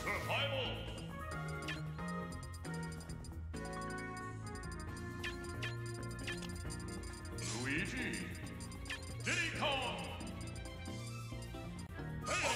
Survival! Luigi! Diddy Kong! Hey,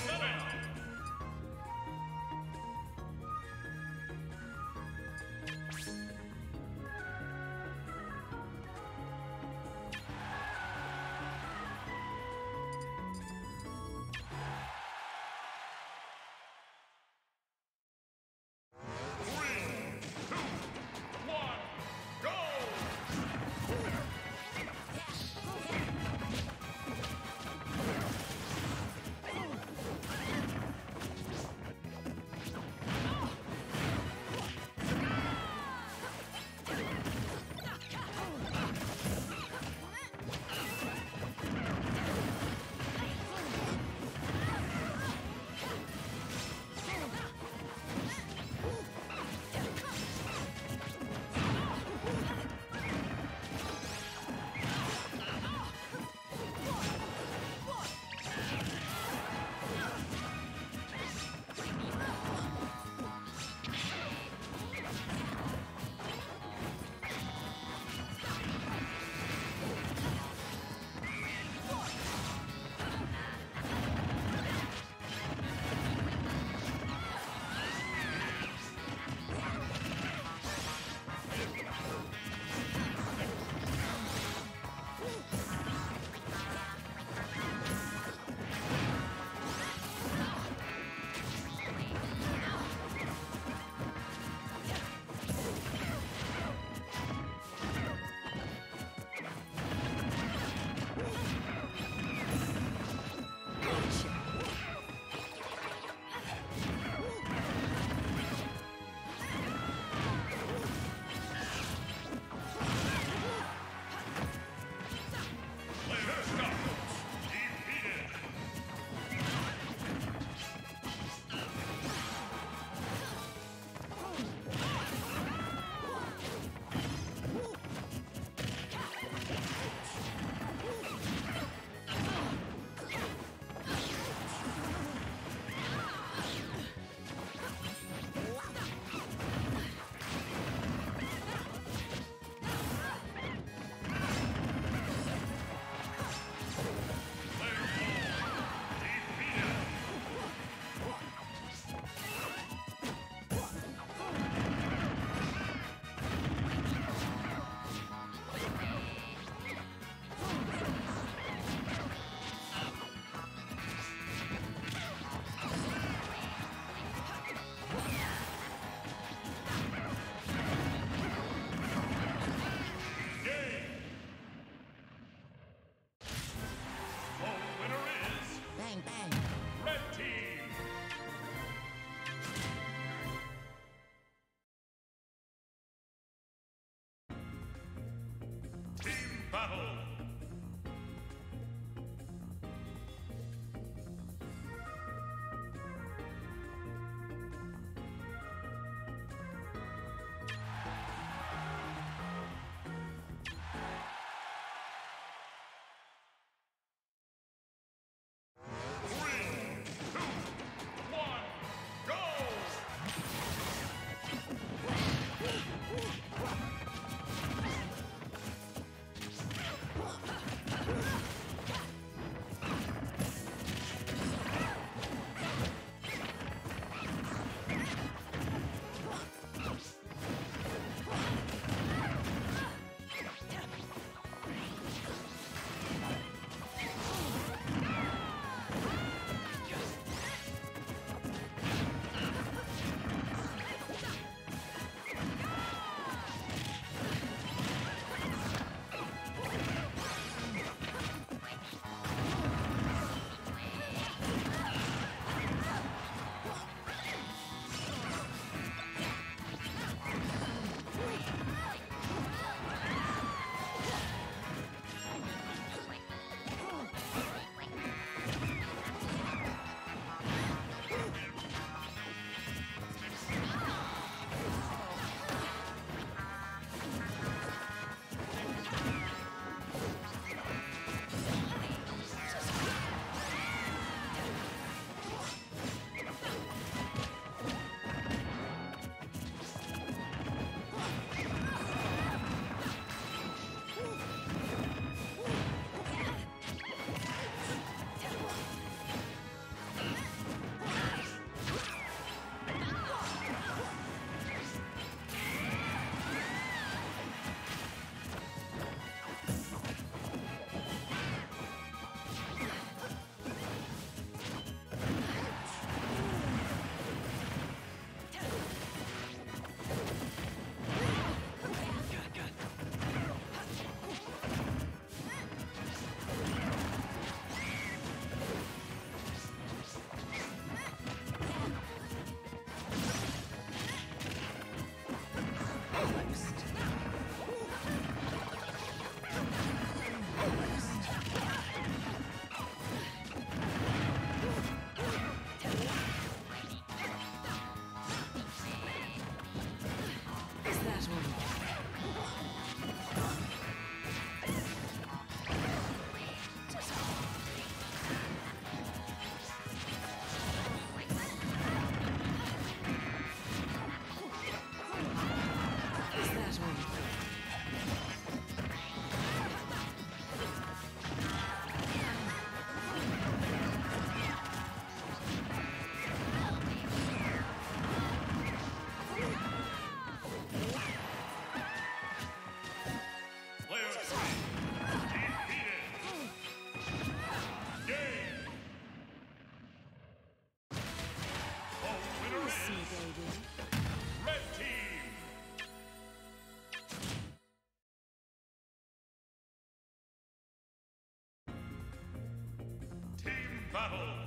battle.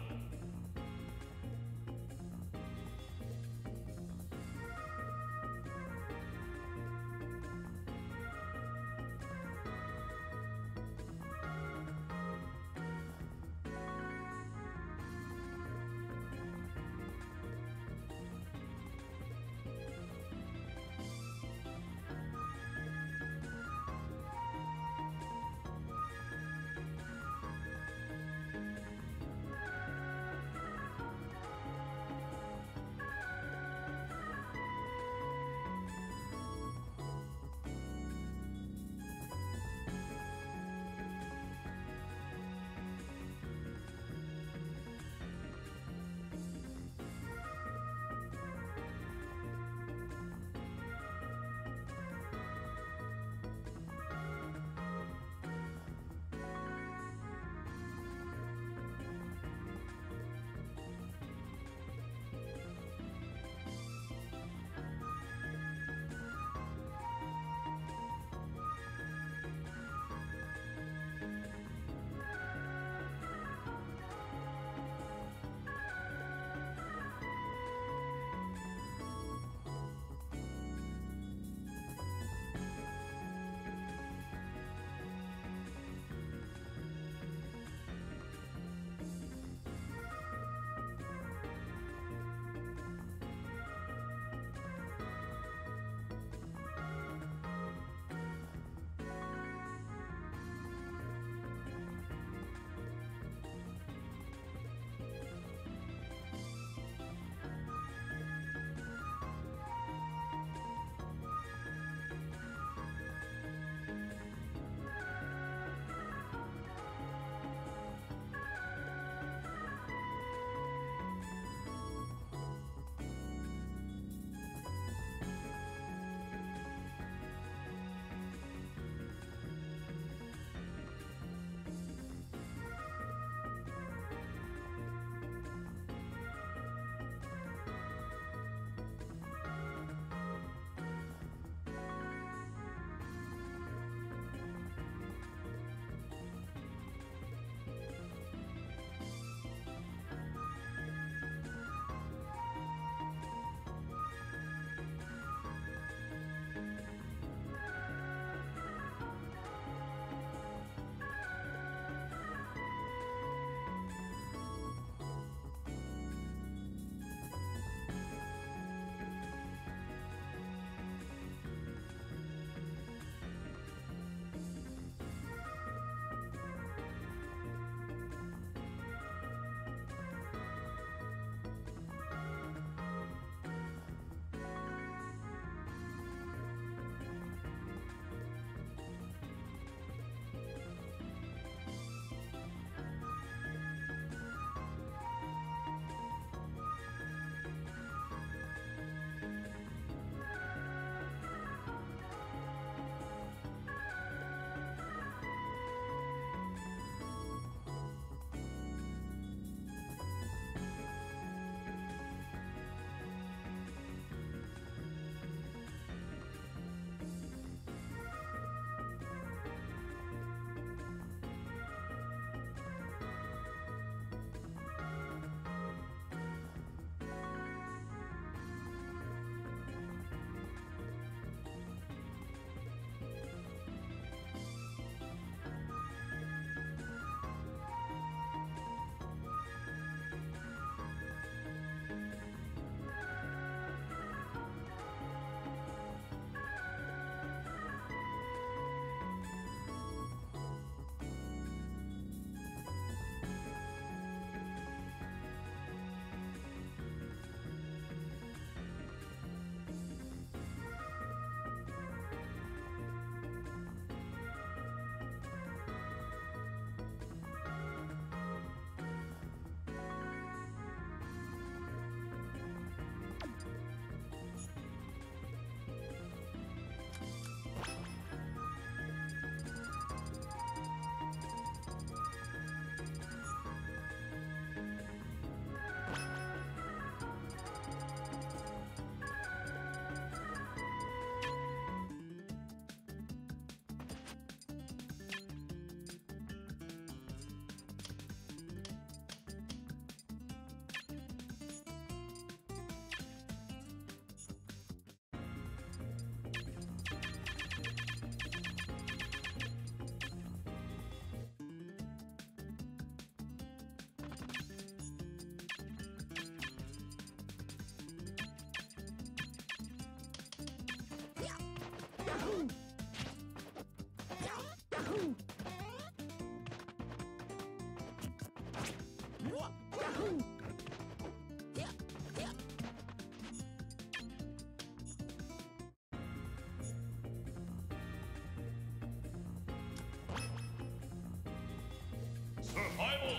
Survival.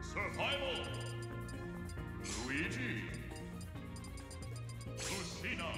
Survival. Luigi. Lucina.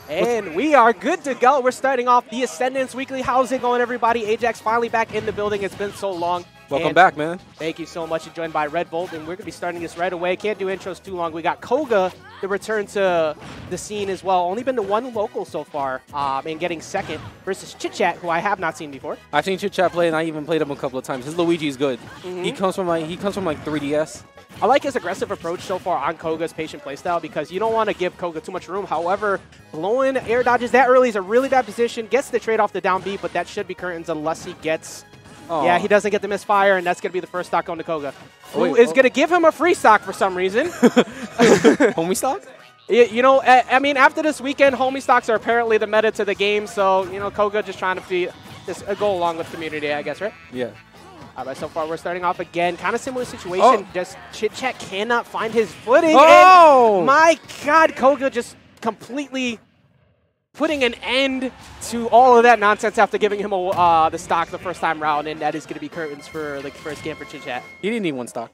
And we are good to go. We're starting off the Ascendance Weekly. How's it going, everybody? Ajax finally back in the building. It's been so long. Welcome back, man. Thank you so much. You're joined by Red Bolt, and we're going to be starting this right away. Can't do intros too long. We got Koga to return to the scene as well. Only been to one local so far, and getting second versus Chit Chat, who I have not seen before. I've seen Chit Chat play, and I even played him a couple of times. His Luigi is good. He comes from like 3DS. I like his aggressive approach so far on Koga's patient playstyle because you don't want to give Koga too much room. However, blowing air dodges that early is a really bad position. Gets the trade off the down B, but that should be curtains unless he gets... Yeah, he doesn't get the misfire, and that's going to be the first stock going to Koga. Who is going to give him a free stock for some reason. Homie stock? You know, I mean, after this weekend, homie stocks are apparently the meta to the game. So, you know, Koga just trying to go along with community, I guess, right? Yeah. All right, so far we're starting off again. Kind of similar situation. Just Chit Chat cannot find his footing. Oh! And my God, Koga just completely putting an end to all of that nonsense after giving him the stock the first time round, and that is going to be curtains for like the first game for Chit Chat. He didn't need one stock.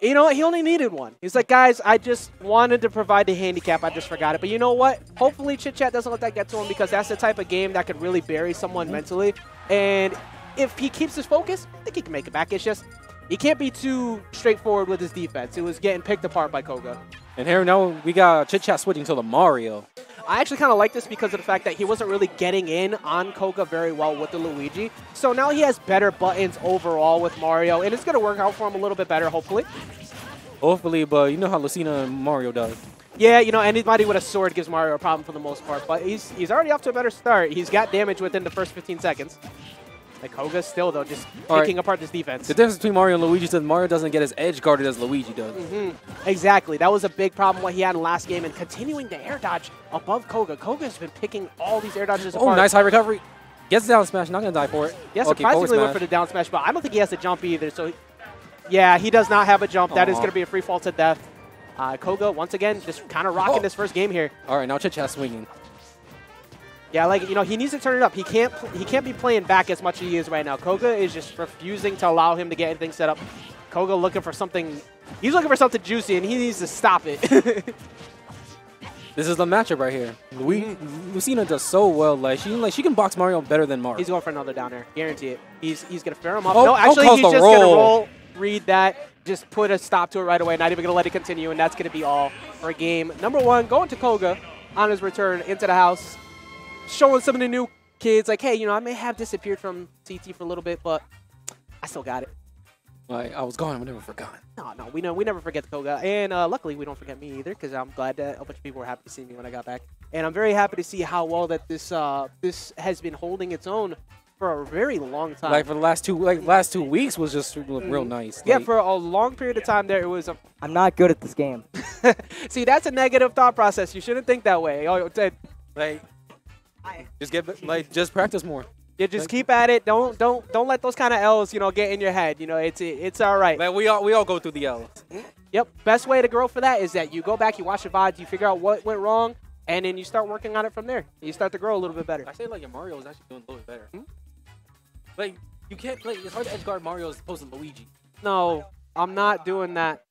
You know what? He only needed one. He's like, guys, I just wanted to provide the handicap. I just forgot it. But you know what? Hopefully Chit Chat doesn't let that get to him because that's the type of game that could really bury someone mentally. And if he keeps his focus, I think he can make it back. It's just he can't be too straightforward with his defense. It was getting picked apart by Koga. And here now we got Chit Chat switching to the Mario. I actually kind of like this because of the fact that he wasn't really getting in on Koga very well with the Luigi. So now he has better buttons overall with Mario, and it's going to work out for him a little bit better, hopefully. Hopefully, but you know how Lucina and Mario does. Yeah, you know, anybody with a sword gives Mario a problem for the most part, but he's already off to a better start. He's got damage within the first 15 seconds. Like Koga's still, though, just picking apart this defense. The difference between Mario and Luigi is that Mario doesn't get as edge guarded as Luigi does. Exactly. That was a big problem what he had in last game, and continuing the air dodge above Koga. Koga's been picking all these air dodges apart. Oh, nice high recovery. Gets the down smash, not going to die for it. Yeah, surprisingly went for the down smash, but I don't think he has a jump either. So, yeah, he does not have a jump. That is going to be a free fall to death. Koga, once again, just kind of rocking this first game here. All right, now Chit Chat swinging. Yeah, like, you know, he needs to turn it up. He can't be playing back as much as he is right now. Koga is just refusing to allow him to get anything set up. Koga looking for something. He's looking for something juicy, and he needs to stop it. This is the matchup right here. Lucina does so well. Like she can box Mario better than Mario. He's going for another down air. Guarantee it. He's going to fair him up. Oh, no, actually, he's just going to roll. Read that. Just put a stop to it right away. Not even going to let it continue, and that's going to be all for game number one. Going to Koga on his return into the house. Showing some of the new kids, like, hey, you know, I may have disappeared from CT for a little bit, but I still got it. Like, I was gone, we never forgot. No, we never forget Koga, and luckily we don't forget me either, because I'm glad that a bunch of people were happy to see me when I got back, and I'm very happy to see how well that this has been holding its own for a very long time. Like for the last 2 weeks was just real nice. Yeah, for a long period of time there, it was. I'm not good at this game. See, that's a negative thought process. You shouldn't think that way. Just practice more. Yeah, just keep at it. Don't let those kind of L's, you know, get in your head. You know, it's all right. Like we all go through the L's. Yep. Best way to grow for that is that you go back, you watch the VODs, you figure out what went wrong, and then you start working on it from there. You start to grow a little bit better. I say like your Mario is actually doing a little bit better. Like you can't play. It's hard to edge guard Mario as opposed to Luigi. No, I'm not doing that.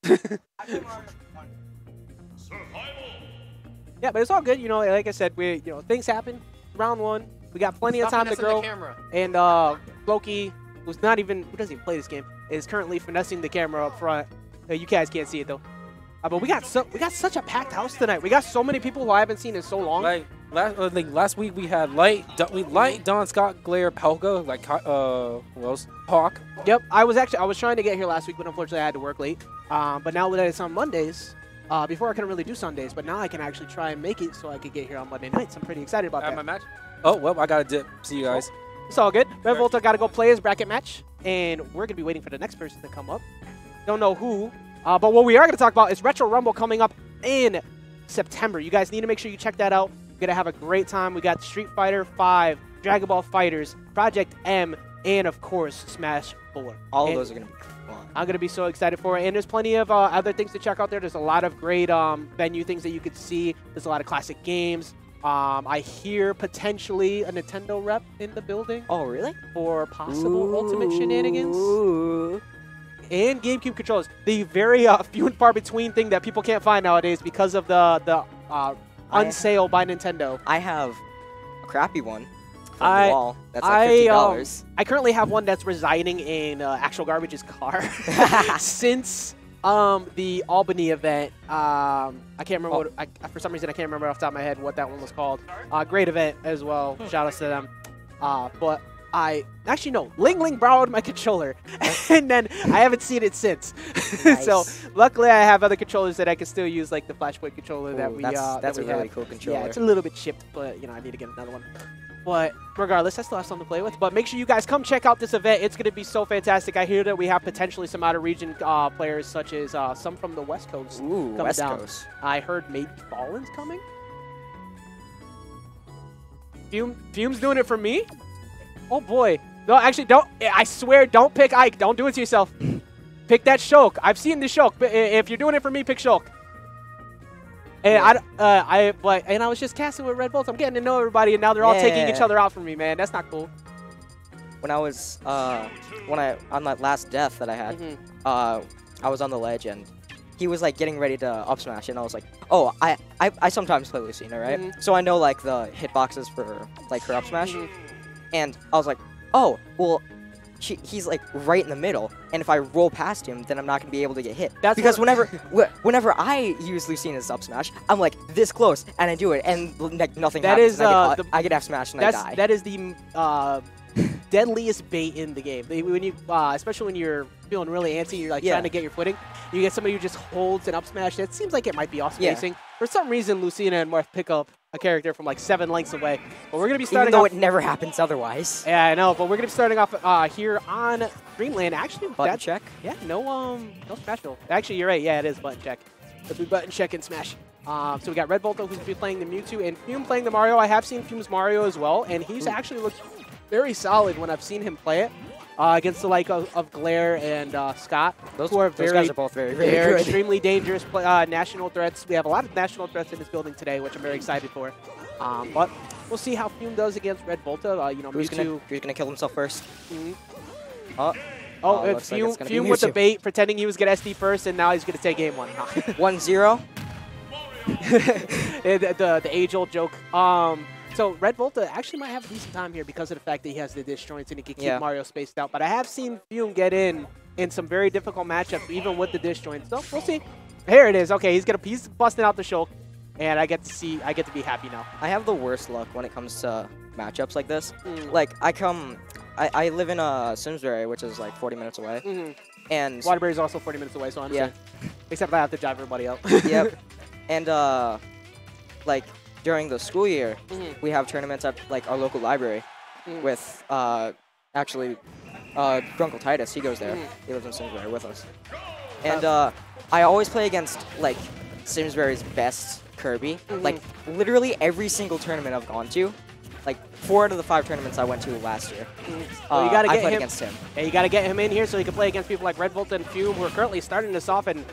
Yeah, but it's all good. You know, like I said, things happen. Round one, we got plenty of time to grow. And Loki, who doesn't even play this game, is currently finessing the camera up front. You guys can't see it though. But we got such a packed house tonight. We got so many people who I haven't seen in so long. Like last week we had Light, Don Scott, Glare, Pelka, who else? Hawk. Yep, I was trying to get here last week, but unfortunately I had to work late. But now that it's on Mondays. Before I couldn't really do Sundays, but now I can actually try and make it so I could get here on Monday nights. I'm pretty excited about that. My match? Oh, well, I got to dip. See you guys. It's all good. Red Volta got to go play his bracket match, and we're going to be waiting for the next person to come up. Don't know who, but what we are going to talk about is Retro Rumble coming up in September. You guys need to make sure you check that out. We're going to have a great time. We got Street Fighter 5, Dragon Ball Fighters, Project M, and of course, Smash 4. All of those are going to be fun. I'm going to be so excited for it. And there's plenty of other things to check out there. There's a lot of great venue things that you could see. There's a lot of classic games. I hear potentially a Nintendo rep in the building. Oh, really? For possible Ultimate shenanigans. Ooh. And GameCube controllers. The very few and far between thing that people can't find nowadays because of the unsale by Nintendo. I have a crappy one from the wall. That's like $50. I currently have one that's residing in Actual Garbage's car since the Albany event. I can't remember for some reason I can't remember off the top of my head what that one was called. Great event as well. Shout outs to them. But actually no, Ling Ling borrowed my controller, and then I haven't seen it since. Nice. So luckily I have other controllers that I can still use, like the Flashpoint controller that we that's that a we really have. cool controller. Yeah, it's a little bit chipped, but you know I need to get another one. But regardless, I still have something to play with. But make sure you guys come check out this event. It's going to be so fantastic. I hear that we have potentially some out-of-region players, such as some from the West Coast coming West down. Coast. I heard maybe Fallen's coming. Fume's doing it for me? Oh, boy. No, actually, don't. I swear, don't pick Ike. Don't do it to yourself. Pick that Shulk. I've seen the Shulk. If you're doing it for me, pick Shulk. And I was just casting with Red Bolts. I'm getting to know everybody, and now they're all taking each other out for me, man. That's not cool. When I was on that last death that I had, I was on the ledge and he was like getting ready to up smash, and I was like, oh, I sometimes play Lucina, right? So I know like the hitboxes for like her up smash, and I was like, oh, well. He's like right in the middle, and if I roll past him, then I'm not gonna be able to get hit. That's because whenever I use Lucina's up smash, I'm like this close, and I do it, and like nothing happens. I get F smash and I die. That is the deadliest bait in the game. When you, especially when you're feeling really antsy, you're like trying to get your footing. You get somebody who just holds an up smash. That seems like it might be off spacing. For some reason, Lucina and Marth pick up a character from like 7 lengths away. But we're gonna be starting. Even though it never happens otherwise. Yeah, I know. But we're gonna be starting off here on Dreamland. Actually, button check. Yeah, no smash build. Actually, you're right. Yeah, it is button check. It'll be button check and smash. So we got Red Volta who's gonna be playing the Mewtwo, and Fume playing the Mario. I have seen Fume's Mario as well, and he's actually looked very solid when I've seen him play it. Against the like of Glare and Scott, those guys are both very good. Extremely dangerous national threats. We have a lot of national threats in this building today, which I'm very excited for. But we'll see how Fume does against Red Volta. You know, who's gonna kill himself first? Fume with the bait, pretending he was gonna SD first, and now he's gonna take game 1. 1-0. the age-old joke. So Red Volta actually might have a decent time here because of the fact that he has the disjoints and he can keep Mario spaced out. But I have seen Fume get in some very difficult matchups, even with the disjoints. So we'll see. Here it is. Okay, he's busting out the Shulk, and I get to be happy now. I have the worst luck when it comes to matchups like this. Like I live in Simsbury, which is like 40 minutes away, and Waterbury is also 40 minutes away. So I understand. Except I have to drive everybody out. Yep. And like. During the school year, we have tournaments at like our local library with actually Grunkle Titus. He goes there. He lives in Simsbury with us. And I always play against like Simsbury's best Kirby. Like literally every single tournament I've gone to, like 4 out of the 5 tournaments I went to last year. Well, you gotta get I played him against him. Yeah, you got to get him in here so he can play against people like Red Volta and Fume, who are currently starting this off. And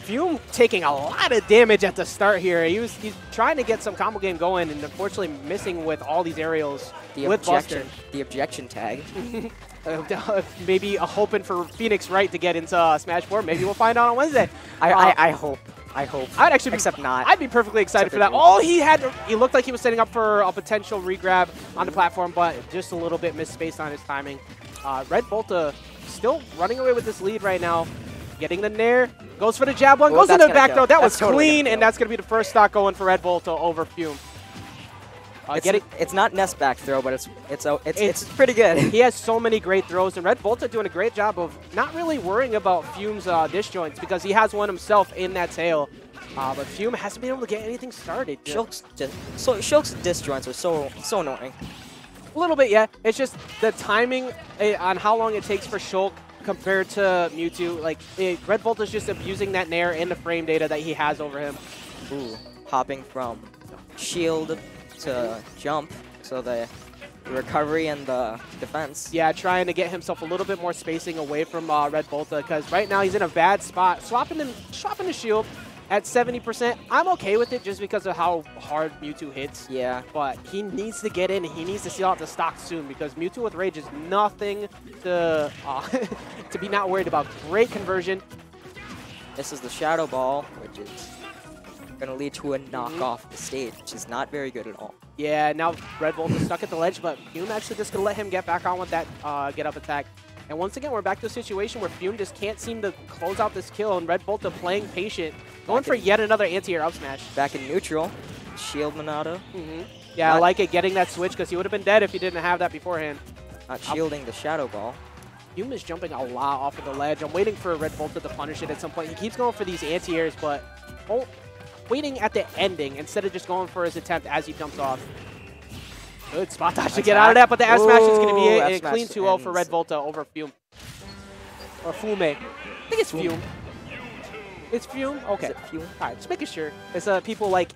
Fume taking a lot of damage at the start here. He's trying to get some combo game going, and unfortunately missing with all these aerials with Buster. The objection tag. Maybe hoping for Phoenix Wright to get into Smash 4. Maybe we'll find out on Wednesday. I hope. I'd actually except not. I'd be perfectly excited for that. Oh, he looked like he was setting up for a potential regrab on the platform, but just a little bit misspaced on his timing. Red Volta still running away with this lead right now. Getting the Nair, goes for the jab one, goes into the back throw. That was clean, and that's going to be the first stock going for Red Volta over Fume. It's not Nest back throw, but it's pretty good. He has so many great throws, and Red Volta doing a great job of not really worrying about Fume's disjoints because he has one himself in that tail. But Fume hasn't been able to get anything started. Shulk's disjoints are so annoying. A little bit, yeah. It's just the timing on how long it takes for Shulk compared to Mewtwo. Like, Red Volt is just abusing that Nair and the frame data that he has over him. Ooh, hopping from shield to jump, so the recovery and the defense. Yeah, trying to get himself a little bit more spacing away from Red Volta, because right now he's in a bad spot. Swapping the shield at 70%, I'm okay with it just because of how hard Mewtwo hits. Yeah. But he needs to get in, and he needs to seal out the stock soon, because Mewtwo with Rage is nothing to to be not worried about. Great conversion. This is the Shadow Ball, which is going to lead to a knock off the stage, which is not very good at all. Yeah, now Red Volt is stuck at the ledge, but Fume actually just going to let him get back on with that get-up attack. And once again, we're back to a situation where Fume just can't seem to close out this kill, and Red Volta playing patient, going for yet another anti-air up smash. Back in neutral, shield Monado. Yeah, I like it, getting that switch, because he would have been dead if he didn't have that beforehand. Not shielding the Shadow Ball. Fume is jumping a lot off of the ledge. I'm waiting for Red Volta to punish it at some point. He keeps going for these anti-airs, but waiting at the ending instead of just going for his attempt as he jumps off. Good spot dodge to get out of that, but the F smash is going to be it. And a clean 2-0 for Red Volta over Fume. Or Fume. I think it's Fume. It's Fume? Okay. Is it Fume? All right, just making sure. It's people like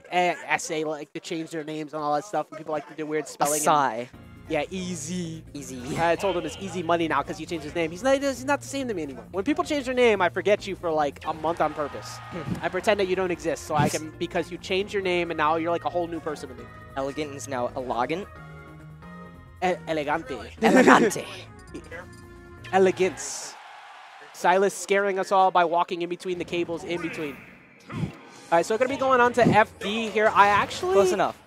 SA like to change their names and all that stuff, and people like to do weird spelling. Asai. Yeah, Easy. Easy. I told him it's Easy Money now because he changed his name. He's not the same to me anymore. When people change their name, I forget you for like a month on purpose. I pretend that you don't exist, so I can, because you changed your name and now you're like a whole new person to me. Elegant is now Elegant. Elegante. Elegante. Elegance. Silas scaring us all by walking in between the cables in between. All right, so we're going to be going on to FD here. Close enough.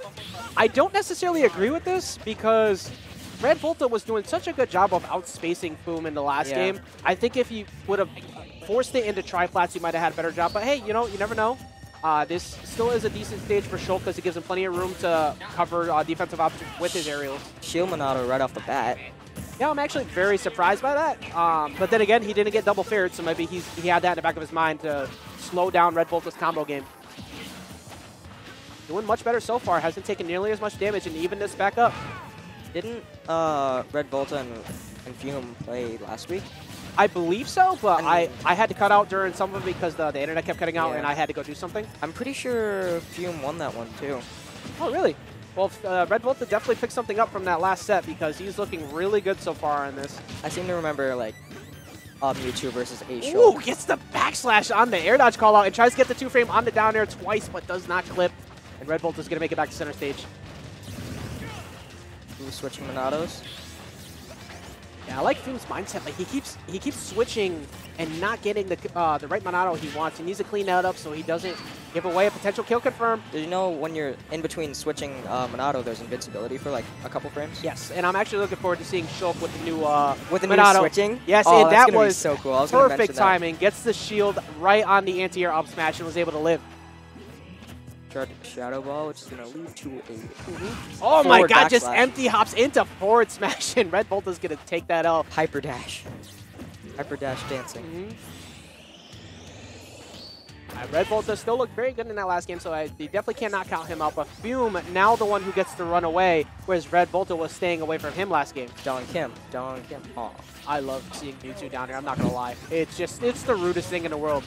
I don't necessarily agree with this because Red Volta was doing such a good job of outspacing Fume in the last game. I think if he would have forced it into tri-flats, he might have had a better job. But hey, you know, you never know. This still is a decent stage for Shulk because it gives him plenty of room to cover defensive options with his aerials. Shield Monado right off the bat. Yeah, I'm actually very surprised by that. But then again, he didn't get double fared, so maybe he had that in the back of his mind to slow down Red Volta's combo game. Doing much better so far. Hasn't taken nearly as much damage and even this back up. Didn't Red Volta and Fume play last week? I believe so, but I had to cut out during some of it because the internet kept cutting out and I had to go do something. I'm pretty sure Fume won that one too. Oh, really? Well, Red Volta definitely picked something up from that last set because he's looking really good so far in this. I seem to remember like Mewtwo versus A. Ooh, gets the backslash on the air dodge call out and tries to get the 2-frame on the down air twice, but does not clip. And Red Volta's going to make it back to center stage. Ooh, switching Monados. Yeah, I like Fume's mindset. Like he keeps switching and not getting the right Monado he wants. He needs to clean that up so he doesn't give away a potential kill confirm. Did you know when you're in between switching Monado, there's invincibility for like a couple frames? Yes, and I'm actually looking forward to seeing Shulk with the new Monado. New switching. Yes, oh, and that was so cool. I was perfect timing. Gets the shield right on the anti-air up smash and was able to live. Shadow Ball, which is going to lead to a oh my god, backslash. just empty hops into forward smash, and Red Volta's going to take that L. Hyper dash. Hyper dash dancing. Red Volta still looked very good in that last game, so you definitely cannot count him out. But Fume, now the one who gets to run away, whereas Red Volta was staying away from him last game. Don Kim. Oh. I love seeing Mewtwo down here, I'm not going to lie. It's the rudest thing in the world.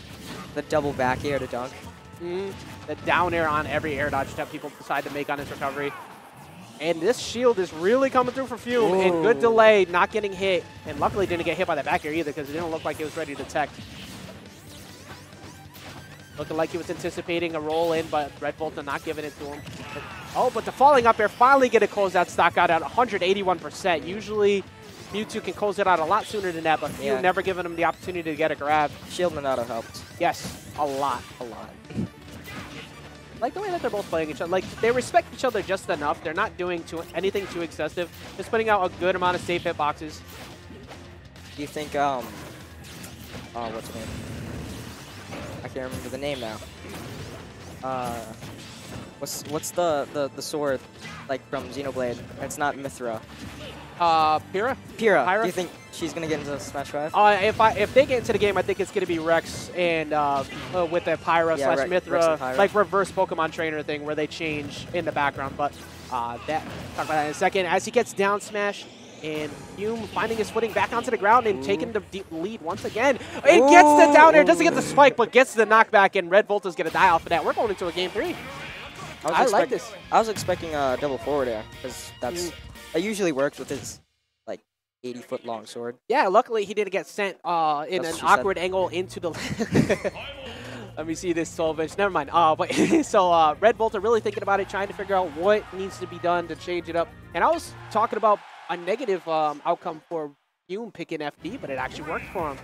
The double back air to dunk. The down air on every air dodge that people decide to make on his recovery. And this shield is really coming through for Fume. Ooh. And good delay, not getting hit. And luckily didn't get hit by that back air either because it didn't look like it was ready to tech. Looking like he was anticipating a roll in, but Red Volta not giving it to him. But the falling up air finally get a closeout stock out at 181%. Usually Mewtwo can close it out a lot sooner than that, but Fume never giving him the opportunity to get a grab. Shield Monado helped. Yes, a lot. I like the way that they're both playing each other. Like, they respect each other just enough. They're not doing anything too excessive. Just putting out a good amount of safe hitboxes. Do you think, what's his name? I can't remember the name now. What's the sword like from Xenoblade? It's not Mithra. Pyrrha? Pyrrha. Pyra? Do you think she's gonna get into Smash 5? If they get into the game, I think it's gonna be Rex and with a Pyra Yeah, slash Rex Mithra, and Pyra. like reverse Pokemon trainer thing where they change in the background. But talk about that in a second. As he gets down smash, and Fume finding his footing back onto the ground and taking the deep lead once again. It gets the down air, doesn't get the spike, but gets the knockback, and Red Volta's gonna die off of that. We're going into a game 3. I like this. I was expecting a double forward air because that usually works with his like 80-foot long sword. Yeah, luckily he didn't get sent in That's an what she awkward angle into the. Let me see this 12-inch. Never mind. But so Red Volta really thinking about it, trying to figure out what needs to be done to change it up. And I was talking about a negative outcome for Fume picking FD, but it actually worked for him.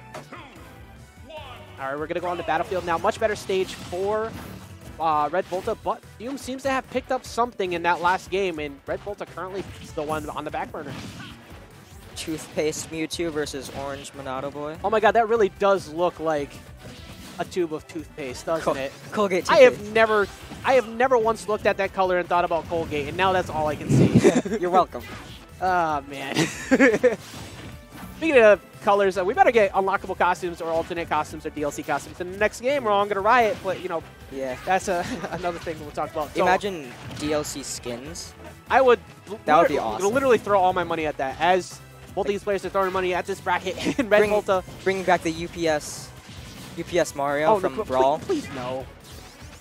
All right, we're gonna go on the battlefield now. Much better stage for Red Volta, but Fume seems to have picked up something in that last game, and Red Volta currently is the one on the back burner. Toothpaste Mewtwo versus Orange Monado Boy. Oh my god, that really does look like a tube of toothpaste, doesn't it? Colgate I toothpaste. have never once looked at that color and thought about Colgate, and now that's all I can see. You're welcome. Oh, man. Speaking of colors, we better get unlockable costumes or alternate costumes or DLC costumes in the next game, or I'm going to riot. But, you know, Yeah. that's another thing we'll talk about. So Imagine DLC skins. I would That would be awesome. literally throw all my money at that. As both these players are throwing money at this bracket, and Red Volta. Bring back the UPS Mario from Brawl. Please no.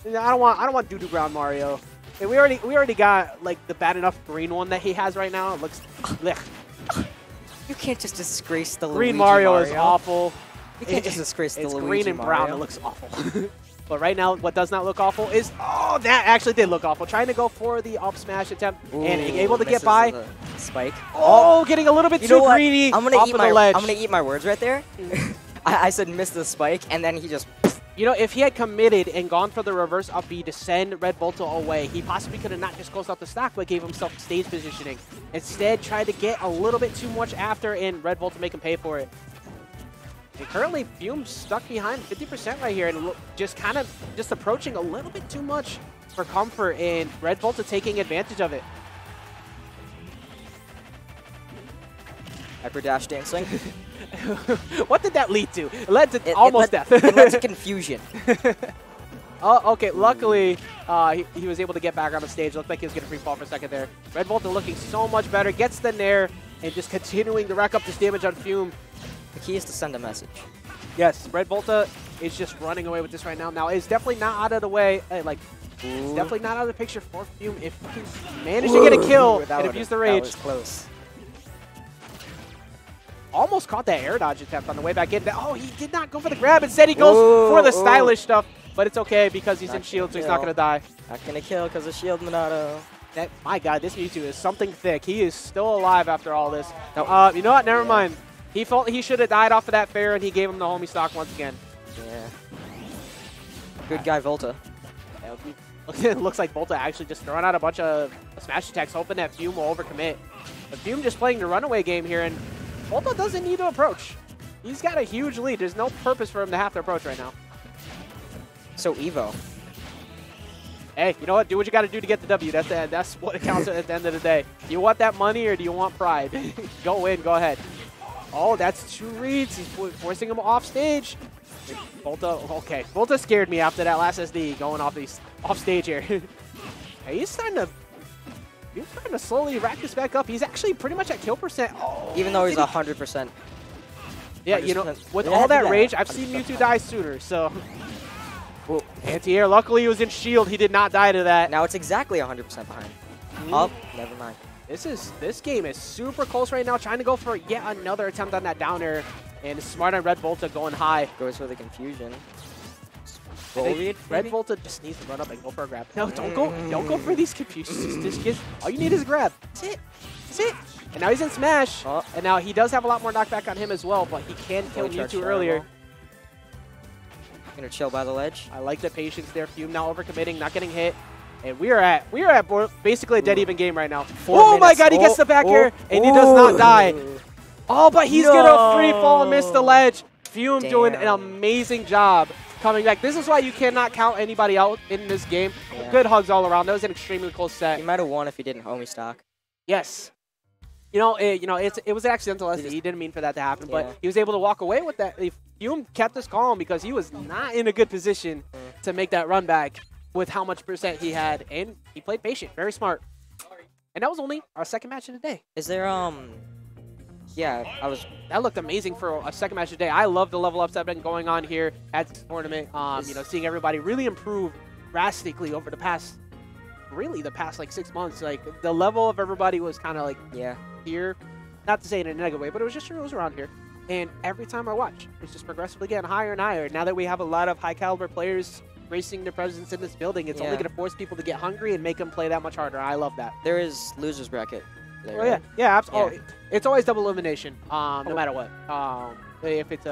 I don't want Doo-Doo Brown Mario. And we already got like the bad enough green one that he has right now. It looks blech. You can't just disgrace the Green Luigi Mario is awful. You can't just disgrace the It's Luigi green and brown. Mario. It looks awful. But right now, what does not look awful is that actually did look awful. Trying to go for the up smash attempt and able to get by. Spike. Getting a little bit You too know what? greedy. I'm gonna off eat of my the ledge. I'm gonna eat my words right there. I said miss the spike, and then he just. You know, if he had committed and gone for the reverse up B to send Red Volta away, he possibly could have not just closed out the stock, but gave himself stage positioning. Instead, tried to get a little bit too much after, and Red Volta make him pay for it. And currently, Fume's stuck behind 50% right here, and just kind of approaching a little bit too much for comfort, and Red Volta taking advantage of it. Hyper dash dancing. What did that lead to? It led to almost death. It led to confusion. Oh, okay. Luckily, he was able to get back on the stage. Looked like he was going to free fall for a second there. Red Volta looking so much better. Gets the nair and just continuing to rack up this damage on Fume. The key is to send a message. Yes, Red Volta is just running away with this right now. Now, it's definitely not out of the way. It's definitely not out of the picture for Fume. If he can manage to get a kill and abuse the rage. That was close. Almost caught that air dodge attempt on the way back in. Oh, he did not go for the grab. Instead, he goes for the stylish stuff. But it's okay because he's in shield, so he's not going to die. Not going to kill because of shield Monado. My God, this Mewtwo is something thick. He is still alive after all this. You know what? Never mind. He felt he should have died off of that fair, and he gave him the homie stock once again. Yeah. Good guy, Volta. It looks like Volta actually just throwing out a bunch of smash attacks, hoping that Fume will overcommit. But Fume just playing the runaway game here, and Volta doesn't need to approach. He's got a huge lead. There's no purpose for him to have to approach right now. So Evo. Hey, you know what? Do what you got to do to get the W. That's what counts at the end of the day. Do you want that money or do you want pride? Go in. Go ahead. Oh, that's 2 reads. He's forcing him off stage. Volta, okay. Volta scared me after that last SD going off stage here. Hey, he's starting to slowly rack this back up. He's actually pretty much at kill percent. Oh, Even though he's 100%. Yeah, you know, with all that rage, I've seen Mewtwo die sooner, so. Anti-air. Luckily, he was in shield. He did not die to that. Now it's exactly 100% behind. Oh, never mind. This game is super close right now, trying to go for yet another attempt on that down air. And smart on Red Volta going high. Goes for the confusion. Red Volta just needs to run up and go for a grab. No, don't go for these confusions. All you need is a grab. That's it. That's it. And now he's in Smash. Oh. And now he does have a lot more knockback on him as well, but he can kill Mewtwo earlier. Gonna chill by the ledge. I like the patience there. Fume now overcommitting, not getting hit. And we are at basically a dead even game right now. Oh my God, he gets the back air and he does not die. Oh, but he's gonna free fall and miss the ledge. Fume doing an amazing job coming back. This is why you cannot count anybody out in this game. Yeah. Good hugs all around. That was an extremely close set. He might have won if he didn't homie stock. Yes. It was an accidental SD. He didn't mean for that to happen, but he was able to walk away with that. Hume kept us calm because he was not in a good position to make that run back with how much percent he had, and he played patient, very smart. And that was only our second match of the day. Is there Yeah, That looked amazing for a second match of the day. I love the level ups that have been going on here at this tournament. Seeing everybody really improve drastically over the past like 6 months. Like the level of everybody was kind of like here, not to say it in a negative way, but it was around here. And every time I watch, it's just progressively getting higher and higher. Now that we have a lot of high caliber players gracing their presence in this building, it's only going to force people to get hungry and make them play that much harder. I love that. There is losers bracket. There, right? Absolutely. It's always double elimination, no matter what. If it's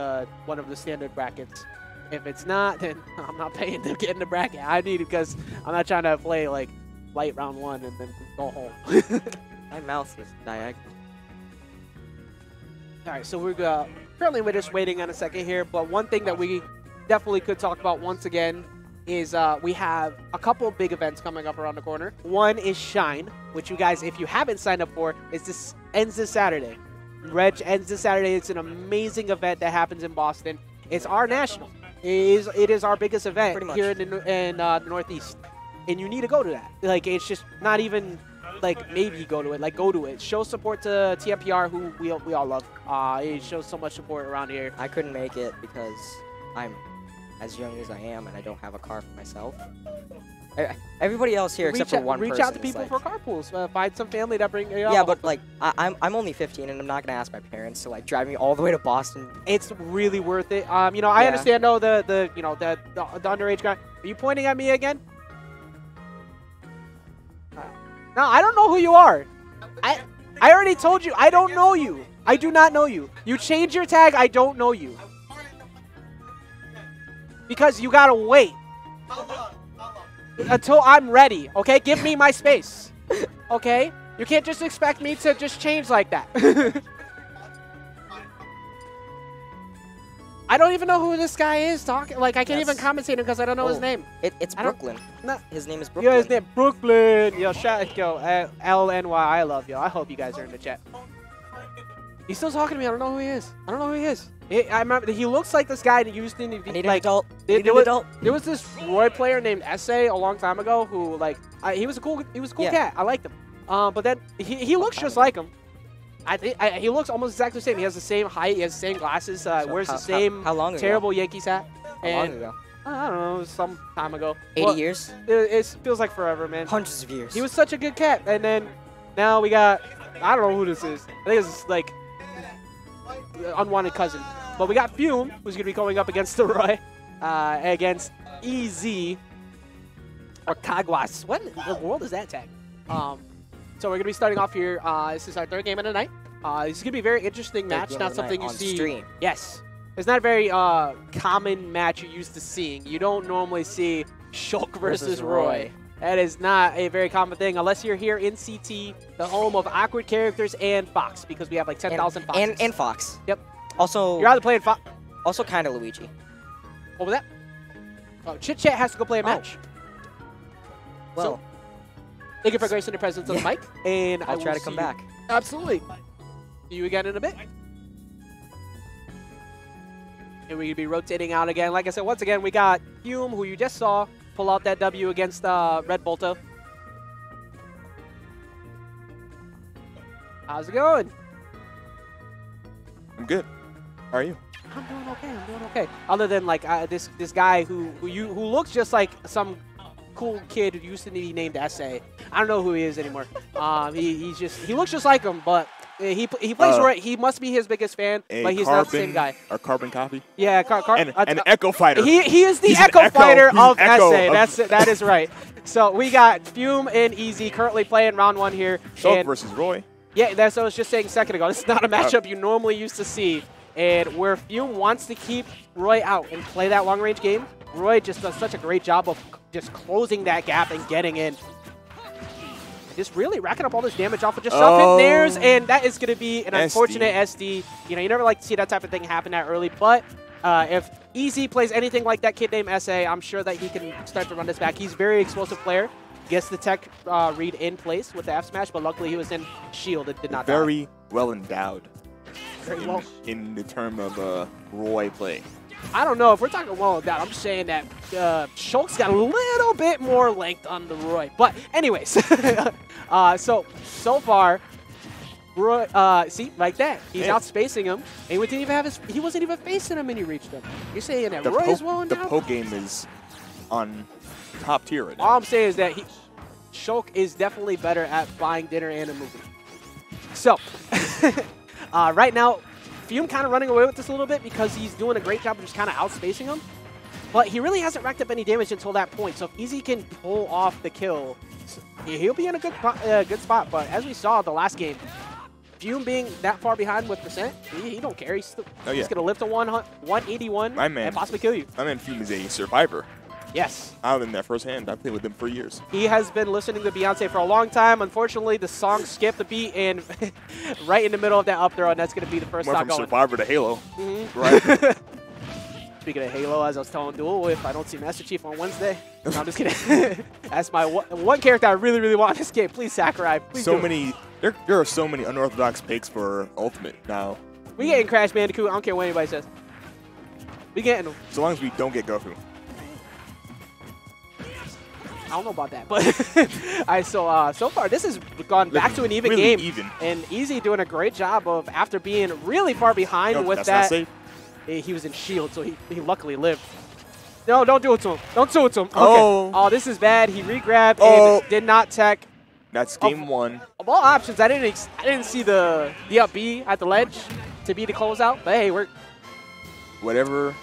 one of the standard brackets. If it's not, then I'm not paying to get in the bracket. I need it because I'm not trying to play like light round 1 and then go home. My mouth is diagonal. All right, so currently we're just waiting on a second here, but one thing that we definitely could talk about once again is we have a couple of big events coming up around the corner. One is Shine, which you guys, if you haven't signed up for, ends this Saturday. Reg ends this Saturday. It's an amazing event that happens in Boston. It's our national. It is our biggest event here in the Northeast, and you need to go to that. Like, it's just not even like maybe go to it. Like, go to it. Show support to TMPR, who we all love. It shows so much support around here. I couldn't make it because I'm as young as I am and I don't have a car for myself. Everybody else here except for one person. Reach out to people for carpools. Find some family that bring you out. Yeah, but like I'm only 15 and I'm not gonna ask my parents to like drive me all the way to Boston. It's really worth it. I understand though the underage guy. Are you pointing at me again? No, I don't know who you are. I already told you I don't know you. I do not know you. You change your tag. I don't know you. Because you gotta wait until I'm ready, okay? Give me my space, okay? You can't just expect me to just change like that. I don't even know who this guy is talking. Like, I can't even commentate him because I don't know his name. It's Brooklyn. His name is Brooklyn. Yeah, his name Brooklyn. Yo, LNY. I love you. I hope you guys are in the chat. He's still talking to me. I don't know who he is. I don't know who he is. I remember he looks like this guy that used to be like adult. There was this Roy player named Essay a long time ago who he was a cool cat. I liked him. But then he looks just like him. He looks almost exactly the same. He has the same height. He has the same glasses. Wears the same terrible Yankees hat. How long ago? I don't know, some time ago. 80 years? It feels like forever, man. Hundreds of years. He was such a good cat. And then now we got, I don't know who this is. I think it's like unwanted cousin. But we got Fume, who's going to be going up against the Roy, against EZ, or Kagwas. What in the world is that tag? So we're going to be starting off here. This is our third game of the night. This is going to be a very interesting match. Not something you see. Stream. Yes. It's not a very common match you're used to seeing. You don't normally see Shulk versus Roy. That is not a very common thing unless you're here in CT, the home of awkward characters and Fox, because we have like 10,000 Foxes. And Fox. Yep. Also, you're either playing Fox. Also, kind of Luigi. What was that? Oh, Chit Chat has to go play a match. Well, so, thank you for gracing the presence of the mic, and I'll try to come back. Absolutely. See you again in a bit. And we're going to be rotating out again. Like I said, once again, we got Hume, who you just saw, pull out that W against Red Bolta. How's it going? I'm good. How are you? I'm doing okay. I'm doing okay. Other than like this guy who looks just like some cool kid who used to be named Essay. I don't know who he is anymore. He looks just like him, but he plays right. He must be his biggest fan, but he's not the same guy. Or Carbon Copy. Yeah, an Echo Fighter. He is the Echo Fighter of Essay. That is right. So we got Fume and Easy currently playing round 1 here. Shulk versus Roy. Yeah, that's what I was just saying a second ago. This is not a matchup you normally used to see. And where Fume wants to keep Roy out and play that long-range game, Roy just does such a great job of just closing that gap and getting in. Just really racking up all this damage off of just sub hit theirs, and that is going to be an unfortunate SD. You know, you never like to see that type of thing happen that early, but If Easy plays anything like that kid named SA, I'm sure that he can start to run this back. He's a very explosive player. Gets the tech read in place with the F smash, but luckily he was in shield. It did not die. Very well endowed. Very well. In the term of Roy play. I don't know if we're talking well endowed. I'm just saying that Shulk's got a little bit more length on the Roy. But anyways, so far, Roy, see, like that. He's outspacing him. And he wasn't even facing him and he reached him. You're saying that Roy is well endowed? The poke game is on top tier right now. All I'm saying is that Shulk is definitely better at buying dinner and a movie. So, right now, Fume kind of running away with this a little bit because he's doing a great job of just kind of outspacing him. But he really hasn't racked up any damage until that point. So if Easy can pull off the kill, he'll be in a good spot. But as we saw the last game, Fume being that far behind with percent, he don't care. He's going to lift a 181 and possibly kill you. My man Fume is a survivor. Yes. Out in that first hand. I've played with him for years. He has been listening to Beyonce for a long time. Unfortunately, the song skipped a beat and right in the middle of that up throw, and that's going to be the first Went stock from going. Survivor to Halo. Right. Speaking of Halo, as I was telling Duel, if I don't see Master Chief on Wednesday, no, I'm just kidding. That's my one character I really, really want in this game. Please, Sakurai. Please There are so many unorthodox picks for Ultimate now. We getting Crash Bandicoot. I don't care what anybody says. We getting them. So long as we don't get Goku. I don't know about that, but all right. So far this has gone back to an even really game, even. And Easy doing a great job of after being really far behind with that. He was in shield, so he luckily lived. No, don't do it to him. Don't do it to him. Okay. Oh, this is bad. He re-grabbed and did not tech. That's game one. Of all options, I didn't see the up B at the ledge to be the closeout. But hey, whatever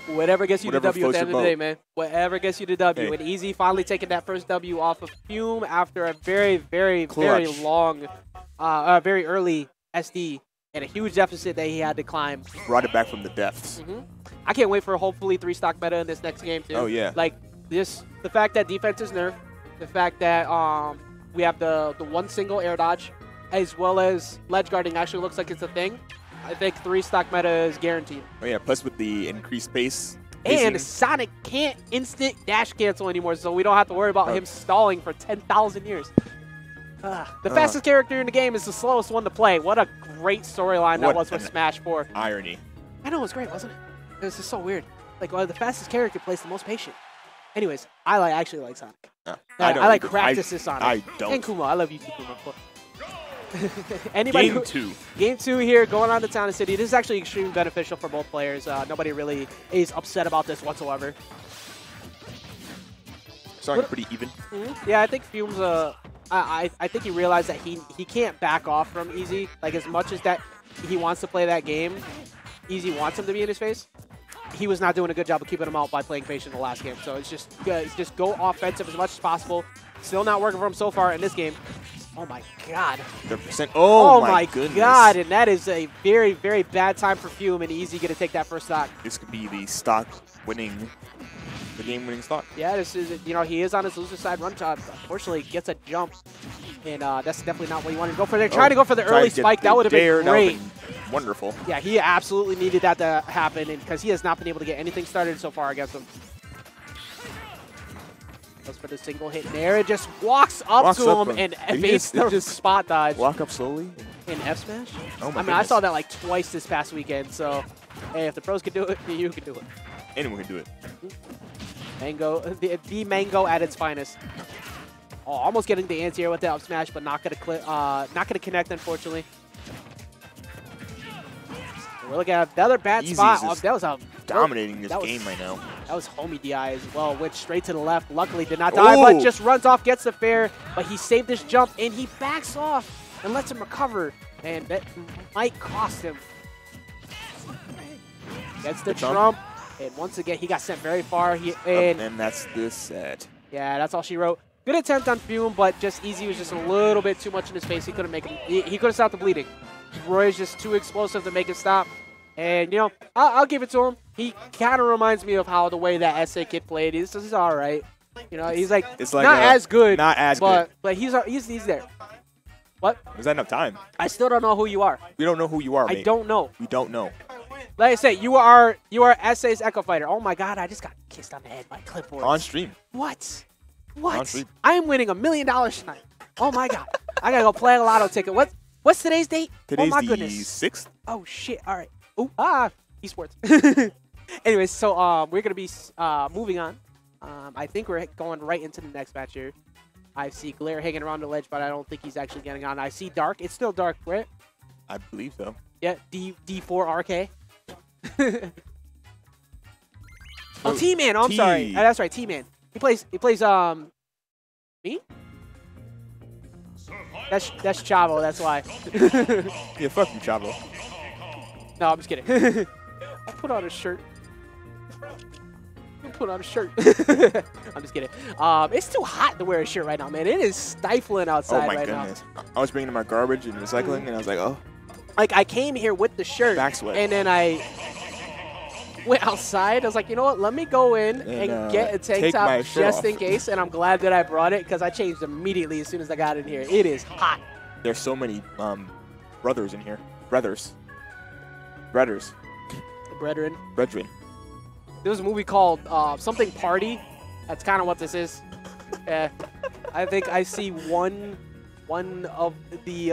gets you the W at the end of the day, man. Whatever gets you the W. Hey. And Easy finally taking that first W off of Fume after a very, very, very long, very early SD and a huge deficit that he had to climb. Brought it back from the depths. I can't wait for hopefully 3-stock meta in this next game, too. Oh, yeah. Like, the fact that defense is nerfed, the fact that we have the one single air dodge, as well as ledge guarding actually looks like it's a thing. I think 3-stock meta is guaranteed. Oh, yeah. Plus with the increased pace. And Sonic can't instant dash cancel anymore, so we don't have to worry about him stalling for 10,000 years. The fastest character in the game is the slowest one to play. What a great storyline that was with Smash 4. Irony. I know, it was great, wasn't it? It was just so weird. Like, the fastest character plays the most patient. Anyways, I actually like Sonic. I like practices Sonic. I don't. And Kuma. I love you too, Kuma. Game 2 here, going on to Town and City. This is actually extremely beneficial for both players. Nobody really is upset about this whatsoever. Starting pretty even. Yeah, I think Fume's I think he realized that he can't back off from Easy. Like, as much as that he wants to play that game, Easy wants him to be in his face. He was not doing a good job of keeping him out by playing patient in the last game. So it's just go offensive as much as possible. Still not working for him so far in this game. Oh my God. The percent. Oh my goodness. God. And that is a very, very bad time for Fume, and Easy going to take that first stock. This could be the stock winning, the game winning stock. Yeah, this is, he is on his loser side run top. Unfortunately, gets a jump. And that's definitely not what you wanted to go for there. Trying to go for the early spike. That would have been great. Wonderful. Yeah, he absolutely needed that to happen because he has not been able to get anything started so far against him. Goes for the single hit there. It just walks up to him and evades the spot dodge. Walk up slowly. In F smash? Oh my I mean, I saw that like twice this past weekend. So, hey, if the pros can do it, you can do it. Anyone can do it. Mango, the Mango at its finest. Oh, almost getting the anti-air with the up smash, but not gonna connect, unfortunately. We're looking at the other bad spot. That was dominating this game right now. That was homie DI as well. Went straight to the left. Luckily did not die, but just runs off, gets the fair. But he saved this jump, and he backs off and lets him recover. And that might cost him. Gets the trump. And once again, he got sent very far. And that's the set. Yeah, that's all she wrote. Good attempt on Fume, but just Easy was just a little bit too much in his face. He couldn't make him. He could have stopped the bleeding. Roy's just too explosive to make it stop. And, I'll give it to him. He kind of reminds me of how the way that SA kid played. He's all right. He's like, not as good. Not as good. But he's there. What? Is that enough time? I still don't know who you are. We don't know who you are, mate. I don't know. We don't know. Like I said, you are SA's Echo Fighter. Oh my God, I just got kissed on the head by clipboard. On stream. What? On What? stream. I am winning $1 million tonight. Oh my God. I gotta go play a lotto ticket. What's today's date? Today's oh my the goodness. 6th. Oh shit. All right. Ooh, esports. Anyways, so we're gonna be moving on. I think we're going right into the next match here. I see Glare hanging around the ledge, but I don't think he's actually getting on. I see Dark. It's still Dark, right? I believe so. Yeah, D4RK. Oh, T-Man. Oh, I'm T. sorry. That's right, T-Man. He plays me? That's Chavo, that's why. Yeah, fuck you, Chavo. No, I'm just kidding. I put on a shirt. I'm just kidding. It's too hot to wear a shirt right now, man. It is stifling outside Oh my right goodness. I was bringing in my garbage and recycling, and I was like, oh. Like, I came here with the shirt. Back sweat. And then I went outside. I was like, you know what? Let me go in and get a tank top just in case. And I'm glad that I brought it because I changed immediately as soon as I got in here. It is hot. There's so many brothers in here. Brothers. Brothers. Brethren. Brethren. There was a movie called something Party. That's kind of what this is. I think I see one of the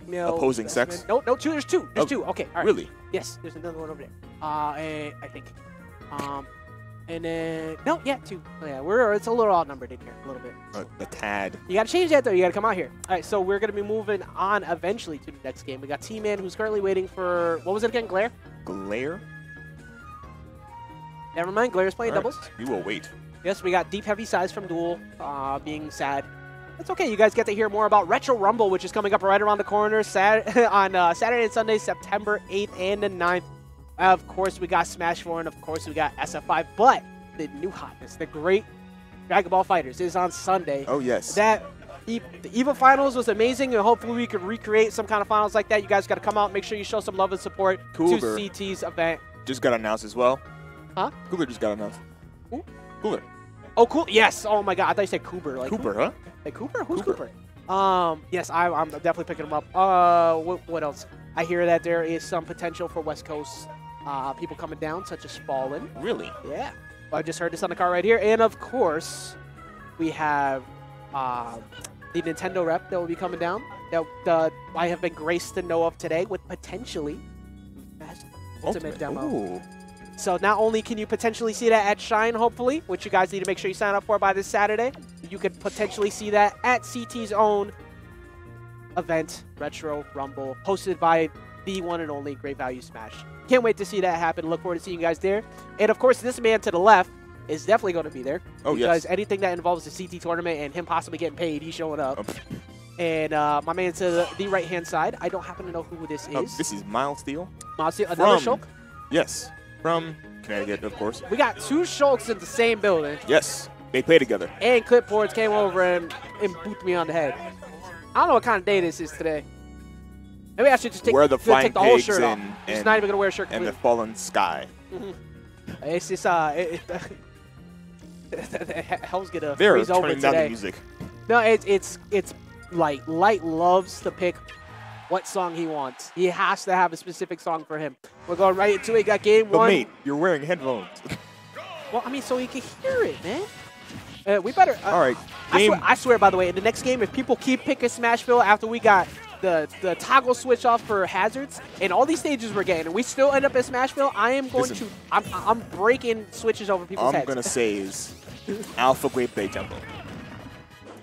female Opposing sex? No, two. There's two. There's two. Okay, all right. Really? Yes, there's another one over there. I think. And then no, yeah, two. Oh, yeah, it's a little outnumbered in here, a little bit. A tad. You gotta change that though. You gotta come out here. All right, so we're gonna be moving on eventually to the next game. We got T-Man, who's currently waiting for what was it again? Glare. Glare? Never mind. Glare's playing All right. doubles. We will wait. Yes, we got Deep Heavy Size from Duel being sad. That's okay. You guys get to hear more about Retro Rumble, which is coming up right around the corner on Saturday and Sunday, September 8th and the 9th. Of course, we got Smash 4, and of course, we got SF5. But the new hotness, the great Dragon Ball Fighters, is on Sunday. Oh, yes. The EVA Finals was amazing, and hopefully we can recreate some kind of finals like that. You guys got to come out. Make sure you show some love and support to CT's event. Just got announced as well. Huh? Cooler just got announced. Who? Cooler. Oh, cool. Yes. Oh, my God. I thought you said Cooper. Like, Cooper, huh? Like Cooper? Who's Cooper. Cooper? Yes, I'm definitely picking him up. What else? I hear that there is some potential for West Coast people coming down, such as Fallen. Really? Yeah. I just heard this on the car right here. And, of course, we have the Nintendo rep that will be coming down that I have been graced to know of today with potentially Ultimate Demo. Ooh. So not only can you potentially see that at Shine, hopefully, which you guys need to make sure you sign up for by this Saturday, you could potentially see that at CT's own event, Retro Rumble, hosted by the one and only Great Value Smash. Can't wait to see that happen. Look forward to seeing you guys there. And, of course, this man to the left is definitely going to be there. Oh, because yes. anything that involves the CT tournament and him possibly getting paid, he's showing up. And my man to the right-hand side, I don't happen to know who this is. This is Miles Steel. Miles Steel, another Shulk? Yes. From Connecticut, of course. We got two Shulks in the same building. Yes. They play together. And Clipboards came over and booped me on the head. I don't know what kind of day this is today. Maybe I should just take the flying whole pigs shirt off. Just not even going to wear a shirt and completely. the fallen sky. It's just, hell's going to They're freeze over turning down the today. music. No, it's Light. Light loves to pick what song he wants. He has to have a specific song for him. We're going right into it. Got game But one. mate, you're wearing headphones. Well, I mean, so he can hear it, man. We better. All right. I swear, by the way, in the next game, if people keep picking Smashville after we got the toggle switch off for hazards and all these stages we're getting, and we still end up at Smashville, I am going to. I'm breaking switches over people's heads. I'm gonna say is Alpha Great Bay Tempo.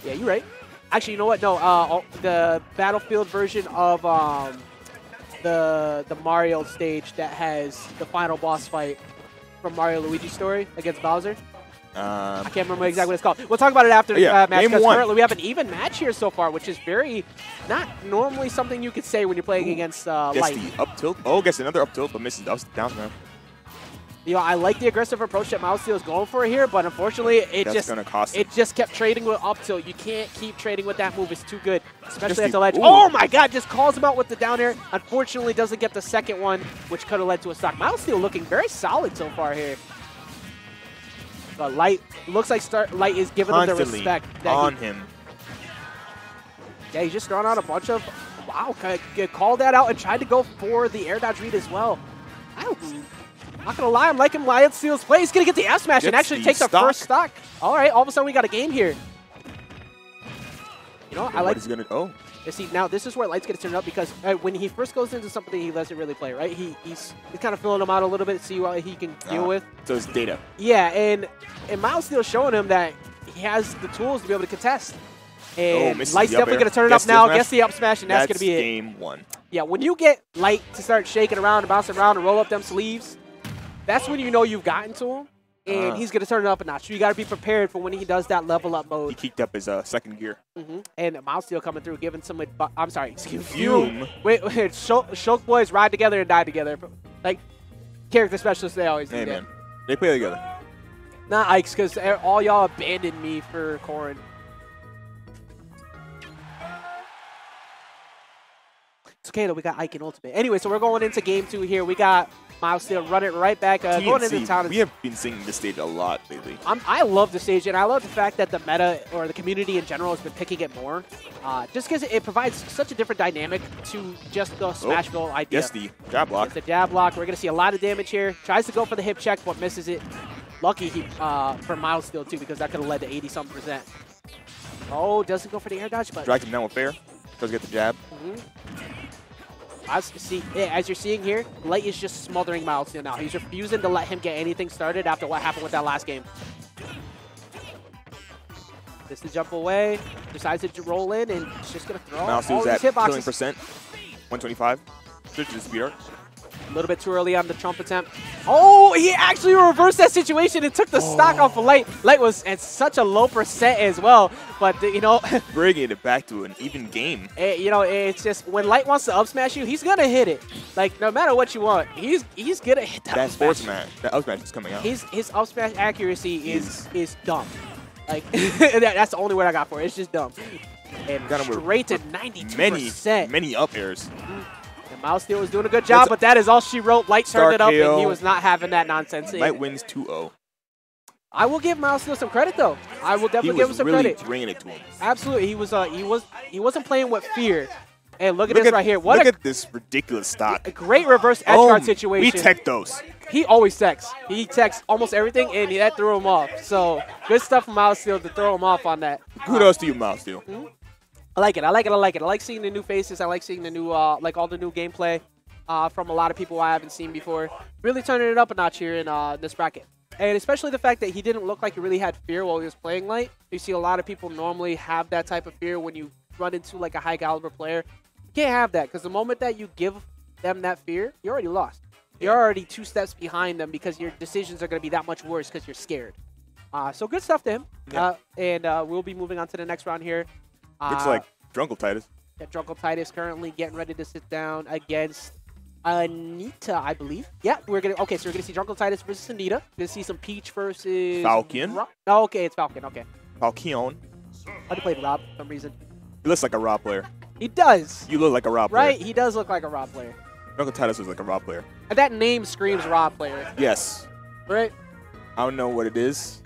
Yeah, you're right. Actually, you know what? No, the Battlefield version of the Mario stage that has the final boss fight from Mario Luigi Story against Bowser. I can't remember exactly what it's called. We'll talk about it after the match, because currently we have an even match here so far, which is not normally something you could say when you're playing against Light. Gets the up tilt. Oh, gets another up tilt, but misses down smash. You know, I like the aggressive approach that Miles Steel is going for here, but unfortunately, it just kept trading with up tilt. You can't keep trading with that move. It's too good, especially at the ledge. Oh my God, just calls him out with the down air. Unfortunately, doesn't get the second one, which could have led to a stock. Miles Steel looking very solid so far here. But Light looks like Light is giving him the respect that on him. Yeah, he's just throwing out a bunch of. Wow, called that out and tried to go for the air dodge read as well. Not gonna lie, I'm liking Lion Steel's play. He's gonna get the F smash and Gets actually the take the stock. first stock. All right, all of a sudden we got a game here. You know, I like. What is he gonna? Oh, See, now this is where Light's gonna turn up because when he first goes into something, he doesn't really play, right? He's kind of filling him out a little bit, see what he can deal with. so it's data. Yeah, and Miles Steel's showing him that he has the tools to be able to contest. And misses Light's the up definitely air. going to turn it Gets up the now, up smash. gets the up smash, and that's going to be it. Game 1. Yeah, when you get Light to start shaking around and bouncing around and roll up them sleeves, that's when you know you've gotten to him, and he's going to turn it up a notch. So you got to be prepared for when he does that level up He mode. kicked up his second gear. And Miles Steel coming through, giving some I'm sorry, excuse me. Fume. Wait, Shulk boys ride together and die together. Like, character specialists, they always do Hey, that. man. They play together. Not Ike's, because all y'all abandoned me for Corrin. It's okay, though. We got Ike in Ultimate. Anyway, so we're going into Game 2 here. We got Miles Steel running right back. Going into town. We have been seeing this stage a lot lately. I love the stage, and I love the fact that the meta or the community in general has been picking it more. Just because it provides such a different dynamic to just the Smashville idea. Yes, the jab block. It's the jab block. We're going to see a lot of damage here. Tries to go for the hip check, but misses it. Lucky for Miles Steel, too, because that could have led to 80-something%. Oh, doesn't go for the air dodge, but... Dragged him down with fair. Does get the jab. As you're seeing here, Light is just smothering Miles Steel now. He's refusing to let him get anything started after what happened with that last game. This to jump away, decides to roll in, and he's just going to throw Miles all Steel's these at killing hitboxes. percent. 125. Switches to speed arc. A little bit too early on the Trump attempt. Oh, he actually reversed that situation and took the stock off of Light. Light was at such a low percent as well, but you know, Bringing it back to an even game. you know, it's just when Light wants to up smash you, he's gonna hit it. Like no matter what you want, he's gonna hit that That up sports smash. match. That up smash is coming out. His up smash accuracy is dumb. Like that's the only word I got for it. It's just dumb. And Got him with straight to 92%. many up airs. And Miles Steel was doing a good job, but that is all she wrote. Light turned it up, and he KO. was not having that nonsense. Light wins 2-0. I will give Miles Steel some credit, though. I will He definitely give him was some really credit. bringing it to him. Absolutely, he wasn't playing with fear. And look at this right here. What Look a at this ridiculous stock. great reverse edge guard situation. We tech those. He always techs. He techs almost everything, and that threw him off. So good stuff from Miles Steel to throw him off on that. Kudos to you, Miles Steel. I like it. I like it. I like it. I like seeing the new faces. I like seeing the new, like all the new gameplay from a lot of people I haven't seen before. Really turning it up a notch here in this bracket. And especially the fact that he didn't look like he really had fear while he was playing Light. You see a lot of people normally have that type of fear when you run into like a high caliber player. You can't have that because the moment that you give them that fear, you're already lost. You're already 2 steps behind them because your decisions are going to be that much worse because you're scared. So good stuff to him. Yeah. And we'll be moving on to the next round here. Looks like Drunkle Titus. Yeah, Drunkle Titus currently getting ready to sit down against Anita, I believe. Yeah, we're gonna. Okay, so we're gonna see Drunkle Titus versus Anita. We're gonna see some Peach versus Falcon. Oh, okay, it's Falcon. Okay, Falcon. I played Rob for some reason. He looks like a Raw player. He does. You look like a Raw player. Right, he does look like a Rob player. Drunkle Titus was like a Raw player. And that name screams Rob player, Yes. right? I don't know what it is.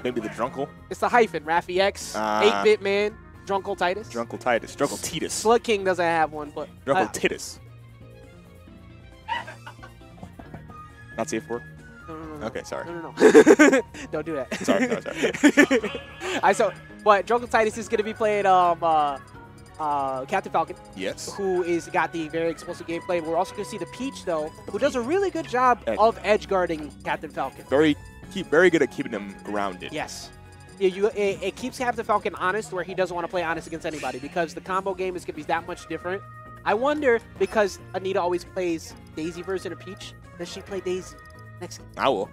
Maybe the Drunkle. It's the hyphen. Raffi X, 8-bit man, Drunkle Titus. Drunkle Titus. Drunkle Titus. Slug King doesn't have one, but Drunkle Titus. Not safe word? no. Okay, sorry. No. Don't do that. Sorry. But Drunkle Titus is gonna be playing Captain Falcon, Yes. who is got the very explosive gameplay. We're also going to see the Peach, though, who does a really good job Edge. of edge guarding Captain Falcon. Very good at keeping him grounded. Yes. Yeah, it keeps Captain Falcon honest where he doesn't want to play honest against anybody because the combo game is going to be that much different. I wonder, because Anita always plays Daisy version of Peach, does she play Daisy next game? I will.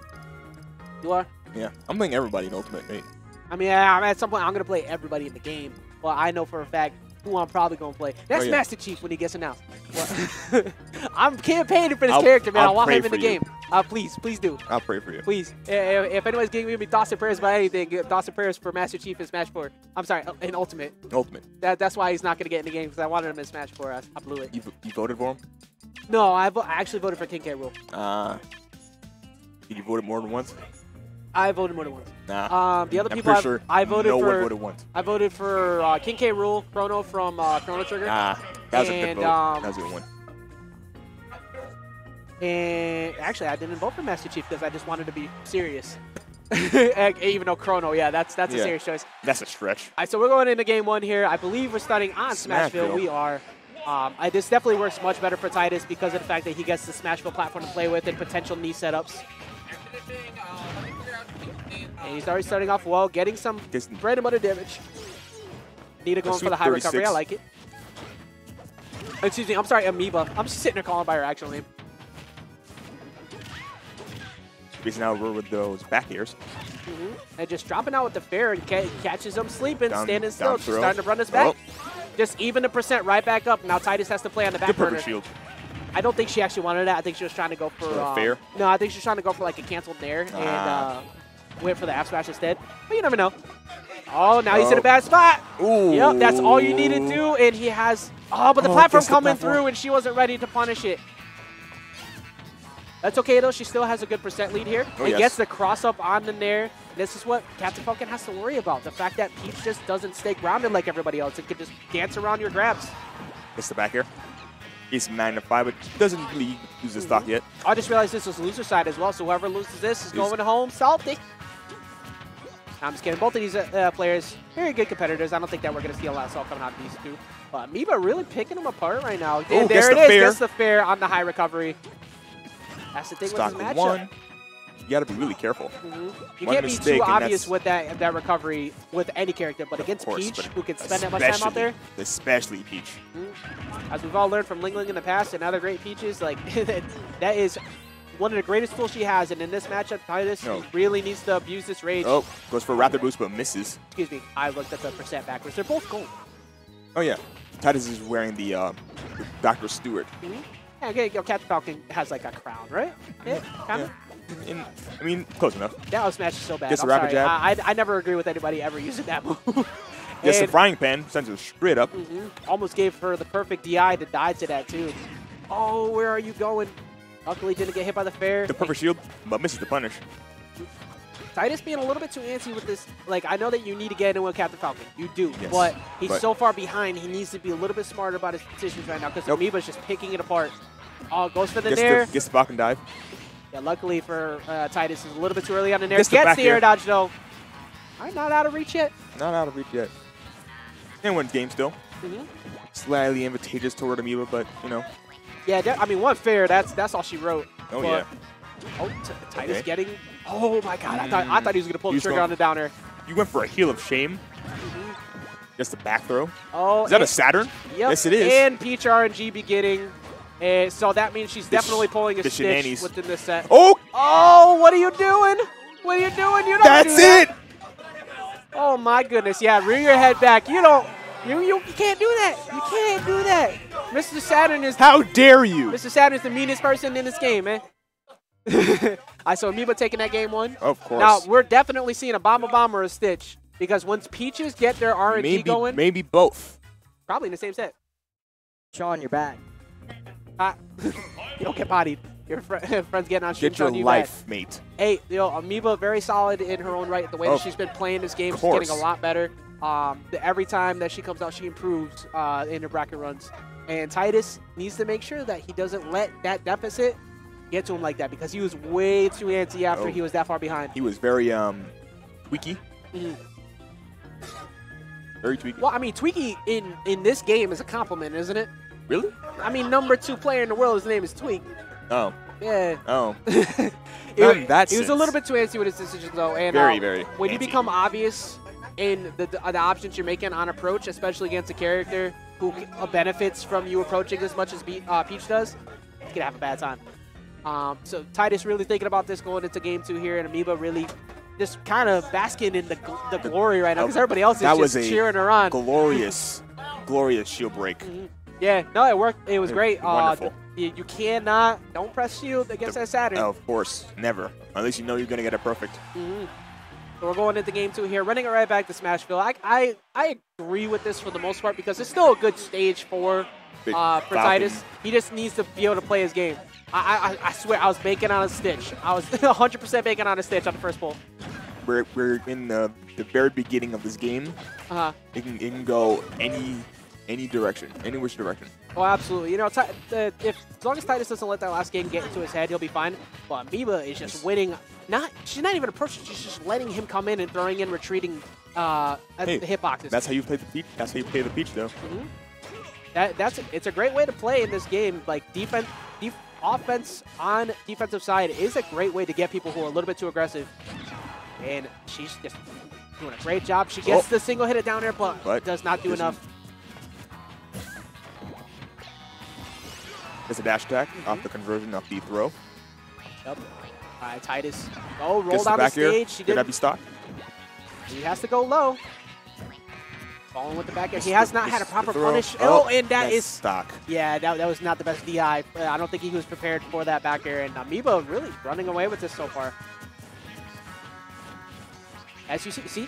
You are? Yeah. I'm playing everybody in Ultimate, right? I mean, at some point, I'm going to play everybody in the game. Well, I know for a fact who I'm probably going to play. That's yeah. Master Chief when he gets announced. I'm campaigning for this character, man. I I'll want pray him in the for you. game. Please do. I'll pray for you. Please. If anyone's giving me thoughts and prayers about anything, thoughts and prayers for Master Chief in Smash 4. I'm sorry, in Ultimate. Ultimate. That's why he's not going to get in the game, because I wanted him in Smash 4. I blew it. You voted for him? No, I actually voted for King K. Rool. Did you vote more than once? I voted more than once. Nah. The other I'm people pretty sure I voted no for. one voted once. I voted for King K. Rool, Chrono from Chrono Trigger. Nah. That was a good And, vote. That was a good one. And actually, I didn't vote for Master Chief because I just wanted to be serious. Even though Chrono, yeah, that's a serious choice. That's a stretch. All right, so we're going into game 1 here. I believe we're starting on Smashville. We are. This definitely works much better for Titus because of the fact that he gets the Smashville platform to play with and potential knee setups. And he's already starting off well, getting some bread and butter damage. Nita going for the high recovery. I like it. Excuse me, I'm sorry, Amoeba. I'm just sitting there calling by her actual name. He's now with those back airs. And just dropping out with the fair and catches him sleeping, standing still. She's throw. starting to run us back. Just even the percent right back up. Now Titus has to play on the back Good burner. perfect shield. I don't think she actually wanted that. I think she was trying to go for fair. No, I think she was trying to go for like a canceled nair and went for the F smash instead. But you never know. Oh, now he's in a bad spot. Ooh. Yep, that's all you need to do. And he has but the platform coming through and she wasn't ready to punish it. That's okay though. She still has a good percent lead here. And gets the cross up on the nair. This is what Captain Falcon has to worry about. The fact that Peach just doesn't stay grounded like everybody else. It can just dance around your grabs. Gets the back air. He's magnified, but doesn't really use the stock yet. I just realized this was loser side as well. So whoever loses this is going home salty. I'm just kidding. Both of these players, very good competitors. I don't think that we're going to see a lot of salt coming out of these two. But Amoeba really picking them apart right now. And there it is. Gets the fair on the high recovery. That's the thing with this matchup. You got to be really careful. You can't be too obvious with that recovery with any character, but against Peach, who can spend that much time out there. Especially Peach. As we've all learned from Ling Ling in the past and other great Peaches, like that is one of the greatest tools she has. And in this matchup, Titus really needs to abuse this rage. Oh, goes for a Raptor boost, but misses. Excuse me, I looked at the percent backwards. They're both gold. Oh, yeah. Titus is wearing the Dr. Stewart. Yeah, okay, Captain Falcon has like a crown, right? Yeah, kind of. I mean, close enough. That smash is so bad. Gets I'm the rapid sorry. jab. I never agree with anybody ever using that move. Gets the frying pan, sends it straight up. Almost gave her the perfect DI to die to that too. Oh, where are you going? Luckily didn't get hit by the fair. The perfect shield, but misses the punish. Titus being a little bit too antsy with this. Like, I know that you need to get in with Captain Falcon. You do. But he's so far behind, he needs to be a little bit smarter about his decisions right now because Amoeba's just picking it apart. Oh, goes for the nair. Gets the Falcon dive. Yeah, luckily for Titus, is a little bit too early on the nair. Gets the air dodge, though. All right, not out of reach yet. Not out of reach yet. And wins game still. Slightly advantageous toward Amoeba, but, you know. Yeah, I mean, one fair, that's all she wrote. Oh, yeah. Oh, Titus getting... Oh, my God. I thought he was going to pull the trigger on the downer. You went for a heel of shame. Just a back throw. Oh, is that a Saturn? Yep. Yes, it is. And Peach RNG beginning. So that means she's definitely pulling a Stitch within this set. Oh, what are you doing? What are you doing? You don't That's do that. it. Oh, my goodness. Yeah, rear your head back. You don't. You can't do that. You can't do that. Mr. Saturn is... How dare you? Mr. Saturn is the meanest person in this game, man. So Amoeba taking that game 1. Of course. Now, we're definitely seeing a Bomb or a Stitch. Because once Peaches get their RNG going... Maybe both. Probably in the same set. Sean, you're back. You don't get bodied. Your friend's getting on stream. Get your life, mate. Hey, Amoeba very solid in her own right. The way that she's been playing this game, she's getting a lot better. Every time that she comes out, she improves in her bracket runs. And Titus needs to make sure that he doesn't let that deficit get to him like that because he was way too antsy after he was that far behind. He was very tweaky. Very tweaky. Well, I mean, tweaky in this game is a compliment, isn't it? Really? I mean, #2 player in the world, his name is Tweak. Oh. Yeah. Oh. He was a little bit too antsy with his decisions, though. And very when antsy. you become obvious in the options you're making on approach, especially against a character who benefits from you approaching as much as Peach does, you can have a bad time. So Titus really thinking about this going into game 2 here, and Amoeba really just kind of basking in the glory right now because everybody else is just cheering her on. Glorious, glorious shield break. Yeah, no, it worked. It was great. Wonderful. You cannot, don't press shield against that Saturn. Oh, of course, never. Unless you know you're going to get it perfect. So we're going into game 2 here, running it right back to Smashville. I agree with this for the most part because it's still a good stage for Titus. He just needs to be able to play his game. I swear, I was banking on a Stitch. I was 100% banking on a Stitch on the first pull. We're in the very beginning of this game. It can go any direction, any which direction. Oh, absolutely. You know, as long as Titus doesn't let that last game get into his head, he'll be fine. But Amoeba is just winning. She's not even approaching. She's just letting him come in and throwing in retreating hitboxes. That's how you play the Peach. That's how you play the Peach, though. It's a great way to play in this game. Like offense on defensive side is a great way to get people who are a little bit too aggressive. And she's just doing a great job. She gets the single hit it down there, but does not do enough. It's a dash attack off the conversion, off the throw. Yep. All right, Titus. Oh, roll down the stage. She didn't. Be stock? He has to go low. Falling with the back air. He has not had a proper punish. Oh, and that is stock. Yeah, that was not the best DI. I don't think he was prepared for that back air. And Amoeba really running away with this so far. As you see,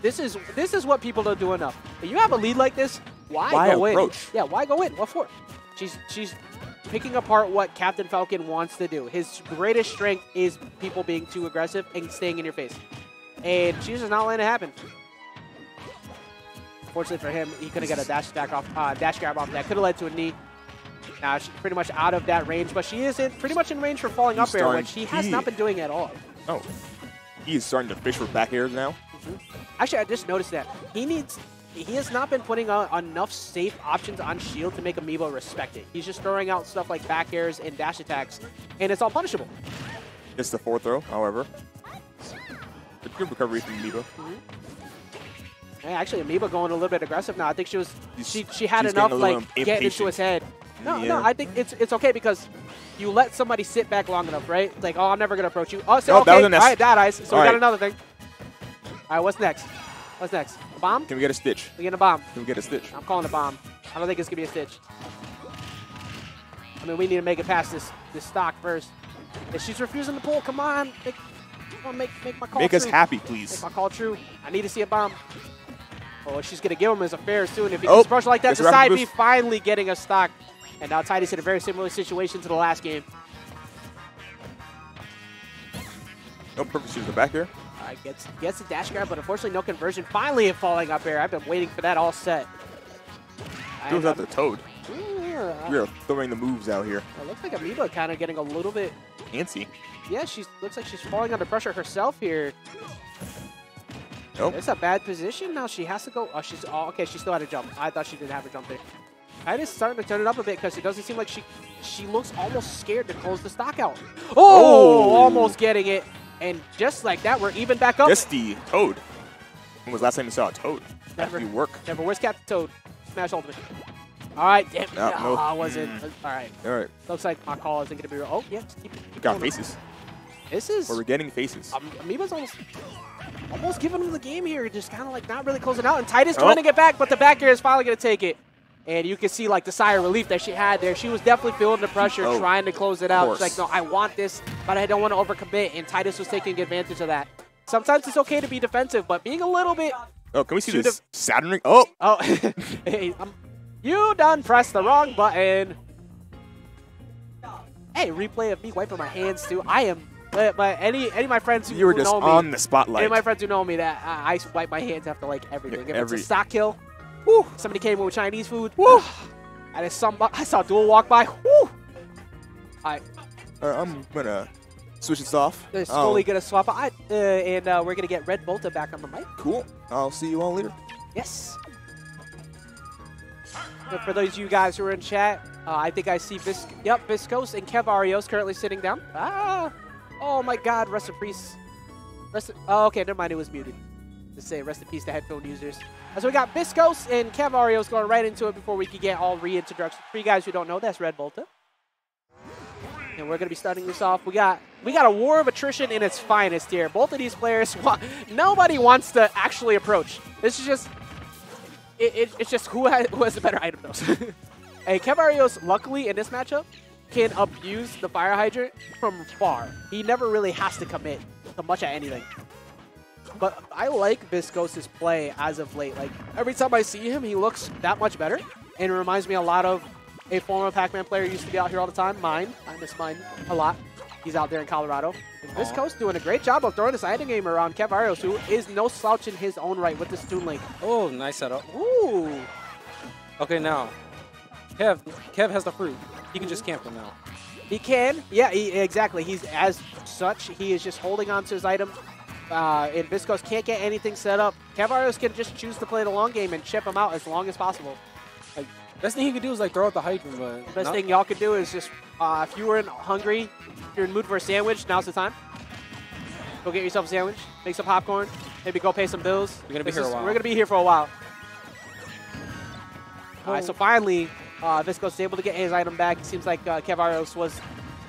this is what people don't do enough. If you have a lead like this, why go approach? in? Yeah, why go in? What for? She's picking apart what Captain Falcon wants to do. His greatest strength is people being too aggressive and staying in your face. And she's just not letting it happen. Fortunately for him, he couldn't get a dash grab off that. Could have led to a knee. Now she's pretty much out of that range, but she is pretty much in range for falling up air, which he has not been doing at all. Oh, he is starting to fish for back airs now. Actually, I just noticed that he has not been putting out enough safe options on shield to make Amoeba respect it. He's just throwing out stuff like back airs and dash attacks, and it's all punishable. It's the fourth throw, however. It's good recovery from Amoeba. Yeah, actually, Amoeba going a little bit aggressive now. I think she had enough like getting into his head. No, I think it's okay because you let somebody sit back long enough, right? It's like, oh, I'm never gonna approach you. Oh, so okay, all right, that ice. So we got another thing. All right, what's next? What's next? A bomb? Can we get a Stitch? We get a bomb. Can we get a Stitch? I'm calling a bomb. I don't think it's gonna be a Stitch. I mean, we need to make it past this stock first. If she's refusing to pull, come on, make my call. Make us happy, please. Make my call true. I need to see a bomb. Oh, what she's gonna give him is a fair soon. If he gets approached like that, the side B finally getting a stock. And now Titus in a very similar situation to the last game. No purpose use the back air. All right, gets the dash grab, but unfortunately no conversion. Finally falling up air. I've been waiting for that all set. Goes out the Toad. Yeah. We're throwing the moves out here. It looks like Amoeba kind of getting a little bit antsy. Yeah, looks like she's falling under pressure herself here. Nope. It's a bad position now. She has to go. Oh, okay. She still had a jump. I thought she didn't have a jump there. Titus starting to turn it up a bit because it doesn't seem like she looks almost scared to close the stock out. Oh, almost getting it. And just like that, we're even back up. Just the Toad. When was the last time you saw a Toad? Never. Actually work. Never. Where's Captain Toad? Smash ultimate. All right. Damn. No. I wasn't. All right. All right. Looks like my call isn't going to be real. Oh, yeah. Just keep We got faces. This is. We're getting faces. Amoeba's almost giving him the game here. Just kind of like not really closing out. And Titus trying to get back, but the back air is finally going to take it. And you can see like the sigh of relief that she had there. She was definitely feeling the pressure, trying to close it out. She's like, no, I want this, but I don't want to overcommit. And Titus was taking advantage of that. Sometimes it's okay to be defensive, but being a little bit. Oh, can we see this Saturn ring? Oh. Hey, you done pressed the wrong button. Hey, replay of me wiping my hands too. I am. But any of my friends who know me. You were just on the spotlight. Any of my friends who know me that I wipe my hands after like everything. If it's a stock kill. Woo. Somebody came in with Chinese food. Woo. I saw Duel walk by. Woo. I'm going to switch this off. Slowly going to swap out. And we're going to get Red Volta back on the mic. Cool. I'll see you all later. Yes. So for those of you guys who are in chat, I think I see Viscos and Kev Arios currently sitting down. Oh my God, rest in peace. Oh, okay, never mind, it was muted. Just say rest in peace to headphone users. So we got Viscos and Kev Arios going right into it before we can get all reintroductions. For you guys who don't know, that's Red Volta. And we're going to be starting this off. We got a war of attrition in its finest here. Both of these players, nobody wants to actually approach. This is just, it's just who has the better item those. And Kev Arios, luckily in this matchup, can abuse the fire hydrant from far. He never really has to commit to much at anything. But I like Viscos' play as of late. Like, every time I see him, he looks that much better. And it reminds me a lot of a former Pac-Man player who used to be out here all the time. Mine. I miss Mine a lot. He's out there in Colorado. And Viscos doing a great job of throwing this item game around Kev Arios, who is no slouch in his own right with this Toon Link. Oh, nice setup. Ooh. Okay, now. Kev has the fruit. He can just camp him now. He can. Yeah, exactly. He's as such. He is just holding on to his item. And Viscos can't get anything set up. Cavarios can just choose to play the long game and chip him out as long as possible. Like, best thing he could do is like throw out the hydrant, but Best thing y'all could do is just, if you were hungry, if you're in the mood for a sandwich, now's the time. Go get yourself a sandwich, make some popcorn, maybe go pay some bills. We're gonna be here a while. We're gonna be here for a while. All right, so finally, Viscos is able to get his item back. It seems like Cavarios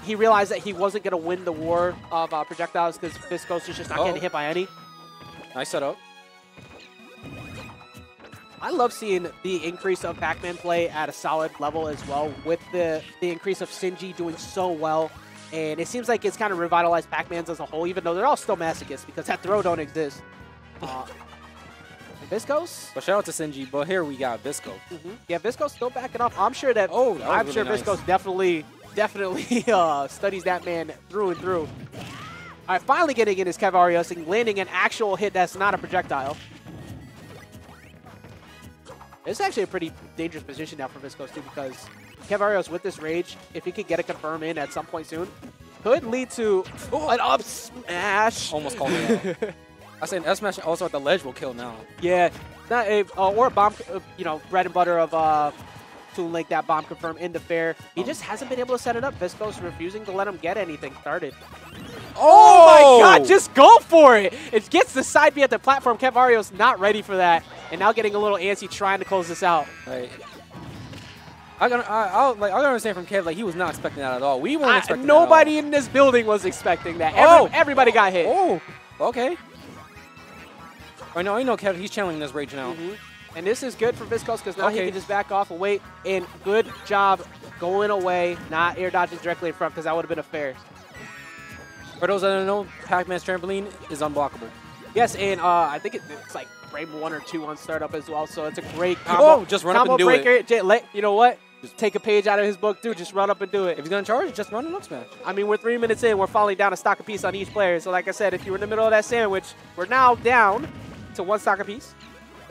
he realized that he wasn't going to win the war of projectiles because Viscos is just not getting hit by any. Nice setup. I love seeing the increase of Pac-Man play at a solid level as well, with the increase of Sinji doing so well. And it seems like it's kind of revitalized Pac-Mans as a whole, even though they're all still masochists because that throw don't exist. Viscos? But shout out to Sinji, but here we got Visco. Yeah, Viscos still backing up. I'm sure that. I'm sure really nice. Viscos definitely studies that man through and through. All right, finally getting in his Cavarios and landing an actual hit that's not a projectile. It's actually a pretty dangerous position now for Viscos too, because Cavarios with this rage, if he could get a confirm in at some point soon, could lead to an up smash. Almost called it out. I said an up smash also at the ledge will kill now. Yeah, not a, or a bomb, bread and butter of Toon Link, that bomb confirm into fair. He just hasn't been able to set it up. Viscos refusing to let him get anything started. Oh my god, just go for it! It gets the side B at the platform. Cavario's not ready for that. And now getting a little antsy trying to close this out. Right. I gotta understand from Kev, like, he was not expecting that at all. We weren't expecting that nobody in this building was expecting that. Everybody got hit. Oh, okay. I know, Kev, he's channeling this rage now. And this is good for Viscos because now he can just back off and wait. And good job going away, not air dodging directly in front, because that would have been a fair. For those that don't know, Pac-Man's trampoline is unblockable. Yes, and I think it's like frame 1 or 2 on startup as well, so it's a great combo. Just run up and do it. You know what? Just take a page out of his book, dude. Just run up and do it. If he's going to charge, just run an up smash. I mean, we're 3 minutes in. We're falling down a stock apiece on each player. So like I said, if you were in the middle of that sandwich, we're now down to 1 stock apiece.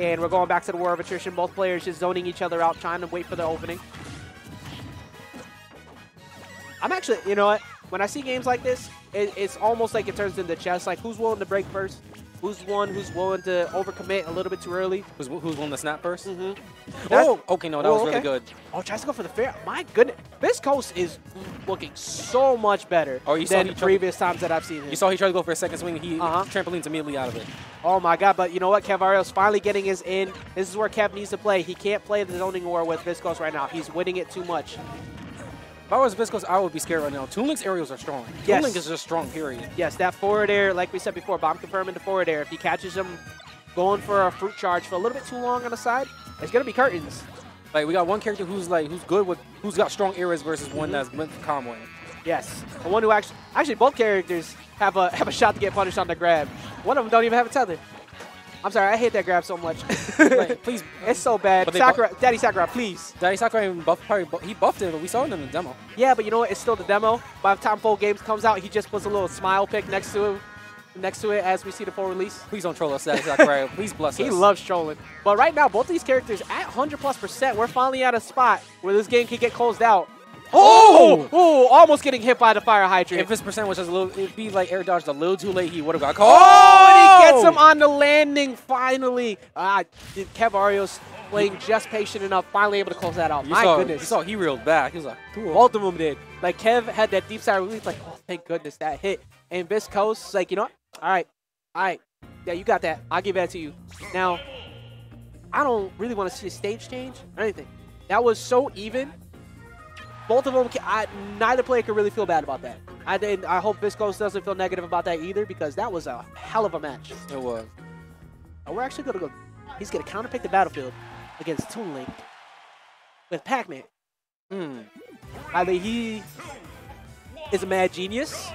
And we're going back to the war of attrition. Both players just zoning each other out, trying to wait for the opening. I'm actually, you know what? When I see games like this, it's almost like it turns into chess. Like, who's willing to break first? Who's willing to overcommit a little bit too early? Who's willing to snap first? Okay, no, that was really good. Oh, tries to go for the fair. My goodness. Viscos is looking so much better than previous times that I've seen him. You saw he tried to go for a second swing. He trampolines immediately out of it. Oh, my God. But you know what? Cavario's finally getting his in. This is where Kev needs to play. He can't play the zoning war with Viscos right now. He's winning it too much. If I was Viscos, I would be scared right now. Toon Link's aerials are strong. Yes. Toon Link is just strong, period. Yes, that forward air, like we said before, bomb confirm into forward air. If he catches him going for a fruit charge for a little bit too long on the side, it's going to be curtains. Like, we got one character who's got strong areas versus one that's meant for comboing. Yes, the one who actually both characters have a shot to get punished on the grab. One of them don't even have a tether. I'm sorry, I hate that grab so much. Like, please, it's so bad. Daddy Sakura, please. Daddy Sakura even he buffed it, but we saw it in the demo. Yeah, but you know what? It's still the demo. By the time full games comes out, he just puts a little smile pic next to it as we see the full release. Please don't troll us, Daddy Sakura. Please bless us. He loves trolling. But right now, both these characters at 100+%. We're finally at a spot where this game can get closed out. Oh, almost getting hit by the fire hydrant. If his percent was just a little, it'd be like air dodged a little too late, he would have got caught. Oh, and he gets him on the landing finally. Cavario's playing just patient enough, finally able to close that out. My goodness. You saw he reeled back. He was like, cool. Both of them did. Like, Kev had that deep side release, like, oh, thank goodness that hit. And Viscos, like, you know what? All right. Yeah, you got that. I'll give that to you. Now, I don't really want to see a stage change or anything. That was so even. Both of them, neither player could really feel bad about that. I hope Viscos doesn't feel negative about that either, because that was a hell of a match. It was. We're actually going to go. He's going to counterpick the battlefield against Toon Link with Pac-Man. Either he is a mad genius,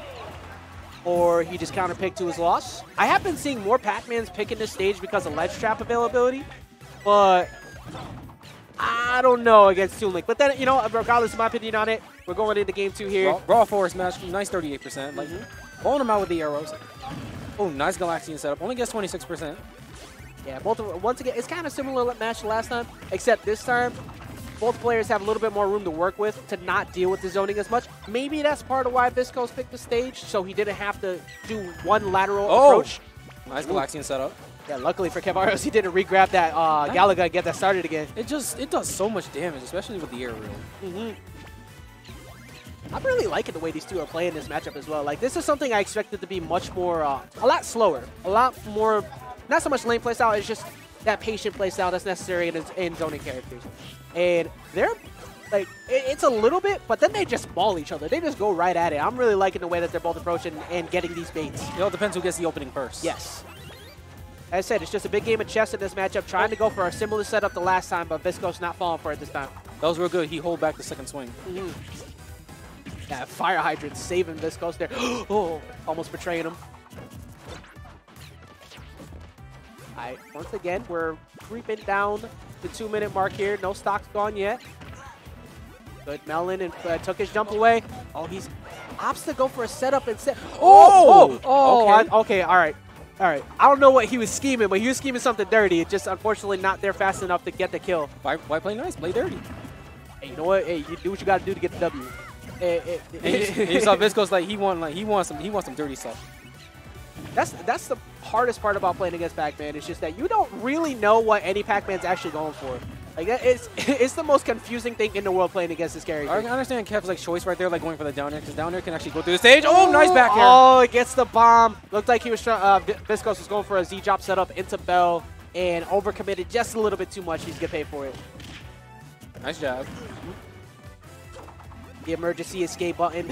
or he just counterpicked to his loss. I have been seeing more Pac-Mans picking this stage because of ledge trap availability, but I don't know against Toon Link. But then, you know, regardless of my opinion on it, we're going into game 2 here. Raw force match, nice 38%. Like, blowing him out with the arrows. Oh, nice Galaxian setup. Only gets 26%. Yeah, once again, it's kind of similar match to last time, except this time, both players have a little bit more room to work with to not deal with the zoning as much. Maybe that's part of why Viscos picked the stage, so he didn't have to do one lateral approach. Nice Galaxian setup. Yeah, luckily for Kevarios, he didn't re-grab that Galaga and get that started again. It does so much damage, especially with the air rail. I'm really liking the way these two are playing this matchup as well. Like, this is something I expected to be much more, a lot slower, a lot more, not so much lane playstyle, it's just that patient playstyle that's necessary in zoning characters. And they're, like, it's a little bit, but then they just ball each other. They just go right at it. I'm really liking the way that they're both approaching and getting these baits. It all depends who gets the opening first. Yes. As I said, it's just a big game of chess in this matchup, trying to go for a similar setup the last time, but Viscos not falling for it this time. That was real good. He hold back the second swing. Yeah, Fire Hydrant saving Viscos there. Oh, almost betraying him. All right, once again, we're creeping down the 2-minute mark here. No stock's gone yet. Good Melon and took his jump away. Oh, he's opts to go for a setup instead. Okay, all right. All right, I don't know what he was scheming, but he was scheming something dirty. It's just unfortunately not there fast enough to get the kill. Why play nice? Play dirty. Hey, you know what? Hey, you do what you got to do to get the W. And you saw Viscos like he wants some dirty stuff. That's the hardest part about playing against Pac-Man. It's just that you don't really know what any Pac-Man's actually going for. Like it's the most confusing thing in the world playing against this character. I understand Kev's like choice right there, like going for the down air, because down air can actually go through the stage. Oh, nice back air. Oh, it gets the bomb. Looked like he was trying. Viscos was going for a Z-drop setup into Bell and overcommitted just a little bit too much. He's gonna pay for it. Nice job. The emergency escape button.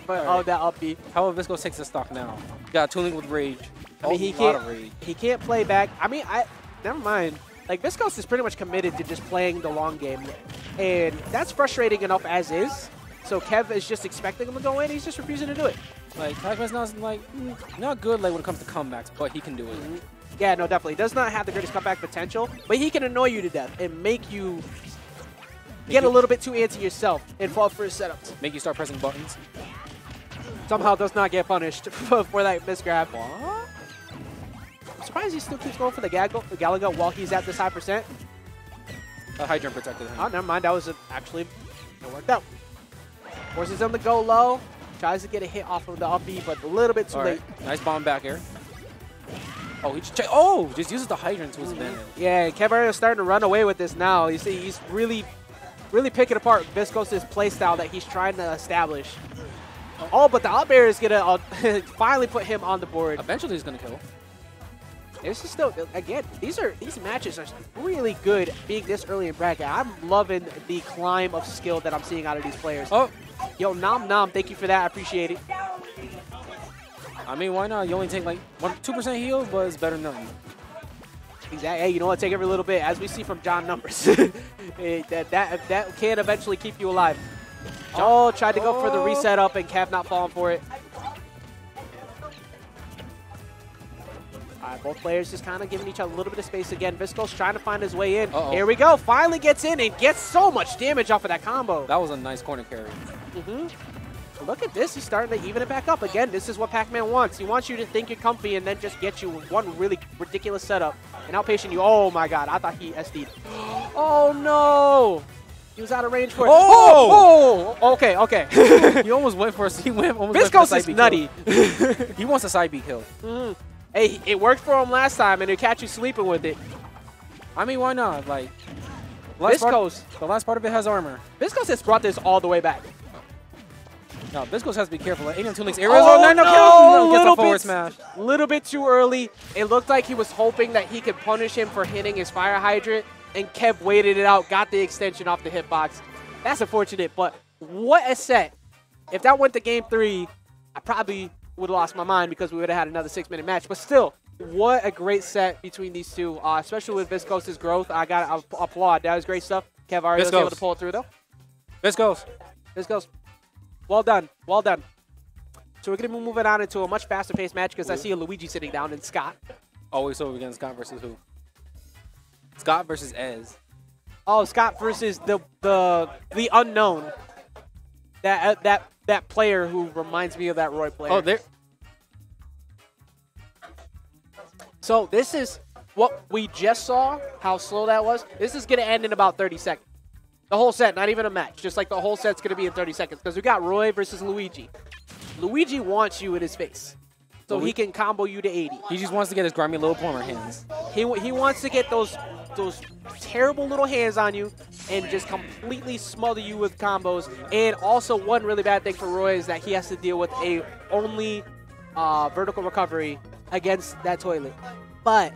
Oh, that up B. How about Viscos takes the stock now? Got Tooling with rage. I mean, he can't play back. I mean, never mind. Like, Viscos is pretty much committed to just playing the long game. And that's frustrating enough as is. So Kev is just expecting him to go in. He's just refusing to do it. Like, Pac-Man's not good like when it comes to comebacks, but he can do it. Yeah, no, definitely. Does not have the greatest comeback potential, but he can annoy you to death and make you get a little bit too antsy yourself and fall for his setups. Make you start pressing buttons. Somehow does not get punished for that misgrab. What? I'm surprised he still keeps going for the Galaga while he's at this high percent. Hydrant protected him. Oh, never mind. That was actually, it worked out. Forces him to go low. Tries to get a hit off of the up B, but a little bit too late. Nice bomb back air. Oh, he just uses the hydrant to his advantage. Yeah, Kevarios starting to run away with this now. You see, he's really picking apart Viscos' playstyle that he's trying to establish. Oh, but the up air is going to finally put him on the board. Eventually he's going to kill. This is still, again, these matches are really good being this early in bracket. I'm loving the climb of skill that I'm seeing out of these players. Oh, yo, Nom, thank you for that. I appreciate it. I mean, why not? You only take like 2% heal, but it's better than nothing. Exactly. Hey, you know what? Take every little bit, as we see from John Numbers. that can eventually keep you alive. Oh, tried to go for the reset up, and Kev not falling for it. All right, both players just kind of giving each other a little bit of space again. Viscos trying to find his way in. Here we go. Finally gets in and gets so much damage off of that combo. That was a nice corner carry. Look at this. He's starting to even it back up. Again, this is what Pac-Man wants. He wants you to think you're comfy and then just get you one really ridiculous setup and outpatient you. Oh, my God. I thought he SD'd. Oh, no. He was out of range for it. Oh, okay. He almost went for a Viscos is nutty. He wants a side B kill. Hey, it worked for him last time, and he'll catch you sleeping with it. I mean, why not? Like, the last part of it has armor. Viscos has brought this all the way back. No, Viscos has to be careful. Like, 82 aerials. No, gets a forward smash. Little bit too early. It looked like he was hoping that he could punish him for hitting his fire hydrant, and Kev waited it out, got the extension off the hitbox. That's unfortunate, but what a set. If that went to game 3, I probably would have lost my mind because we would have had another 6-minute match. But still, what a great set between these two, especially with Viscos' growth. I got to applaud. That was great stuff. Kev already was able to pull it through, though. Viscos. Well done. Well done. So we're going to be moving on into a much faster paced match because I see a Luigi sitting down and Scott. Always over against Scott versus who? Scott versus Ez. Oh, Scott versus the unknown. That player who reminds me of that Roy player. Oh, there. So this is what we just saw, how slow that was, this is going to end in about 30 seconds. The whole set, not even a match. Just like the whole set's going to be in 30 seconds. Because we got Roy versus Luigi. Luigi wants you in his face. So he can combo you to 80. He just wants to get his grimy little plumber hands. He wants to get those terrible little hands on you and just completely smother you with combos. And also one really bad thing for Roy is that he has to deal with a only vertical recovery against that toilet. But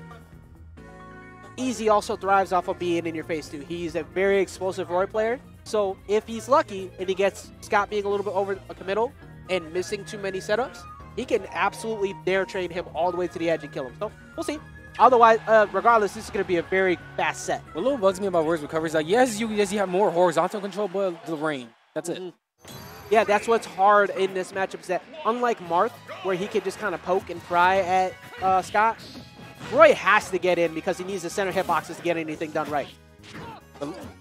Easy also thrives off of being in your face too. He's a very explosive Roy player. So if he's lucky and he gets Scott being a little bit over committal and missing too many setups, he can absolutely dare train him all the way to the edge and kill him. So we'll see. Otherwise, regardless, this is going to be a very fast set. What little bugs me about Roy's recovery is like, yes, you have more horizontal control, but the range. That's it. Yeah, that's what's hard in this matchup is that unlike Marth, where he can just kind of poke and pry at Scott, Roy has to get in because he needs the center hitboxes to get anything done right.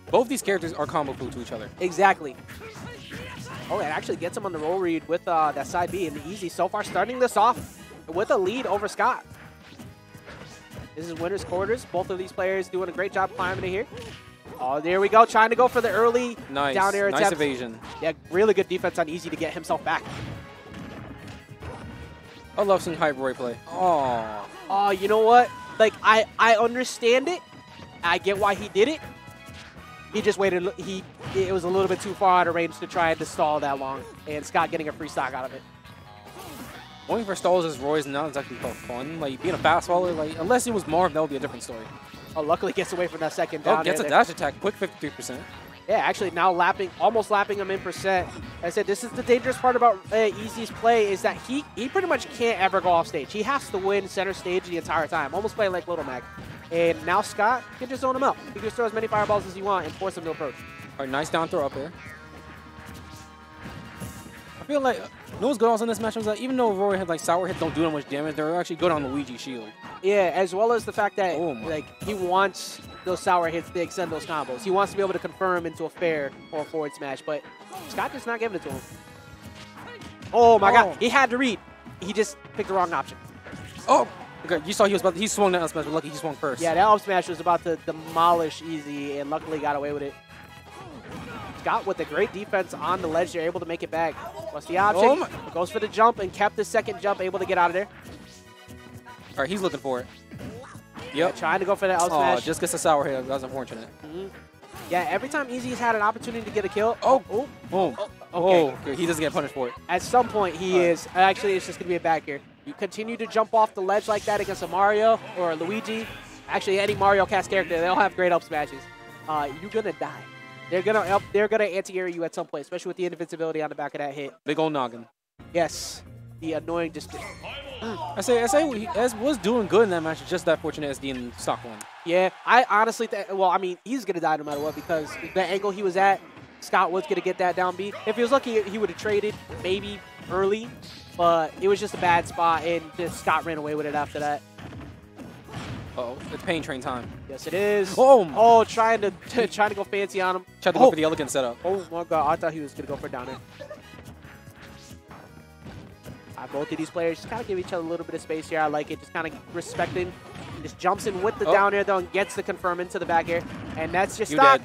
Both these characters are combo food to each other. Exactly. Oh, it actually gets him on the roll read with that side B. And Easy so far starting this off with a lead over Scott. This is winner's quarters. Both of these players doing a great job climbing it here. Oh, there we go. Trying to go for the early down air attempt. Nice evasion. Yeah, really good defense on Easy to get himself back. I love some hype Roy play. Oh. Oh, you know what? Like, I understand it. I get why he did it. He just waited. It was a little bit too far out of range to try and stall that long. And Scott getting a free stock out of it. Going for stalls as Roy's not exactly fun. Like, being a fast faller, like, unless it was Marv, that would be a different story. Oh, luckily gets away from that second down. Oh, gets a dash attack. Quick 53%. Yeah, actually now almost lapping him in percent. I said this is the dangerous part about Easy's play is that he pretty much can't ever go off stage. He has to win center stage the entire time, almost playing like Little Mac. And now Scott can just zone him out. He can just throw as many fireballs as you want and force him to approach. All right, nice down throw up there. I feel like, you know what's good also in this match was that even though Roy had like sour hits don't do that much damage, they're actually good on Luigi's shield. Yeah, as well as the fact that like he wants those sour hits to extend those combos. He wants to be able to confirm into a fair or a forward smash, but Scott just not giving it to him. Oh my God, he had to read. He just picked the wrong option. Oh, okay, you saw he swung that up smash, but lucky he swung first. Yeah, that up smash was about to demolish Easy, and luckily got away with it. Scott with a great defense on the ledge, they're able to make it back. What's the option? Goes for the jump and kept the second jump, able to get out of there. All right, he's looking for it. Yep. Yeah, trying to go for that out smash. Just gets a sour hit. That was unfortunate. Yeah, every time Easy's had an opportunity to get a kill. Boom. Okay. He doesn't get punished for it. At some point, he is. Actually, it's just going to be a back here. You continue to jump off the ledge like that against a Mario or a Luigi. Actually, any Mario cast character, they all have great up smashes. You're going to die. They're gonna anti-air you at some point, especially with the invincibility on the back of that hit. Big old noggin. Yes, the annoying I say Ez was doing good in that match. It's just that fortunate SD in stock one. Yeah, I honestly well, I mean, he's gonna die no matter what because the angle he was at, Scott was gonna get that down B. If he was lucky, he would have traded maybe early, but it was just a bad spot, and just Scott ran away with it after that. Uh-oh, it's pain train time. Yes, it is. Oh, trying to go fancy on him. Tried to go for the elegant setup. Oh my God, I thought he was gonna go for down air. Both of these players just kind of give each other a little bit of space here. I like it, just kind of respecting. Just jumps in with the down air though and gets the confirm into the back air, and that's your stock.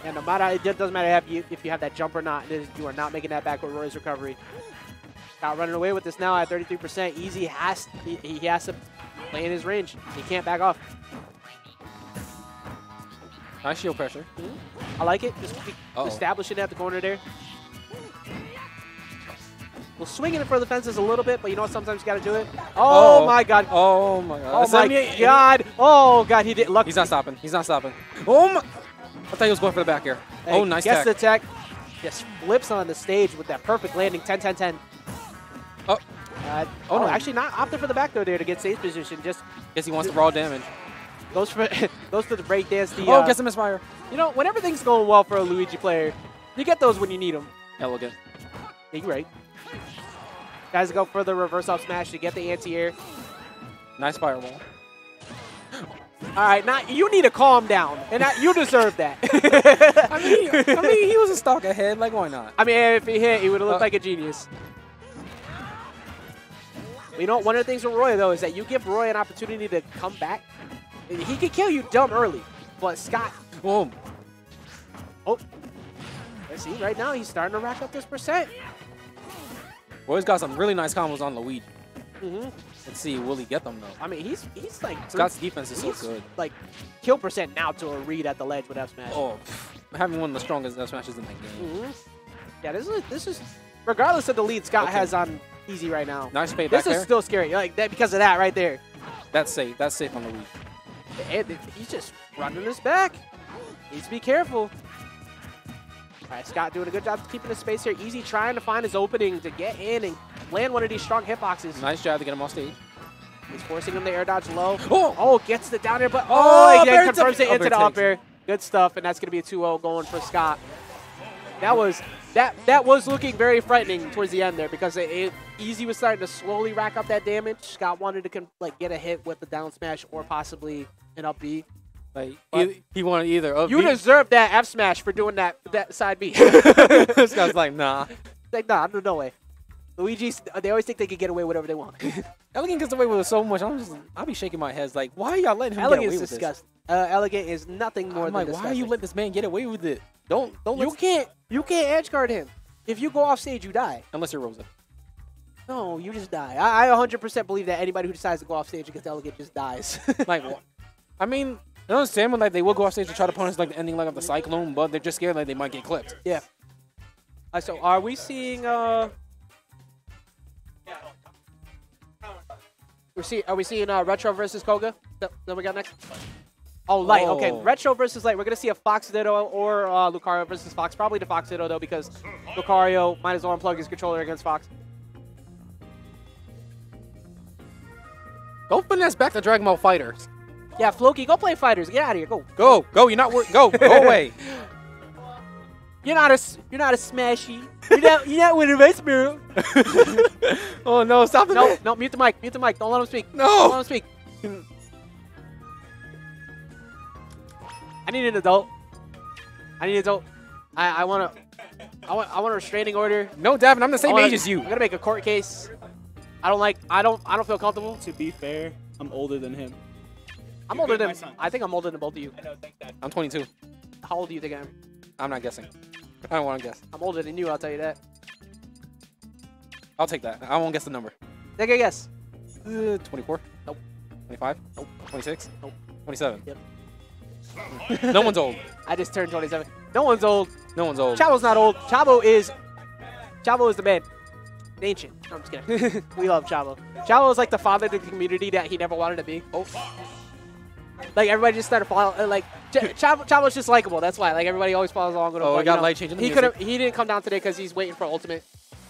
And no matter, it doesn't matter if you have that jump or not. You are not making that back with Roy's recovery. Not running away with this now at 33%. Easy he has to play in his range. He can't back off. Nice shield pressure. I like it. Just establishing it at the corner there. We'll swing it for the fences a little bit, but you know what? Sometimes you got to do it. Oh my God. Oh my God. Oh my God. Oh God. He did. Lucky. He's not stopping. He's not stopping. Oh my. I thought he was going for the back air. Hey, oh, nice tech. tech. The tech. Just flips on the stage with that perfect landing. 10-10-10. Oh. No. Actually not opted for the back there to get safe position. Just guess he wants the raw damage. Goes for the break dance. Gets him misfire. You know, when everything's going well for a Luigi player, you get those when you need them. Elegant. Yeah, you're right. Guys go for the reverse up smash to get the anti-air. Nice fireball. All right, now you need to calm down, and you deserve that. I mean, he was a stock ahead. Like, why not? I mean, if he hit, he would have looked like a genius. You know, one of the things with Roy, though, is that you give Roy an opportunity to come back. He could kill you dumb early, but Scott... Boom. Oh. Let's see, right now, he's starting to rack up this percent. Roy's got some really nice combos on Luigi. Mm-hmm. Let's see, will he get them, though? I mean, he's like... Scott's defense is so he's good. like, kill percent now to a read at the ledge with F smash. Oh, having one of the strongest F smashes in that game. Mm-hmm. Yeah, this is... Regardless of the lead Scott has on easy right now. Nice fade back This is there. still scary, like that because of that right there. That's safe. That's safe on the Wii. And he's just running his back. Needs to be careful. All right, Scott doing a good job keeping his space here. Easy trying to find his opening to get in and land one of these strong hitboxes. Nice job to get him off stage. He's forcing him to air dodge low. Oh, Gets it down there, but Oh, again, Bear confirms took- it into the Bear up air. Good stuff, and that's going to be a 2-0 going for Scott. That was looking very frightening towards the end there because Easy was starting to slowly rack up that damage. Scott wanted to get a hit with the down smash or possibly an up B. Like he wanted either up You B. deserve that F smash for doing that side B. This guy's like, nah. Like, nah, no way. Luigi, they always think they can get away with whatever they want. Elegant gets away with it so much. I'll be shaking my head like, why are y'all letting him Elegant get away is with disgusting. Elegant is nothing more I'm than like, disgusting. why are you letting this man get away with it? Don't You can't edge guard him. If you go off stage, you die. unless you're Rosa. No, you just die. I 100% believe that anybody who decides to go off stage against Elegant just dies. Like, I mean, I understand when like they will go off stage to try to punish like the ending like of the Cyclone, but they're just scared like they might get clipped. Yeah. So are we seeing Are we seeing Retro versus Koga? That we got next? Oh, Light. Oh. Okay, Retro versus Light. We're gonna see a Fox Ditto or Lucario versus Fox. Probably the Fox Ditto though, because Lucario might as well unplug his controller against Fox. Go finesse back to Dragon Ball Fighters. Yeah, Floki, go play fighters. Get out of here. Go. Go. You're not go away. You're not a smashy. You're not winning race mirror. Oh no! Stop it! No, mute the mic. Mute the mic. Don't let him speak. No. Don't let him speak. I need an adult. I want a restraining order. No, Davin, I'm the same age as you. I'm gonna make a court case. I don't feel comfortable. To be fair, I'm older than him. I'm older than. I think I'm older than both of you. I'm 22. How old do you think I am? I'm not guessing. I don't want to guess. I'm older than you. I'll tell you that. I'll take that. I won't guess the number. Take a guess. 24? Nope. 25? Nope. 26? Nope. 27? Yep. No one's old. I just turned 27. No one's old. No one's old. Chavo's not old. Chavo is the man. Ancient. No, I'm just kidding. We love Chavo. Chavo is like the father to the community that he never wanted to be. Oh. Like everybody just started following. Like Chavo's just likable. That's why. Like everybody always follows along with him. Oh, but, we got light changing the He music. He didn't come down today because he's waiting for Ultimate.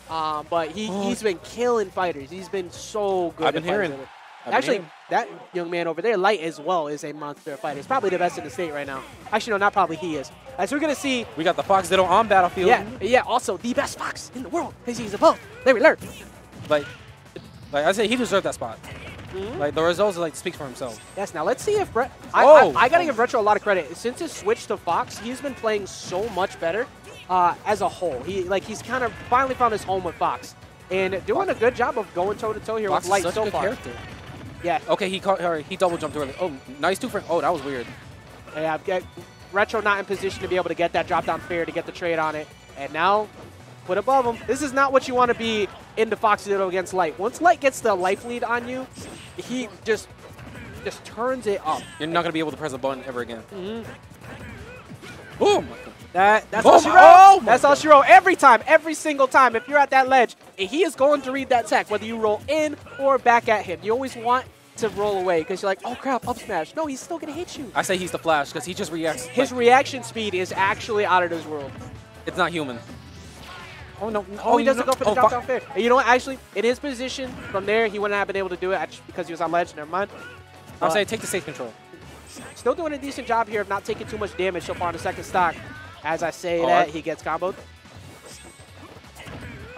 But he's been killing fighters. He's been so good. I've been at fighting. hearing. Actually, that young man over there, Light as well, is a monster fighter. He's probably the best in the state right now. Actually, no, not probably. He is. So we're gonna see. We got the Fox Ditto on Battlefield. Yeah. Also, the best Fox in the world because he's above. There we learn. Like I say, he deserved that spot. Mm-hmm. Like the results like speak for himself. Yes. Now let's see if Oh. I gotta give Retro a lot of credit. Since his switch to Fox, he's been playing so much better as a whole. He's kind of finally found his home with Fox and doing a good job of going toe to toe here Fox with Light is such so a good far. character. Yeah. Okay, he double jumped early. Oh, nice two frame. Oh, that was weird. Yeah. Retro not in position to be able to get that drop down fair to get the trade on it, and now put above him. This is not what you want to be into Fox Ditto against Light. Once Light gets the life lead on you, he just turns it up. You're not gonna be able to press a button ever again. Mm-hmm. Boom. That's Oh all she my- wrote. oh my That's all she wrote. Every time, every single time, if you're at that ledge, and he is going to read that tech, whether you roll in or back at him. You always want to roll away because you're like, oh crap, up smash. No, he's still gonna hit you. I say he's the Flash because he just reacts. His like, reaction speed is actually out of this world. it's not human. Oh no! Oh, he doesn't go for the drop Fo- down fair. And you know what? Actually, in his position, from there, he wouldn't have been able to do it actually because he was on ledge. Never mind. I'll say take the safe control. Still doing a decent job here of not taking too much damage so far in the second stock. As I say All that, right. he gets comboed. All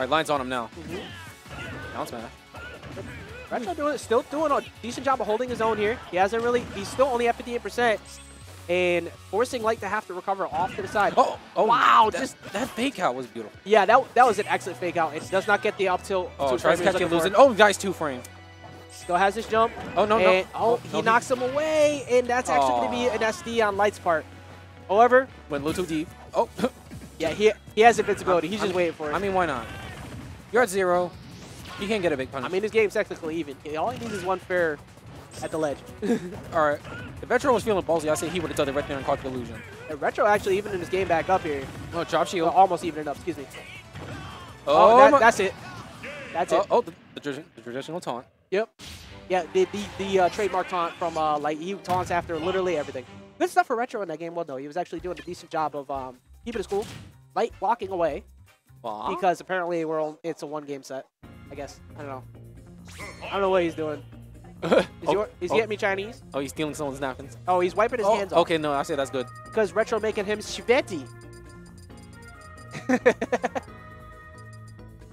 right, line's on him now. Mm-hmm. Down smash. Retro still doing a decent job of holding his own here. He's still only at 58%. And forcing Light to have to recover off to the side. Oh, wow. That fake out was beautiful. Yeah, that was an excellent fake out. It does not get the up tilt. Oh, two tries to frame catch he you was losing. looking Oh, nice two frame. Still has his jump. Oh, no, and, no. Oh, he knocks him away, and that's actually going to be an SD on Light's part. However, went a little too deep. Oh. yeah, he has invincibility. He's just waiting for it. I mean, why not? You're at 0. You can't get a big punish. I mean, this game's technically even. All he needs is one fair at the ledge. All right. If Retro was feeling ballsy, I say he would have done it right there and caught the illusion. And Retro actually even in this game back up here. Oh, drop shield. Well, almost even it up, excuse me. Oh, that's it. That's it. Oh, the traditional taunt. Yep. Yeah, the trademark taunt from, like, he taunts after literally everything. Good stuff for Retro in that game. Well, no, he was actually doing a decent job of keeping his cool. Light walking away. Aww. Because apparently it's a one-game set, I guess. I don't know. I don't know what he's doing. Is he getting me Chinese? Oh, he's stealing someone's napkins. Oh, he's wiping his hands off. Okay, no, I say that's good. Because Retro making him Shveti.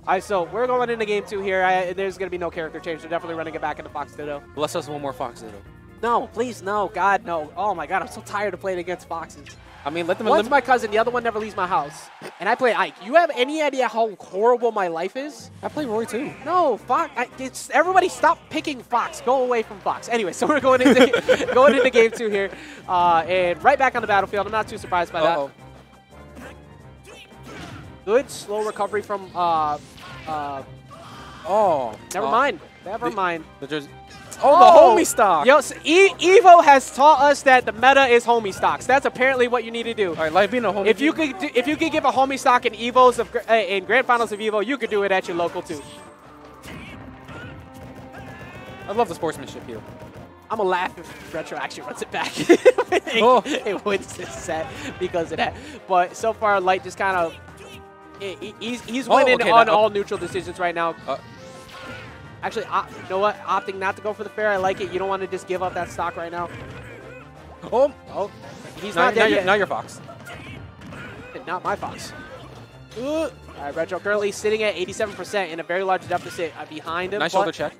All right, so we're going into game 2 here. There's going to be no character change. They're definitely running it back into Fox Ditto. Bless us one more Fox Ditto. No, please, no. God, no. Oh, my God. I'm so tired of playing against Foxes. I mean, let them One's my cousin. The other one never leaves my house. And I play Ike. You have any idea how horrible my life is? I play Roy, too. No, Fox. Everybody stop picking Fox. Go away from Fox. Anyway, so we're going into, going into game 2 here. And right back on the battlefield. I'm not too surprised by that. Good slow recovery from... Never mind. Never mind. The homie stock. Yo, so Evo has taught us that the meta is homie stocks. That's apparently what you need to do. All right, like being a homie. If you could give a homie stock in Evos in Grand Finals of Evo, you could do it at your local too. I love the sportsmanship here. I'm gonna laugh if Retro actually runs it back. It wins this set because of that. But so far, Light just kind of he's winning on all neutral decisions right now. Actually, you know what? Opting not to go for the fair. I like it. You don't want to just give up that stock right now. Oh, he's not dead yet. Now you're Fox. Not my Fox. All right, Retro currently sitting at 87% in a very large deficit behind him. Nice shoulder check.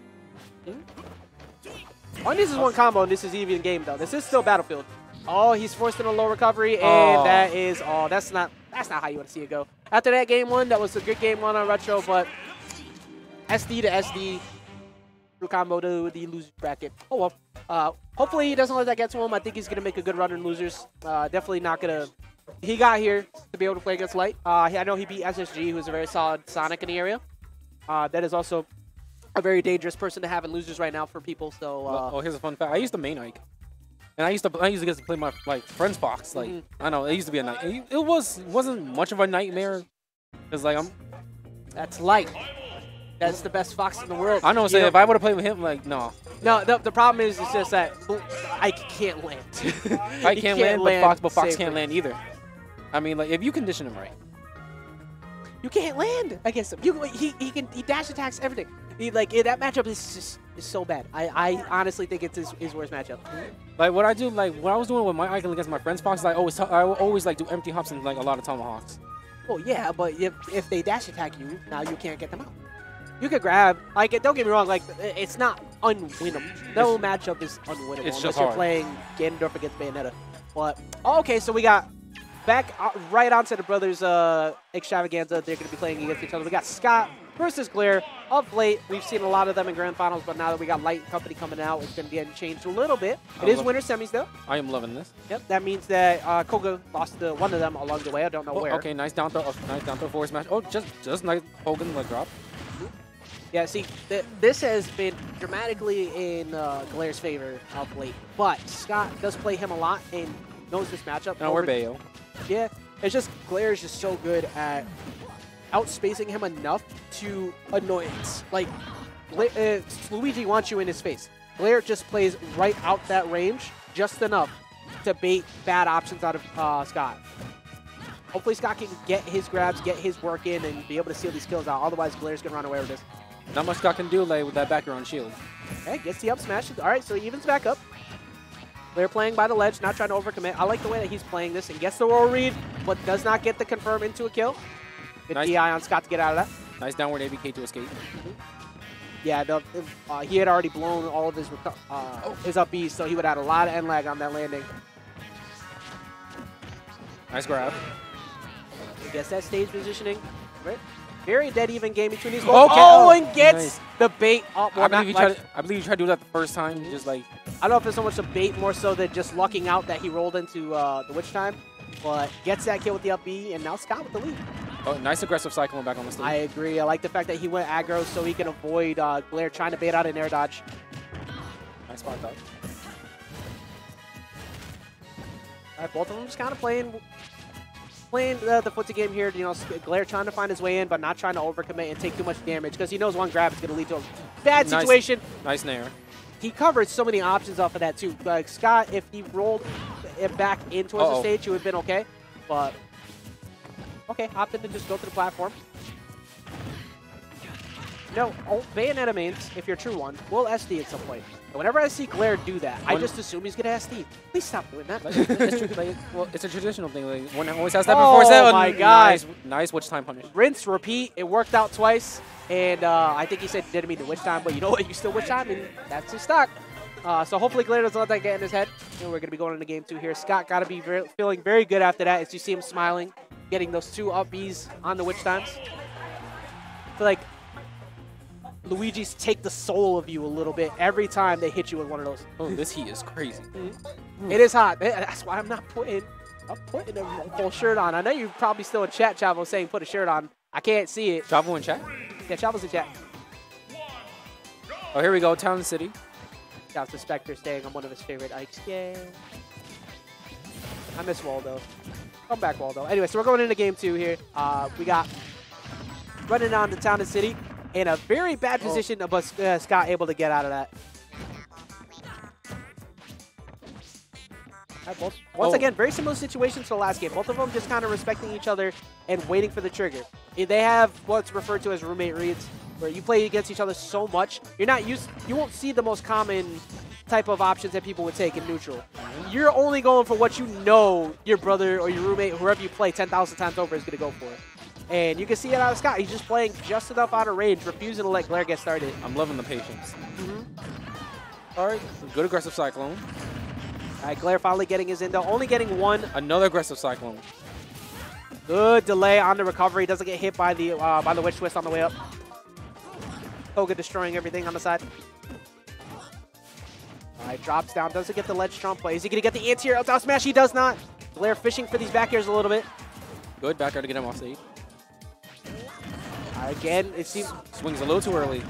This is one combo, and this is even game though. This is still Battlefield. Oh, he's forced in a low recovery, and that is that's not how you want to see it go. After that game 1, that was a good game 1 on Retro, but SD to SD. Combo to the loser bracket. Oh well. Hopefully he doesn't let that get to him. I think he's gonna make a good run in losers. Definitely not gonna. He got here to be able to play against Light. I know he beat SSG, who's a very solid Sonic in the area. That is also a very dangerous person to have in losers right now for people. So. Here's a fun fact. I used to main Ike, and I used to get to play my friend's Fox. Like I know it used to be a night. It wasn't much of a nightmare. Cause like That's Light. That's the best Fox in the world. I know. If I would have played with him, like no. No, the problem is it's just that I can't land. I can't land, but Fox can't land either. I mean, like if you condition him right, you can't land against him. He dash attacks everything. That matchup is so bad. I honestly think it's his worst matchup. Like what I do, like what I was doing with my icon against my friend's Fox, I always like do empty hops and like a lot of tomahawks. Well, yeah, but if they dash attack you, now you can't get them out. You could grab, don't get me wrong, it's not unwinnable. No matchup is unwinnable unless you're playing Ganondorf against Bayonetta. But, okay, so we got back right onto the brothers' extravaganza. They're going to be playing against each other. We got Scott versus Glare. Of late, we've seen a lot of them in Grand Finals, but now that we got Light and Company coming out, it's going to get changed a little bit. It is winter semis, though. I am loving this. Yep, that means that Koga lost to one of them along the way. I don't know where. Okay, nice down throw forward smash. Oh, just nice Hogan leg drop. Yeah, see, this has been dramatically in Glare's favor of late, but Scott does play him a lot and knows this matchup. No, we're Bayo. Yeah, it's just Glare is just so good at outspacing him enough to annoyance. Like, Luigi wants you in his face. Glare just plays right out that range just enough to bait bad options out of Scott. Hopefully Scott can get his grabs, get his work in, and be able to seal these kills out. Otherwise, Glare's going to run away with this. Not much Scott can do with that background shield. Okay, gets the up smash. All right, so he evens back up. They're playing by the ledge, not trying to overcommit. I like the way that he's playing this and gets the roll read, but does not get the confirm into a kill. Good DI on Scott to get out of that. Nice downward ABK to escape. Yeah, he had already blown all of his up Bs, so he would add a lot of end lag on that landing. Nice grab. I guess that stage positioning, right? Very dead even game between these. Okay. Oh, and gets Nice. the bait. Oh, well, I believe not, I believe you tried to do that the first time. Just like I don't know if it's so much a bait, more so than just lucking out that he rolled into the witch time. But gets that kill with the up B, and now Scott with the lead. nice aggressive cyclone back on the stage. I agree. I like the fact that he went aggro so he can avoid Blair trying to bait out an air dodge. Nice spot dodge. All right, both of them just kind of playing the footsie game here. You know, Blair trying to find his way in, but not trying to overcommit and take too much damage because he knows one grab is going to lead to a bad situation. Nice nair. He covered so many options off of that too. Like Scott, if he rolled it back in towards the stage, he would have been okay. But okay, opted to just go to the platform. No, Bayonetta mains, if you're a true one, will SD at some point. And whenever I see Glare do that, I just assume he's going to SD. Please stop doing that. Well, it's a traditional thing. Like, one always has that before seven. Oh my god. Nice witch time punish. Rinse, repeat. It worked out twice. And I think he said didn't mean the witch time, but you know what? You still witch time, and that's his stock. So hopefully Glare doesn't let that get in his head. And we're going to be going into game 2 here. Scott got to be feeling very good after that as you see him smiling, getting those 2 up Bs on the witch times. I feel like Luigi's take the soul of you a little bit every time they hit you with one of those. Oh, this heat is crazy. It is hot. That's why I'm putting a full shirt on. I know you're probably still in chat, Chavo, saying put a shirt on. I can't see it. Chavo in chat? Yeah, Chavo's in chat. Oh, here we go. Town City. Shouts to Spectre saying I'm one of his favorite Ikes. Yay. I miss Waldo. Come back, Waldo. Anyway, so we're going into game 2 here. We got running on to Town and City in a very bad position, but Scott able to get out of that. Right, once again, very similar situation to the last game. Both of them just kind of respecting each other and waiting for the trigger. They have what's referred to as roommate reads, where you play against each other so much, you won't see the most common type of options that people would take in neutral. You're only going for what you know your brother or your roommate, whoever you play 10,000 times over, is going to go for. And you can see it out of Scott. He's just playing just enough out of range, refusing to let Glare get started. I'm loving the patience. All right, good aggressive cyclone. All right, Glare finally getting his Indo, only getting one. Another aggressive cyclone. Good delay on the recovery. Doesn't get hit by the witch twist on the way up. Koga destroying everything on the side. All right, drops down. Doesn't get the ledge trump, but is he going to get the anti-air out smash? He does not. Glare fishing for these back airs a little bit. Good back air to get him off stage. Again, it seems... Swings a little too early.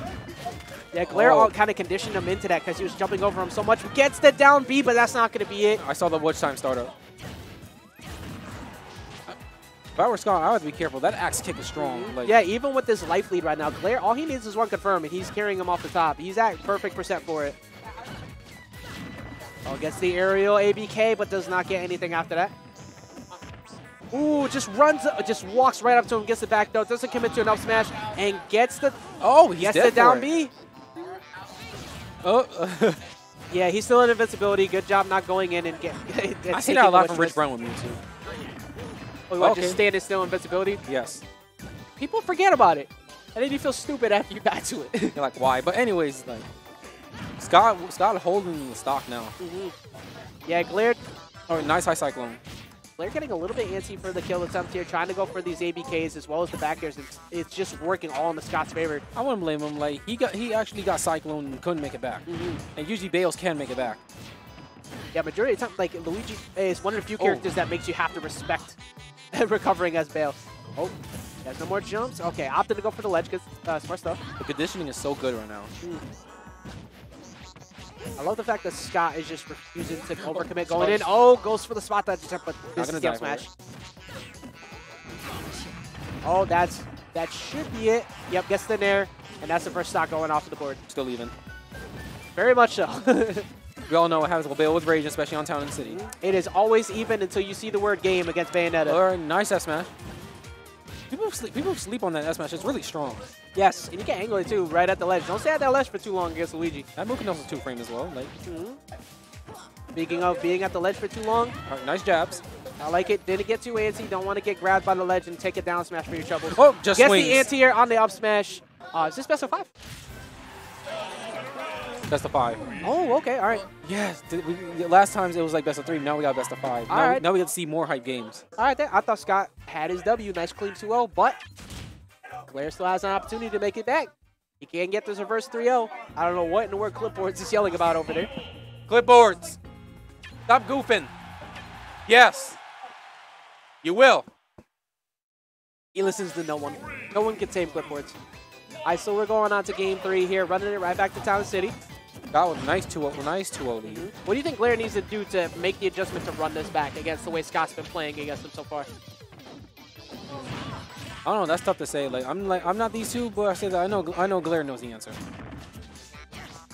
Yeah, Glare kind of conditioned him into that because he was jumping over him so much. Gets the down B, but that's not going to be it. I saw the watch time start up. If I were Scott, I would be careful. That axe kick is strong. Like, yeah, even with this life lead right now, Glare, all he needs is one confirm, and he's carrying him off the top. He's at perfect percent for it. Oh, gets the aerial ABK, but does not get anything after that. Ooh, just walks right up to him, gets the back throw, doesn't commit to an up smash, and gets the gets the down B. Oh, yeah, he's still in invincibility. Good job not going in and get. I see that a lot from Rich Brown with me too. Oh, what, just standing still invincibility? Yes. People forget about it, and then you feel stupid after you got to it. You're like, why? But anyways, like Scott holding the stock now. Yeah, Glare. Oh, nice high cyclone. Glare getting a little bit antsy for the kill attempt here, trying to go for these ABKs as well as the back airs. It's just working all in the Scott's favor. I wouldn't blame him. Like he actually got cyclone and couldn't make it back. And usually Bales can make it back. Yeah, majority of the time, like Luigi is one of the few characters that makes you have to respect recovering as Bale. Oh, there's no more jumps. Okay, opted to go for the ledge because smart stuff. The conditioning is so good right now. I love the fact that Scott is just refusing to overcommit going in. Oh, goes for the spot that attempt, but this is the smash. Oh, that should be it. Yep, gets the nair, and that's the first stock going off of the board. Still even. Very much so. We all know what happens with Bale with Rage, especially on Town and City. It is always even until you see the word game against Bayonetta. Or nice S smash. People sleep on that S smash. It's really strong. Yes, and you can angle it too, right at the ledge. Don't stay at that ledge for too long against Luigi. That move can also 2-frame as well. Like. Speaking of being at the ledge for too long. All right, nice jabs. I like it. Didn't get too antsy. Don't want to get grabbed by the ledge and take a down smash for your troubles. Oh, just gets swings. the anti-air on the up smash. Is this best of 5? Best of 5. Oh, okay. All right. Yes. Last times it was like best of 3. Now we got best of 5. Now we get to see more hype games. All right. I thought Scott had his W. Nice clean 2-0, but Glare still has an opportunity to make it back. He can't get this reverse 3-0. I don't know what in the world Clipboards is yelling about over there. Clipboards. Stop goofing. Yes. You will. He listens to no one. No one can tame Clipboards. All right, so we're going on to game 3 here, running it right back to Town City. That was nice 2-0. Nice 2-0 lead. What do you think Glare needs to do to make the adjustment to run this back against the way Scott's been playing against him so far? I don't know. That's tough to say. I'm not these two, but I say that I know Glare knows the answer.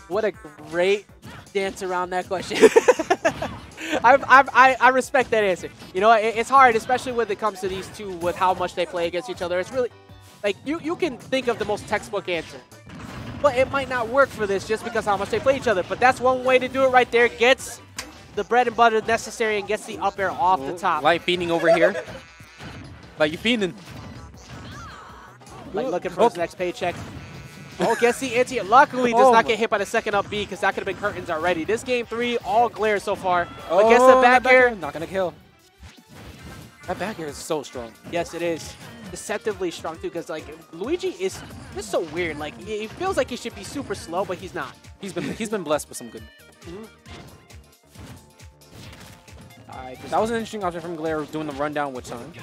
What a great dance around that question. I respect that answer. You know, it's hard, especially when it comes to these two with how much they play against each other. It's really, like, you can think of the most textbook answer. But it might not work for this just because how much they play each other. But that's one way to do it right there. Gets the bread and butter necessary and gets the up air off the top. Like feeding over here. Like you feeding. Like looking for his next paycheck. Oh, gets the anti. Luckily, does not get hit by the second up B because that could have been curtains already. This game 3, all Glare so far. But gets the back air. Not going to kill. That back air is so strong. Yes, it is. Deceptively strong, too, because, like, Luigi is just so weird. Like, he feels like he should be super slow, but he's not. He's been blessed with some good. All right, that was an interesting option from Glare doing the rundown with time.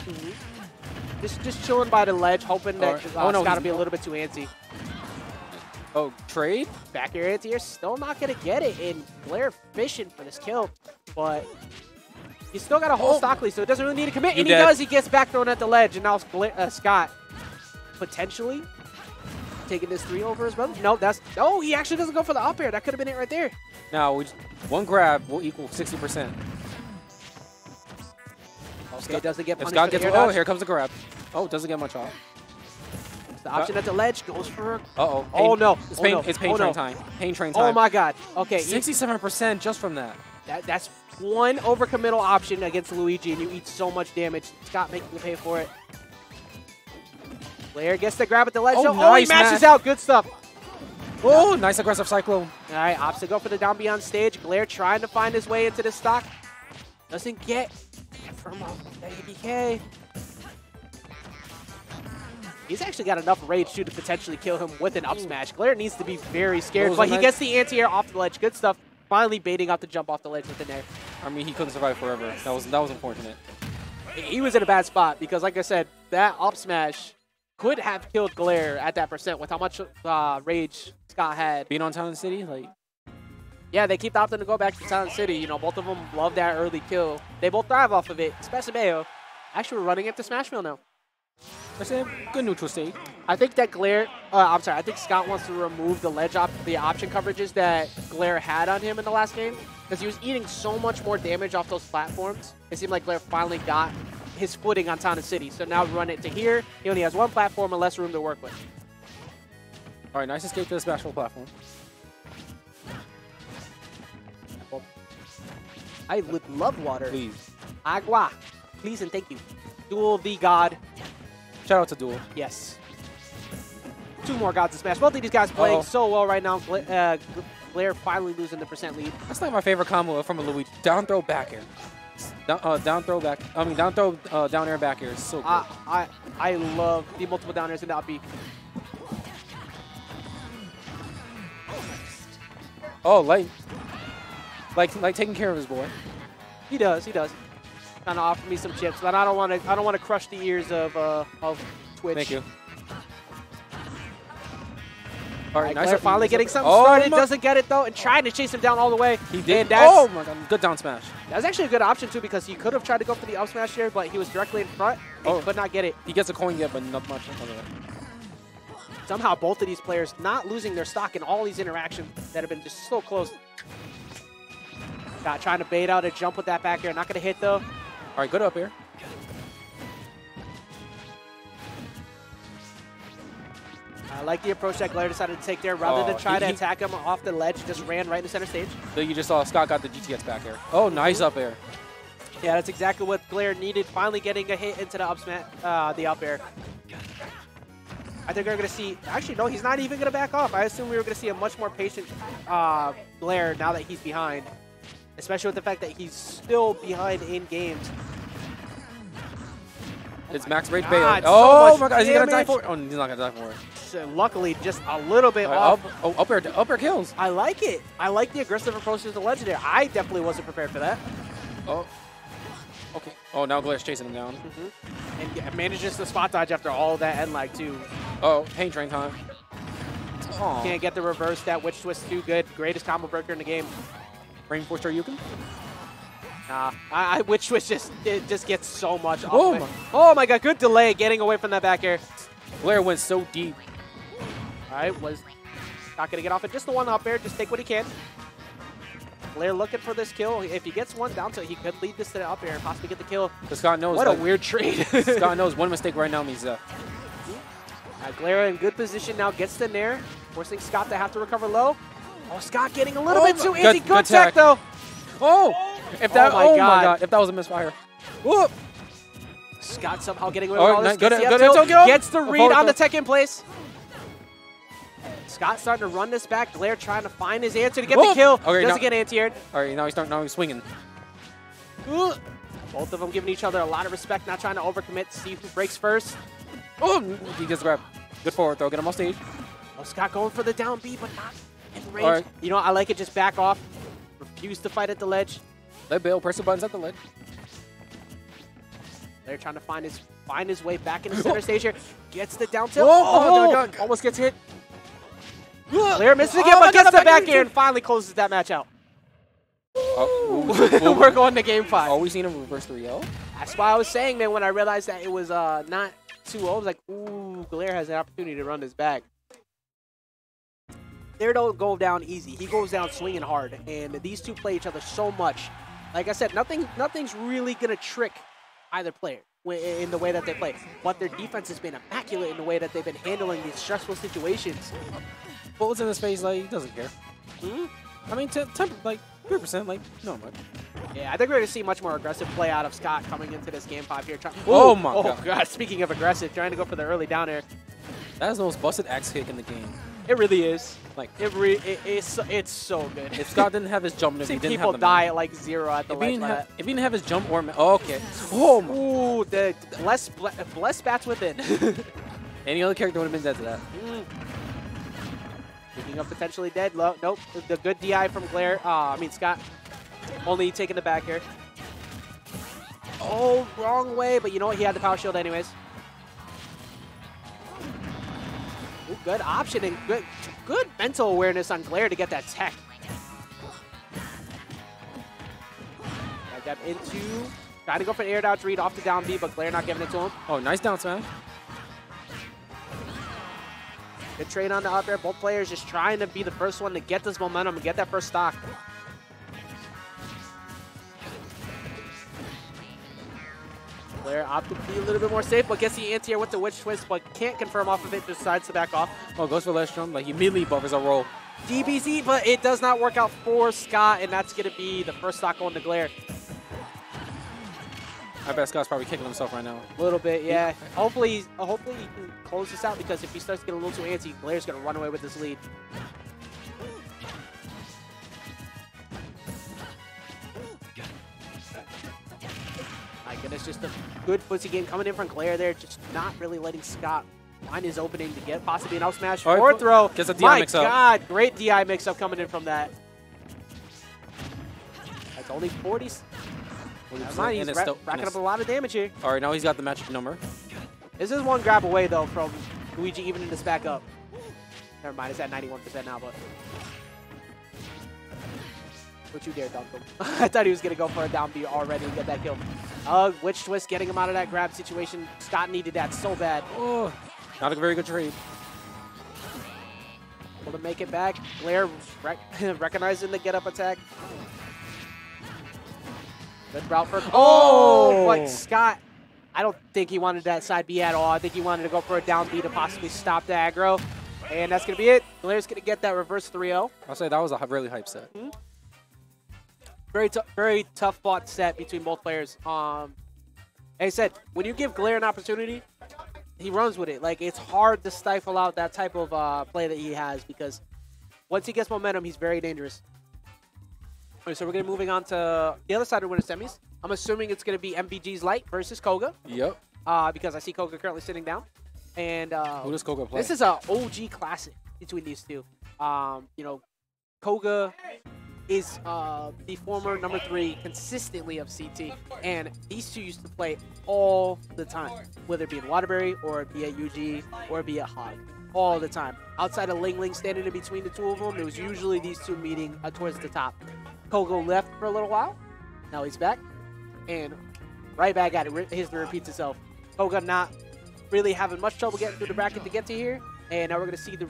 Just chilling by the ledge, hoping that it's got to be a little bit too antsy. Oh, trade? Back air anti-air, still not going to get it, and Glare fishing for this kill, but he's still got a whole stock lead, so it doesn't really need to commit, and he does. He gets back thrown at the ledge, and now Scott potentially taking this 3 over his brother. No, he actually doesn't go for the up air. That could have been it right there. Now, one grab will equal 60%. Okay, it doesn't get punished. Scott gets, oh, here comes the grab. Oh, doesn't get much off. The option at the ledge goes for. Uh-oh. Oh, no. It's pain, it's pain train time. Pain train time. Oh, my God. Okay. 67% just from that. That's one overcommittal option against Luigi, and you eat so much damage. Scott making you pay for it. Glare gets the grab at the ledge. Oh, nice, he mashes out. Good stuff. Oh, nice aggressive cyclone. All right, opts to go for the down beyond stage. Glare trying to find his way into the stock. Doesn't get from ABK. He's actually got enough rage to potentially kill him with an up smash. Glare needs to be very scared, but he gets the anti-air off the ledge. Good stuff. Finally baiting out the jump off the ledge with an air. I mean, he couldn't survive forever. That was unfortunate. He was in a bad spot because, like I said, that up smash could have killed Glare at that percent with how much rage Scott had. Being on Town City, yeah, they keep opting to go back to Town City. You know, both of them love that early kill. They both thrive off of it, especially Bayo. Actually, we're running into Smashville now. That's a good neutral state. I think that I think Scott wants to remove the ledge the option coverages that Glare had on him in the last game because he was eating so much more damage off those platforms. It seemed like Glare finally got his footing on Town City. So now run it to here. He only has one platform and less room to work with. All right, nice escape to the Smashville platform. I would love water. Please. Agua. Please and thank you. Duel the God. Shout out to Duel. Yes. 2 more gods to smash. Both of these guys playing so well right now. Glare finally losing the percent lead. That's like my favorite combo from a Luigi. Down throw back air. Down throw back. I mean down throw down air back air is so good. I love the multiple down airs in the up B. Oh, like taking care of his boy. He does. Trying to offer me some chips, but I don't want to crush the ears of Twitch. Thank you. All right, nice. Finally getting something started. Doesn't get it though, and trying to chase him down all the way. He did. And that's, oh my God! Good down smash. That was actually a good option too because he could have tried to go for the up smash here, but he was directly in front. And could not get it. He gets a coin yet, but not much. Somehow both of these players not losing their stock in all these interactions that have been just so close. Trying to bait out a jump with that back air. Not going to hit though. All right, good up here. I like the approach that Glare decided to take there. Rather than try to attack him off the ledge, just ran right in the center stage. So you just saw Scott got the GTX back air. Oh, nice up air. Yeah, that's exactly what Glare needed. Finally getting a hit into the the up air. I think we're going to see... Actually, no, he's not even going to back off. I assume we were going to see a much more patient Glare now that he's behind. Especially with the fact that he's still behind in games. It's max rage God, bail. so Oh much my god, is he gonna die damage. for it? Oh, he's not gonna die for it. So luckily, just a little bit Up, off. oh, up air kills. I like it. I like the aggressive approach to the legendary. I definitely wasn't prepared for that. Oh. Okay. Oh, now Glaire's chasing him down. And manages the spot dodge after all that end lag too. Oh, pain train time. Oh. Can't get the reverse. That witch twist too good. Greatest combo breaker in the game. Reinforced Shoryuken. Nah, I witch twist just gets so much off Oh of it. my. Oh my god, good delay getting away from that back air. Glaire went so deep. All right, was not gonna get off it. Just the one up air. Just take what he can. Blair looking for this kill. If he gets one down to it, he could lead this to the up air and possibly get the kill. But Scott knows. What a like, weird trade. Scott knows one mistake right now means death. Glare in good position now, gets the nair, forcing Scott to have to recover low. Oh, Scott getting a little bit too easy. Good tech, though. Oh! If that, Oh my God. If that was a misfire. Whoop! Scott somehow getting away with all this. Good, Gets the good, up tilt, good. gets the read on the tech in place. Scott starting to run this back. Glare trying to find his answer to get the kill. Okay, Doesn't get anti-aired. All right, now he's swinging. Both of them giving each other a lot of respect, not trying to overcommit, see who breaks first. Oh! He gets grabbed. Good forward throw. Get him off stage. Oh, Scott going for the down B, but not in range. All right. You know, I like it. Just back off. Refuse to fight at the ledge. Let Bale press the buttons at the ledge. They're trying to find his way back in the center stage here. Gets the down tilt. Oh, Almost gets hit. Claire misses again, but gets the back air and finally closes that match out. We're going to game 5. Are we seeing a reverse 3-0? That's why I was saying, man, when I realized that it was not 2-0, I was like, ooh, Glare has an opportunity to run this back. Glare don't go down easy. He goes down swinging hard, and these two play each other so much. Like I said, nothing's really going to trick either player in the way that they play. But their defense has been immaculate in the way that they've been handling these stressful situations. Bullets in his face, like, he doesn't care. I mean, 3%, like, not much. Yeah, I think we're going to see much more aggressive play out of Scott coming into this game 5 here. Oh my God. Speaking of aggressive, trying to go for the early down air. That is the most busted axe kick in the game. It really is. Like, it's so good. if Scott didn't have his jump, if he See didn't people have the die at like 0 at the if he ledge. didn't have his jump or okay. Oh my. Ooh, the less bats within. Any other character would have been dead to that. Speaking of potentially dead, nope. The good DI from Glare. Scott. Only taking the back here. Oh, wrong way, but you know what? He had the power shield anyways. Ooh, good option and good mental awareness on Glare to get that tech. Got that into. Trying to go for an air dodge read off the down B, but Glare not giving it to him. Oh, nice down smash. Good trade on the up air. Both players just trying to be the first one to get this momentum and get that first stock. Glare opted to be a little bit more safe, but gets the anti-air with the witch twist, but can't confirm off of it, decides to back off. Oh, goes for last jump. Like, he immediately buffers a roll. DBZ, but it does not work out for Scott, and that's going to be the first stock going to Glare. I bet Scott's probably kicking himself right now. A little bit, yeah. Hopefully he can close this out, because if he starts getting a little too antsy, Glare's going to run away with this lead. My goodness, just a good pussy game coming in from Glare there, just not really letting Scott find his opening to get possibly an out smash or throw. Gets a DI My mix-up. God, great DI mix-up coming in from that. That's only 40. Never mind, he's racking up a lot of damage here. All right, now he's got the magic number. This is one grab away, though, from Luigi evening this back up. Never mind, it's at 91% now, but... Don't you dare dunk him. I thought he was going to go for a down B already and get that kill. Witch twist getting him out of that grab situation. Scott needed that so bad. Oh, not a very good trade. Able to make it back. Glare recognizing the get-up attack. Good route for... Oh! But Scott, I don't think he wanted that side B at all. I think he wanted to go for a down B to possibly stop the aggro. And that's going to be it. Glare's going to get that reverse 3-0. I'll say that was a really hype set. Very tough fought set between both players. Like I said, when you give Glare an opportunity, he runs with it. Like, it's hard to stifle out that type of play that he has, because once he gets momentum, he's very dangerous. All right, so we're going to moving on to the other side of the winner semis. I'm assuming it's going to be MVG's Light versus Koga. Yep. because I see Koga currently sitting down. And Who does Koga play? this is a OG classic between these two. You know, Koga is the former number 3 consistently of CT, and these two used to play all the time, whether it be in Waterbury or be at UG or be at Hog, all the time. Outside of Ling Ling standing in between the two of them, it was usually these two meeting towards the top. Koga left for a little while, now he's back, and right back at it. History repeats itself. Koga not really having much trouble getting through the bracket to get to here, and now we're going to see the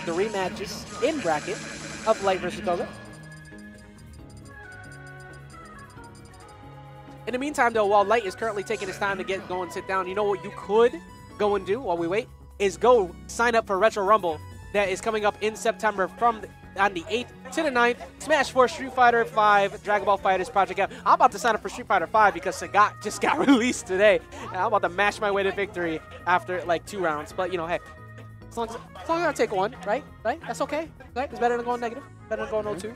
rematches in bracket of Light versus Koga. In the meantime, though, while Light is currently taking his time to get going and sit down, you know what you could go and do while we wait? Is go sign up for Retro Rumble that is coming up in September from on the 8th to the 9th. Smash 4, Street Fighter 5, Dragon Ball FighterZ Project F. I'm about to sign up for Street Fighter 5 because Sagat just got released today. And I'm about to mash my way to victory after like 2 rounds. But, you know, hey, as long as I take one, right? That's okay. Right? It's better than going negative. Better than going 0-2.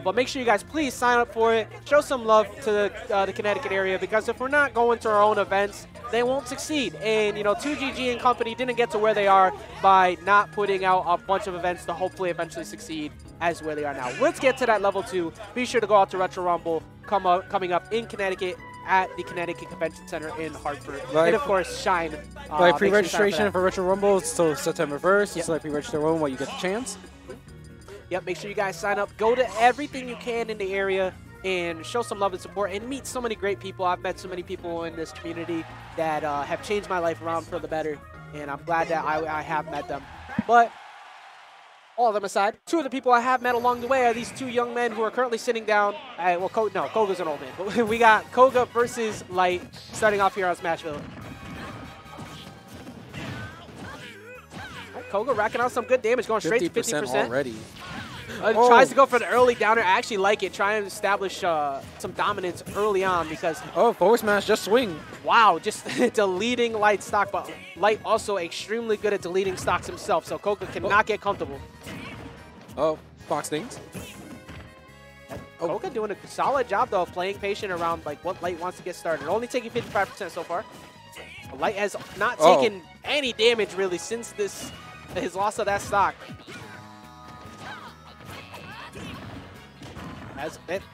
But make sure you guys please sign up for it. Show some love to the Connecticut area, because if we're not going to our own events, they won't succeed. And, you know, 2GG and company didn't get to where they are by not putting out a bunch of events to hopefully eventually succeed as where they are now. Let's get to that level 2. Be sure to go out to Retro Rumble coming up in Connecticut at the Connecticut Convention Center in Hartford. Right. And, of course, Shine. Like pre-registration for Retro Rumble till September 1st. Yep. So like pre-register one while you get the chance. Yep, make sure you guys sign up. Go to everything you can in the area and show some love and support and meet so many great people. I've met so many people in this community that have changed my life around for the better, and I'm glad that I have met them. But all of them aside, 2 of the people I have met along the way are these 2 young men who are currently sitting down. Well, Koga's an old man, but we got Koga versus Light starting off here on Smashville. Koga racking out some good damage, going straight to 50% already. Tries to go for the early downer. I actually like it. Trying to establish some dominance early on because... Oh, forward smash, just swing. Wow, just deleting Light stock. But Light also extremely good at deleting stocks himself, so Koga cannot get comfortable. Oh, Fox things. Koga doing a solid job, though, of playing patient around like what Light wants to get started. Only taking 55% so far. Light has not taken any damage, really, since his loss of that stock.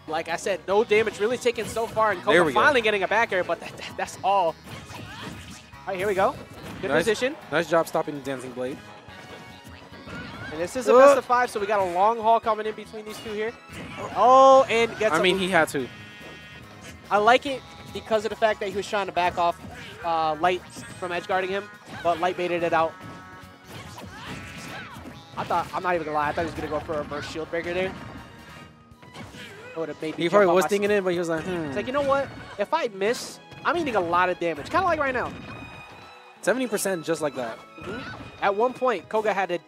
Like I said, no damage really taken so far, and Koga finally getting a back air, but that's all. All right, here we go. Good position. Nice job stopping the Dancing Blade. And this is a best of 5, so we got a long haul coming in between these 2 here. Oh, and gets he had to. I like it because of the fact that he was trying to back off Light from edge guarding him, but Light baited it out. I'm not even gonna lie, I thought he was gonna go for a reverse shield breaker there. He probably was thinking it, but he was like, It's like, you know what? If I miss, I'm eating a lot of damage. Kind of like right now. 70% just like that. At one point, Koga had a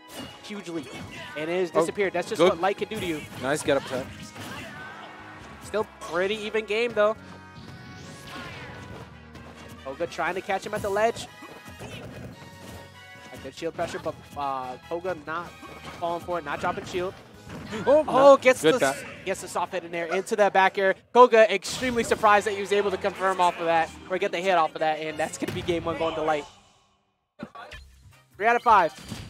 huge lead, and it has disappeared. That's just what Light can do to you. Nice get up attack. Still pretty even game, though. Koga trying to catch him at the ledge. A good shield pressure, but Koga not falling for it, not dropping shield. Gets the soft hit in there into that back air. Koga extremely surprised that he was able to confirm off of that, or get the hit off of that, and that's going to be game 1 going to Light. 3 out of 5.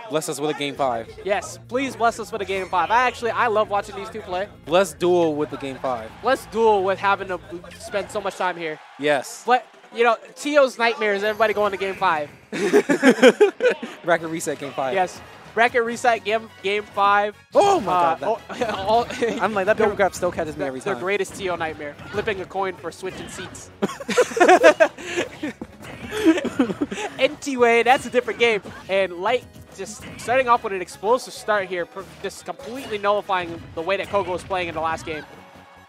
Bless us with a game 5. Yes, please bless us with a game 5. I love watching these 2 play. Let's duel with the game 5. Let's duel with having to spend so much time here. Yes. But, you know, Tio's nightmare is everybody going to game 5. Bracket reset game 5. Yes. Bracket reset game 5. Oh my god. I'm like, that paper grab still catches me every time. The greatest Tio nightmare. Flipping a coin for switching seats. NT-Way, that's a different game. And Light just starting off with an explosive start here, just completely nullifying the way that Koga was playing in the last game.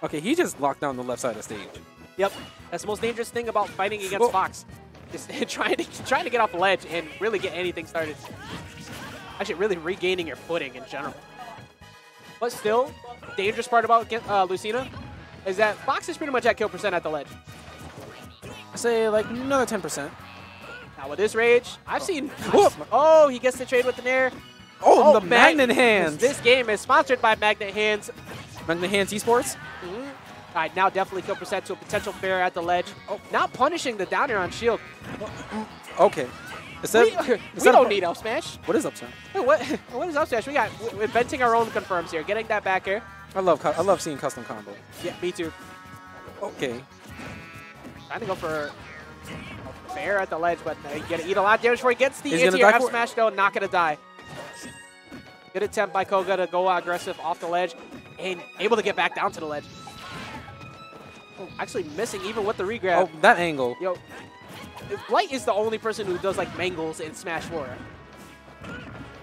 Okay, he just locked down the left side of the stage. Yep. That's the most dangerous thing about fighting against Fox. Just trying to get off the ledge and really get anything started. Actually, really regaining your footing in general. But still, the dangerous part about Lucina is that Fox is pretty much at kill percent at the ledge. I say like another 10%. Now with this rage, I've seen... Oh, he gets the trade with the Nair. Oh, the Magnet Hands. This game is sponsored by Magnet Hands. Magnet Hands Esports? All right, now definitely kill percent to a potential fair at the ledge. Oh, not punishing the down air on shield. Okay. We don't need up smash. What is up smash? Wait, what is up smash? We're inventing our own confirms here. Getting that back air. I love seeing custom combo. Yeah, me too. Okay. Trying to go for a fair at the ledge, but he's going to eat a lot of damage before he gets the Is he anti-air F smash, though. Not going to die. Good attempt by Koga to go aggressive off the ledge and able to get back down to the ledge. Oh, actually missing even with the regrab. Oh, that angle. Yo, Light is the only person who does like mangles in Smash 4.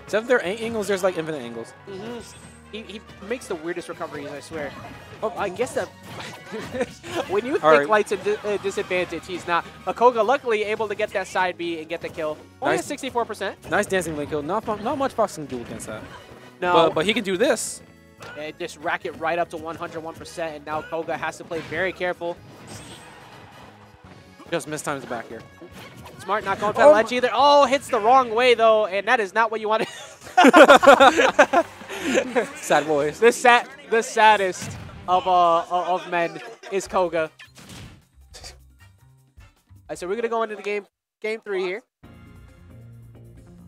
Except if there are angles, there's like infinite angles. He makes the weirdest recoveries, I swear. Oh, I guess that when you think right. Light's a disadvantage, he's not. But Koga luckily able to get that side B and get the kill. Only Nice. at 64%. Nice dancing link kill. Not much Fox can do against that. No, But he can do this. and just rack it right up to 101%, and now Koga has to play very careful. Just mistimes the back here. Smart not going for that ledge either. Oh, hits the wrong way though, and that is not what you wanted. Sad boys. The saddest of men is Koga. Alright, so we're gonna go into the game 3 here.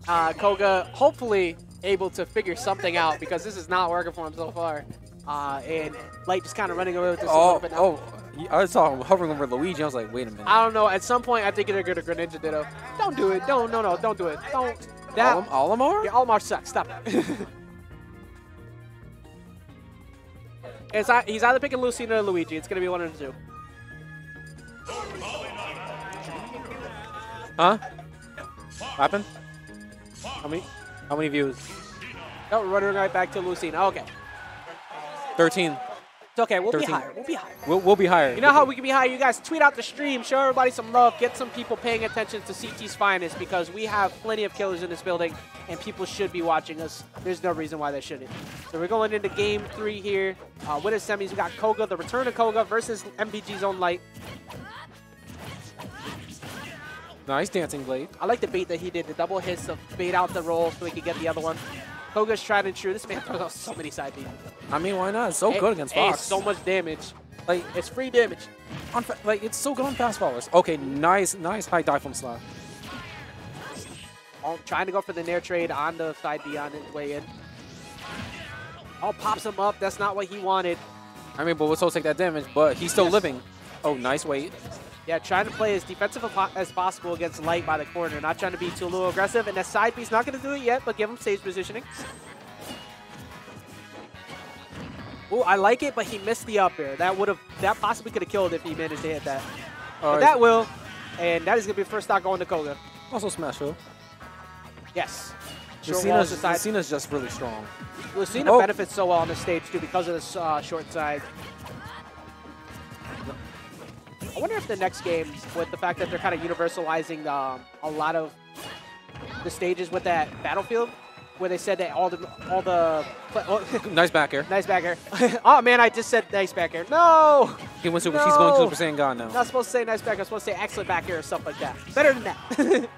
Koga hopefully able to figure something out because this is not working for him so far. And Light just kind of running away with this a little bit now. I saw him hovering over Luigi. I was like, wait a minute. I don't know. At some point, I think they're gonna Greninja Ditto. Don't do it. No, don't do it. Don't. That. Olimar? Yeah, Olimar sucks. Stop it. He's either picking Lucina or Luigi. It's gonna be one of the two. Huh? What happened? How many views? No, we're running right back to Lucina. Okay. 13. It's okay. We'll 13. be higher. We'll be higher. We'll be higher. You know how we can be higher? You guys tweet out the stream, show everybody some love, get some people paying attention to CT's finest because we have plenty of killers in this building and people should be watching us. There's no reason why they shouldn't. So we're going into game 3 here. With his semis, we got Koga, the return of Koga versus MBG's own Light. Nice dancing blade. I like the bait that he did, the double hits to bait out the roll so he could get the other one. Koga's tried and true. This man throws out so many side beats. I mean, why not? It's so good against Fox. It's so much damage. Like, it's free damage. Like, it's so good on fast followers. Okay, nice high dive from Slav. Oh, trying to go for the nair trade on the side B on his way in. Oh, pops him up. That's not what he wanted. I mean, but we'll still take that damage, but he's still living. Oh, nice weight. Yeah, trying to play as defensive as possible against Light by the corner. Not trying to be too little aggressive. And that side B's not going to do it yet, but give him stage positioning. Oh, I like it, but he missed the up air. That possibly could have killed if he managed to hit that. But that will. And that is going to be the first stock going to Koga. Also smash though. Yes. Lucina's just really strong. Lucina benefits so well on the stage, too, because of this short side. I wonder if the next game, with the fact that they're kind of universalizing a lot of the stages with that battlefield, where they said that all the Nice back air. nice back air. Oh man, I just said nice back air. No, He went super. No. He's going Super Saiyan God now. not supposed to say nice back air. I'm supposed to say excellent back air or something like that. Better than that.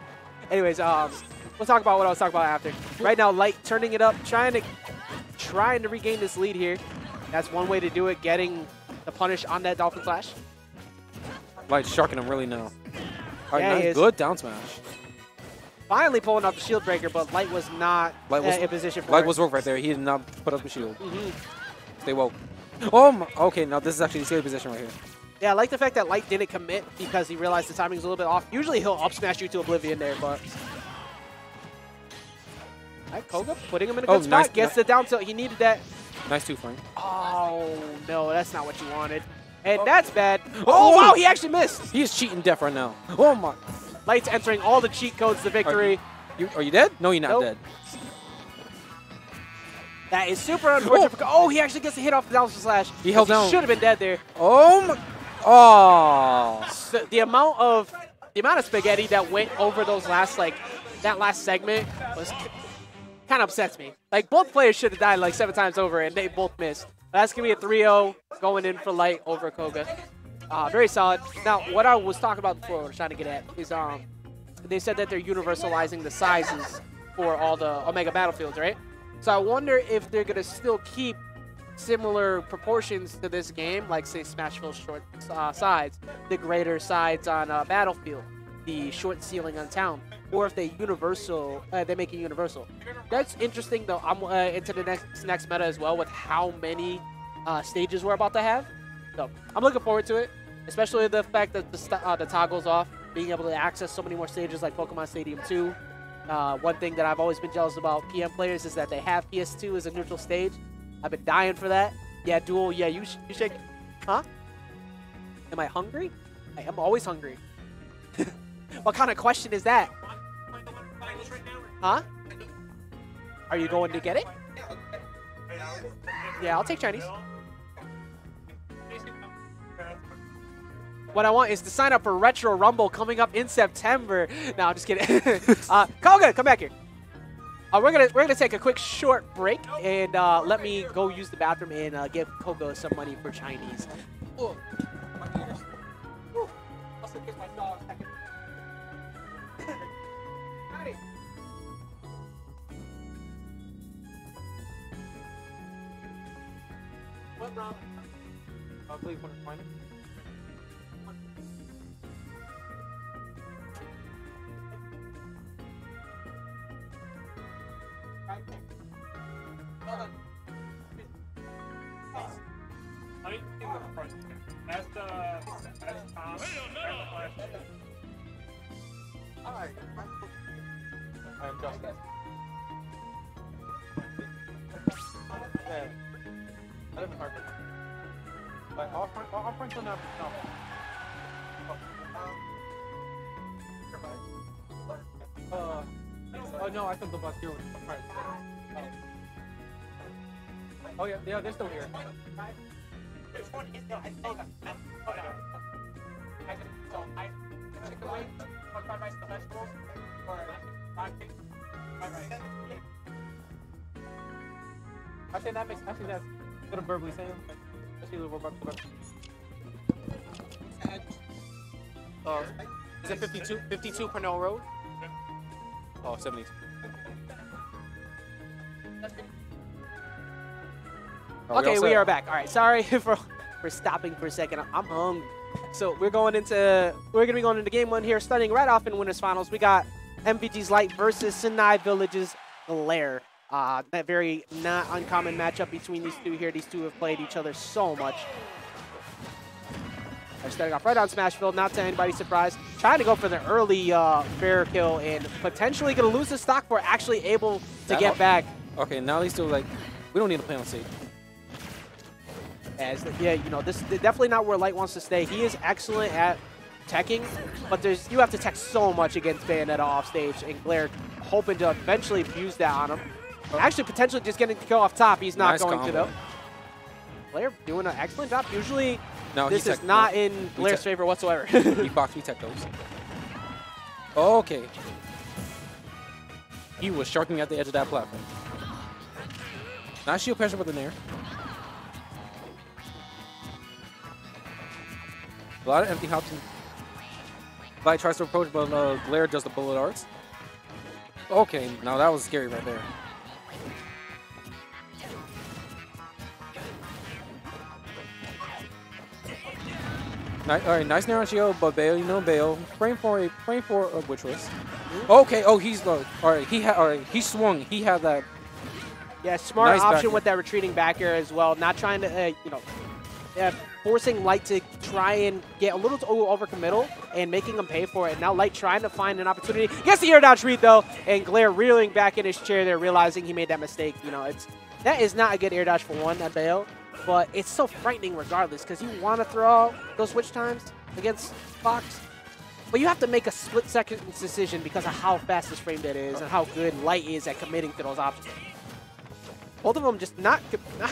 Anyways, we'll talk about what I was talking about after. Right now, Light turning it up, trying to regain this lead here. That's one way to do it. Getting the punish on that Dolphin Slash. Like sharking him really now. All right, Yeah, he nice, is. good down smash. Finally pulling off the shield breaker, but Light was not in position for Light it. was woke right there. He did not put up the shield. Mhm. Stay woke. Oh my, okay, now this is actually the scary position right here. Yeah, I like the fact that Light didn't commit because he realized the timing was a little bit off. Usually he'll up smash you to oblivion there, but... Alright, Koga putting him in a good spot. Nice. Gets the down tilt. He needed that. Nice 2-frame. Oh, no, that's not what you wanted. And that's bad. Oh, wow, he actually missed. He is cheating death right now. Oh my. Light's entering all the cheat codes to victory. Are you dead? No, you're not Nope. dead. That is super unfortunate. Oh, he actually gets a hit off the down slash. He held down. Should have been dead there. Oh my. Oh. So the amount of spaghetti that went over those that last segment was kind of upsets me. Like, both players should have died like 7 times over, and they both missed. That's going to be a 3-0 going in for Light over Koga. Very solid. Now, what I was talking about before, what I was trying to get at, is they said that they're universalizing the sizes for all the Omega Battlefields, right? So I wonder if they're going to still keep similar proportions to this game, like say Smashville's short sides, the greater sides on Battlefield, the short ceiling on Town, or if they make it universal. That's interesting though. I'm into the next meta as well with how many stages we're about to have. So I'm looking forward to it, especially the fact that the toggle's off, being able to access so many more stages like Pokemon Stadium 2. One thing that I've always been jealous about PM players is that they have PS2 as a neutral stage. I've been dying for that. Yeah, Duel, yeah, you should. Huh? Am I hungry? I am always hungry. What kind of question is that? Huh? Are you going to get it? Yeah, I'll take Chinese. What I want is to sign up for Retro Rumble coming up in September. No, I'm just kidding. Koga, come back here. We're gonna take a quick short break and let me go use the bathroom and give Koga some money for Chinese. Oh, my ears. Woo. Also kiss my dog. Hi. What wrong? I believe one is mine. That's Tom. Hi. I'm Justin. I live in Hartford. But I'll print on that. Oh no, I took the bus here with my friends. Oh yeah, they're still here. Which one is the? Chicken wings, fried rice and vegetables, or fried rice. Actually, that's what I'm verbally saying. Actually, a little more Is it 52 Pernell Road? Oh, 72. Okay, we are back. All right, sorry for stopping for a second. I'm hungry. So we're gonna be going into game one here, starting right off in winners finals. We got MVG's Light versus Sinai Village's Glare. That very not uncommon matchup between these two here. These two have played each other so much. They're starting off right on Smashville, not to anybody's surprise. Trying to go for the early fair kill and potentially going to lose the stock for actually able to get back. Okay, now he's still like, we don't need to play on stage. Yeah, you know, this is definitely not where Light wants to stay. He is excellent at teching, but you have to tech so much against Bayonetta off stage, and Glare hoping to eventually fuse that on him. Actually, potentially just getting to kill off top. He's not going to, though. Glare doing an excellent job. Usually, this is not in Glaire's favor whatsoever. He boxed, we tech those. Okay. He was sharking at the edge of that platform. Now shield pressure with the Nair. A lot of empty hops. Light tries to approach, but Glare does the bullet arts. Okay, now that was scary right there. Alright, nice Nair on shield, but Bayo, you know Bayo. Frame for a which was. Okay, oh he's alright, he swung. He had that. Yeah, smart option with that retreating back air as well. Not trying to forcing Light to try and get a little overcommittal and making him pay for it. Now Light trying to find an opportunity. Gets the air dodge read though, and Glare reeling back in his chair there, realizing he made that mistake. You know, that is not a good air dodge for one, that Bayo. But it's so frightening regardless, because you want to throw out those switch times against Fox, but you have to make a split-second decision because of how fast this frame dead is and how good Light is at committing to those options. Both of them just not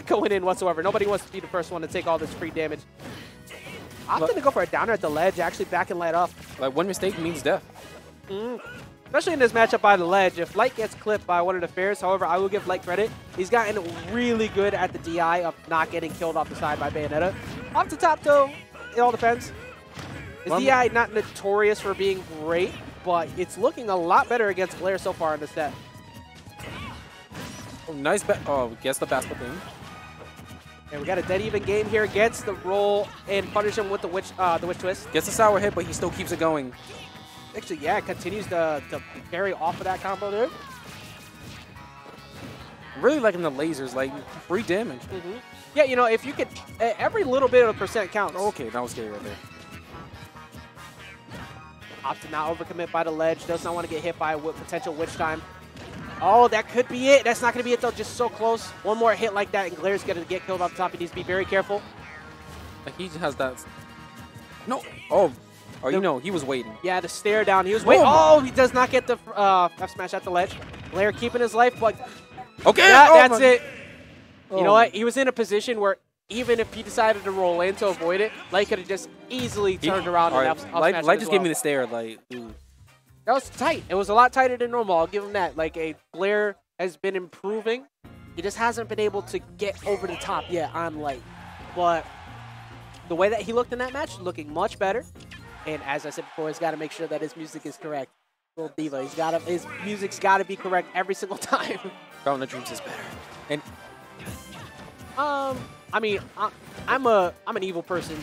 going in whatsoever. Nobody wants to be the first one to take all this free damage. Opting to go for a downer at the ledge, actually backing Light up. Like, one mistake means death. Especially in this matchup by the ledge. If Light gets clipped by one of the fairs, however, I will give Light credit. He's gotten really good at the DI of not getting killed off the side by Bayonetta. Off the top, though, it all depends. His DI not notorious for being great, but it's looking a lot better against Glare so far in this set. Oh, nice bet. Oh, gets the basket thing. And we got a dead even game here. Gets the roll and punish him with the witch twist. Gets a sour hit, but he still keeps it going. Actually, yeah, continues to carry off of that combo there. I'm really liking the lasers, like free damage. Yeah, you know, if you could, every little bit of a percent counts. Okay, that was scary right there. Opts to not overcommit by the ledge. Does not want to get hit by a potential witch time. Oh, that could be it. That's not going to be it, though. Just so close. One more hit like that, and Glaire's going to get killed off the top. He needs to be very careful. Like he has that. No. Oh, you know, he was waiting. Yeah, the stare down. He was waiting. Oh, he does not get the F smash at the ledge. Glaire keeping his life, but Okay. that's it. Oh. You know what? He was in a position where even if he decided to roll in to avoid it, Light could have just easily turned around and F smash Light just gave me the stare, like. Ooh. That was tight. It was a lot tighter than normal. I'll give him that. Like, Glaire has been improving. He just hasn't been able to get over the top yet on Light. But the way that he looked in that match, looking much better. And as I said before, he's got to make sure that his music is correct. Little diva. His music's got to be correct every single time. Fountain of Dreams is better. And I mean, I'm an evil person.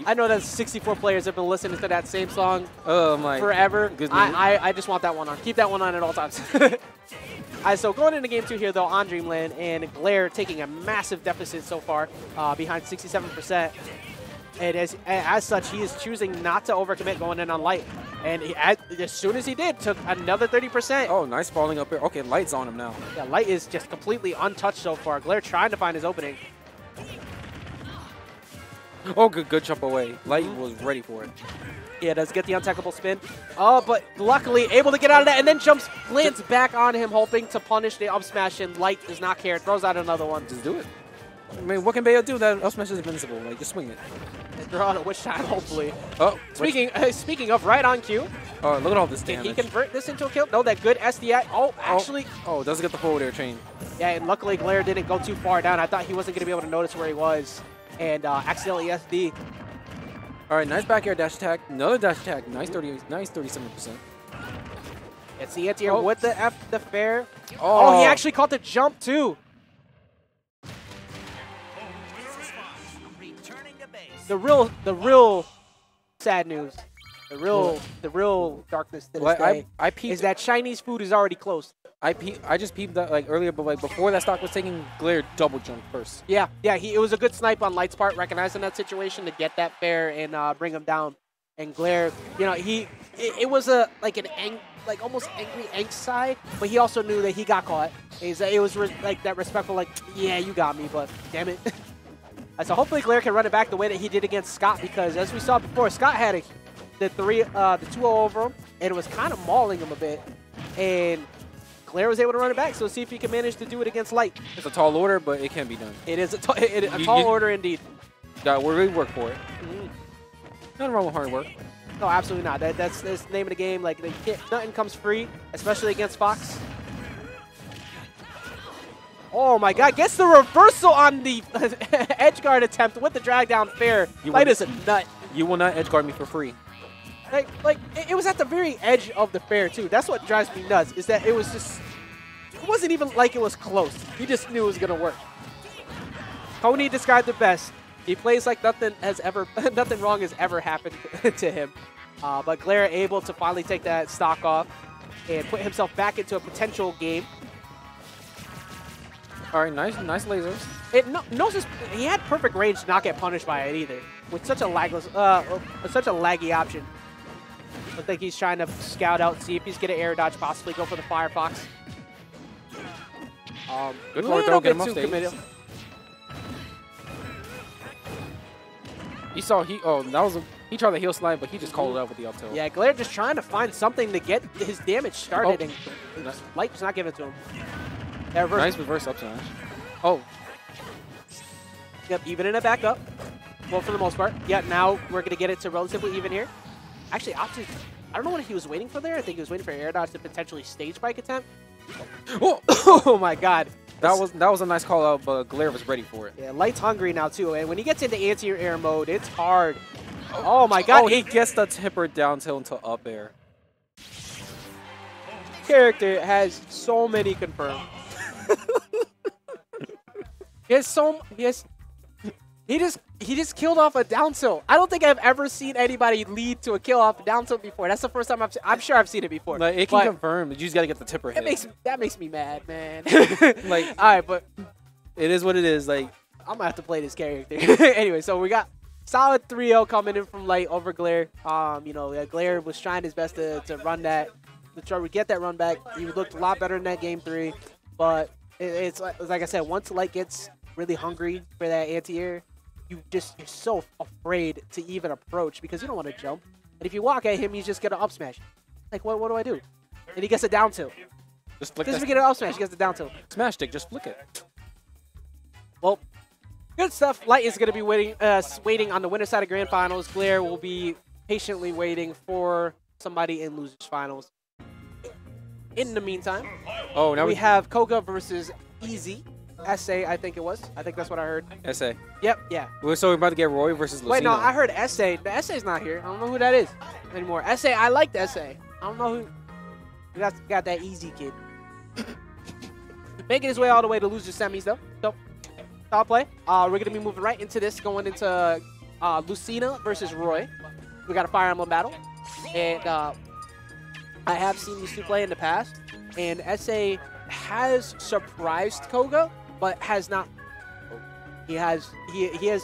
I know that 64 players have been listening to that same song forever. I just want that one on. Keep that one on at all times. So going into game 2 here, though, on Dreamland, and Glaire taking a massive deficit so far, behind 67%. And as such, he is choosing not to overcommit going in on Light. And as soon as he did, took another 30%. Oh, nice falling up here. Okay, Light's on him now. Yeah, Light is just completely untouched so far. Glaire trying to find his opening. Oh, good jump away. Light was ready for it. Yeah, does get the untechable spin. Oh, but luckily able to get out of that and then lands back on him, hoping to punish the up smash, and Light does not care. Throws out another one. Just do it. I mean, what can Bayo do? That up smash is invincible. Like, just swing it. And throw out a witch time, hopefully. Oh, speaking of right on cue. Oh, look at all this damage. Can he convert this into a kill? No, that good SDI. Oh, actually. Oh, doesn't get the forward air chain. Yeah, and luckily Glaire didn't go too far down. I thought he wasn't going to be able to notice where he was. And accidentally SD. All right, nice back air dash attack. Another dash attack. Nice 37%. It's the anti-air with the fair. Oh, he actually caught the jump too. The real sad news. The real darkness to this day is that Chinese food is already closed. I just peeped that like earlier, but like before that stock was taking, Glaire double jump first. Yeah, it was a good snipe on Light's part, recognizing that situation to get that fair and bring him down. And Glaire, you know, it was almost angry angst side, but he also knew that he got caught. It was like that respectful, like, yeah, you got me, but damn it. So hopefully Glaire can run it back the way that he did against Scott, because as we saw before, Scott had the 2-0 over him, and it was kind of mauling him a bit. And Glaire was able to run it back, so see if he can manage to do it against Light. It's a tall order, but it can be done. It is a tall order indeed. Got to really work for it. Nothing wrong with hard work. No, absolutely not. That's the name of the game. Like, nothing comes free, especially against Fox. Oh my God! Gets the reversal on the edge guard attempt with the drag down fair. Light is a nut. You will not edge guard me for free. Like it was at the very edge of the fair too. That's what drives me nuts. Is that it wasn't even like it was close. He just knew it was gonna work. Tony described it best. He plays like nothing wrong has ever happened to him. But Glaire able to finally take that stock off and put himself back into a potential game. All right, nice lasers. He had perfect range to not get punished by it either, with such a laggy option. I think he's trying to scout out, see if he's going to air dodge, possibly go for the Firefox. Good forward throw, get him off stage. He tried the heel slide, but he just called it out with the up tilt. Yeah, Glaire just trying to find something to get his damage started, and Light just not giving it to him. Yeah, nice reverse up smash. Oh. Yep, evening it back up. Well, for the most part. Yeah, now we're going to get it to relatively even here. Actually, opted. I don't know what he was waiting for there. I think he was waiting for air dodge to potentially stage bike attempt. Oh my God. That was a nice call out, but Glaire was ready for it. Yeah, Light's hungry now too, and when he gets into anti-air mode, it's hard. Oh my God. Oh, he gets the tipper down tilt into up air. Character has so many confirmed. He has He just killed off a down tilt. I don't think I've ever seen anybody lead to a kill off a down tilt before. That's the first time I'm sure I've seen it before. Like, it can confirm. You just gotta get the tipper hit. That makes me mad, man. Like, all right, but it is what it is. Like, I'm gonna have to play this character. Anyway, so we got solid 3-0 coming in from Light over Glare. You know, Glare was trying his best to run that, to try to get that run back. He looked a lot better in that game 3, but it's like I said, once Light gets really hungry for that anti-air, you're so afraid to even approach because you don't want to jump. And if you walk at him, he's just gonna up smash. Like, what do I do? And he gets a down tilt. just flick Just that get an up smash, he gets the down tilt. smash stick. Just flick it. Well, good stuff. Light is going to be waiting on the winner side of Grand Finals. Glare will be patiently waiting for somebody in Losers Finals. In the meantime, now we have Koga versus Easy. SA, I think it was. I think that's what I heard. SA. Yep, yeah. So we're about to get Roy versus Lucina. Wait, no, I heard SA. The SA's not here. I don't know who that is anymore. SA, I like the SA. I don't know who. We got that Easy kid. Making his way all the way to Losers Semis, though. So, solid play. We're going to be moving right into this, going into Lucina versus Roy. We got a Fire Emblem battle. And I have seen these two play in the past. And SA has surprised Koga, but has not. He has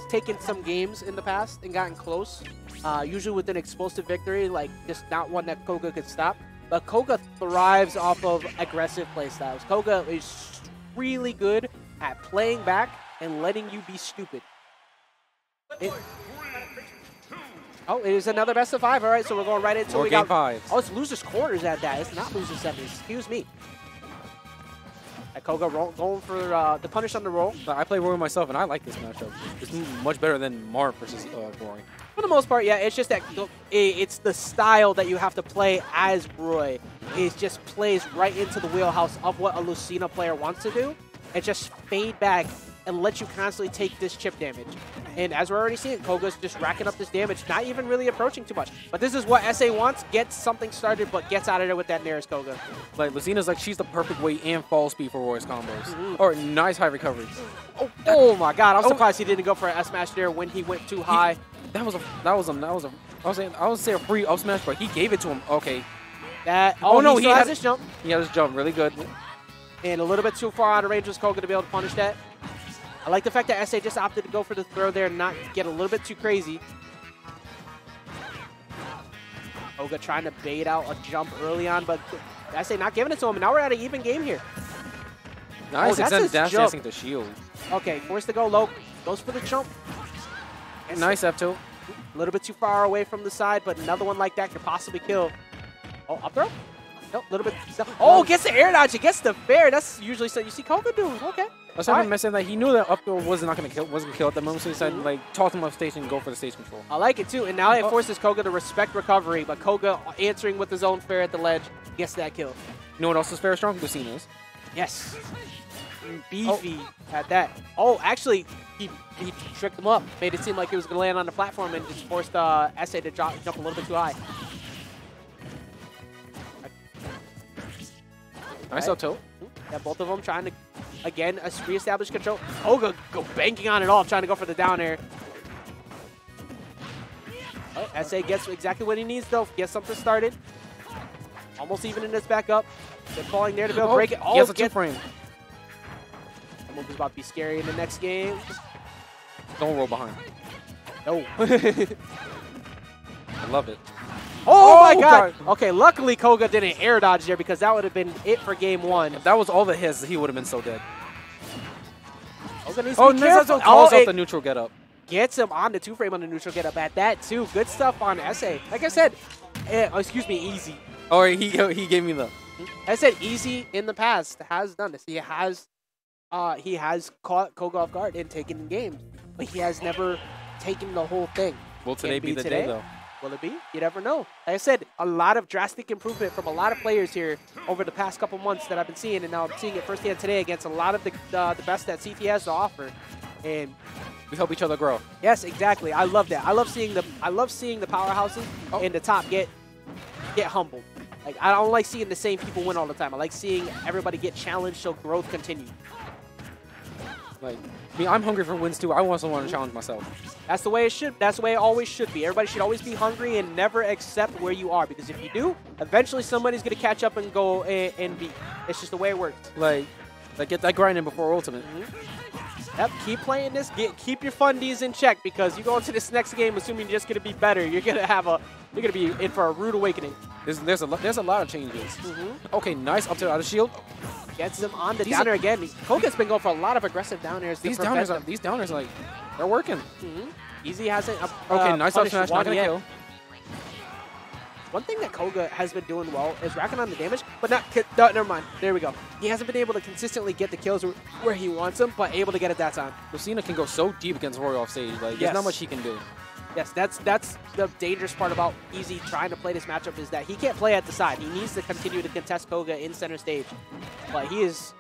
taken some games in the past and gotten close, usually with an explosive victory, like just not one that Koga could stop. But Koga thrives off of aggressive playstyles. Koga is really good at playing back and letting you be stupid. It is another best of 5. All right, so we're going right into More game 5. Oh, it's Losers Quarters at that. It's not Losers Semis. Excuse me. Koga going for the punish on the roll. I play Roy myself, and I like this matchup. It's much better than Marth versus Roy. For the most part, yeah. It's just that it's the style that you have to play as Roy. It just plays right into the wheelhouse of what a Lucina player wants to do. And just fade back and let you constantly take this chip damage. And as we're already seeing, Koga's just racking up this damage, not even really approaching too much. But this is what SA wants, gets something started, but gets out of there with that nearest Koga. Like, Lucina's like, she's the perfect weight and fall speed for Roy's combos. Or nice high recovery. Oh my God, I'm surprised he didn't go for an S smash there when he went too high. I would say a free up smash, but he gave it to him. Okay. He has his jump. He had his jump really good. And a little bit too far out of range was Koga to be able to punish that. I like the fact that SA just opted to go for the throw there and not get a little bit too crazy. Koga trying to bait out a jump early on, but SA not giving it to him. And now we're at an even game here. Nice, that's dash dancing to shield. Okay, forced to go low. Goes for the jump. Nice F2. A little bit too far away from the side, but another one like that could possibly kill. Oh, up throw? Nope, a little bit. Oh, gets the air dodge. It gets the fair. That's usually something you see Koga do. Okay. I was messing that he knew that up throw wasn't gonna kill at the moment, so he said like toss him off stage and go for the stage control. I like it too, and now it forces Koga to respect recovery, but Koga answering with his own fair at the ledge gets that kill. You know what else is fair strong? Lucina's. Yes. Beefy at that. Oh, actually, he tricked him up. Made it seem like he was gonna land on the platform and just forced SA to jump a little bit too high. Nice up tilt. Yeah, both of them trying to, again, reestablish control. Koga go banking on it all, trying to go for the down air. Oh, SA gets exactly what he needs, though. Gets something started. Almost even in this back up. They're falling there to be able to break it. Oh, gets a two-frame. That move is about to be scary in the next game. Don't roll behind. No. I love it. Oh, my God. Okay, luckily Koga didn't air dodge there because that would have been it for game 1. If that was all that his, he would have been so dead. Koga needs to be careful. Calls out the neutral get up. Gets him on the 2-frame on the neutral get up at that, too. Good stuff on SA. Like I said, excuse me, Easy. Oh, he gave me the. I said Easy in the past has done this. He has caught Koga off guard and taken games, but he has never taken the whole thing. Will today be the day, though? Will it be? You never know. Like I said, a lot of drastic improvement from a lot of players here over the past couple months that I've been seeing, and now I'm seeing it firsthand today against a lot of the best that CT has to offer. And we help each other grow. Yes, exactly. I love that. I love seeing the powerhouses in the top get humbled. Like, I don't like seeing the same people win all the time. I like seeing everybody get challenged so growth continues. Like, I mean, I'm hungry for wins too. I also want to challenge myself. That's the way it should. That's the way it always should be. Everybody should always be hungry and never accept where you are, because if you do, eventually somebody's gonna catch up and go and beat. It's just the way it works. Like get that grinding before ultimate. Yep, keep playing this. Keep your fundies in check, because you go into this next game assuming you're just gonna be better. You're gonna be in for a rude awakening. There's a lot of changes. Okay, nice up to the other shield. Gets him on the downer again. Koga's been going for a lot of aggressive down airs. These downers, like, they're working. Easy hasn't. Okay, nice up punished smash, one not gonna yet. kill. One thing that Koga has been doing well is racking on the damage, but not. No, never mind. There we go. He hasn't been able to consistently get the kills where he wants them, but able to get it that time. Lucina can go so deep against Roy off stage. Like, there's not much he can do. Yes, that's the dangerous part about Easy trying to play this matchup, is that he can't play at the side. He needs to continue to contest Koga in center stage. But he is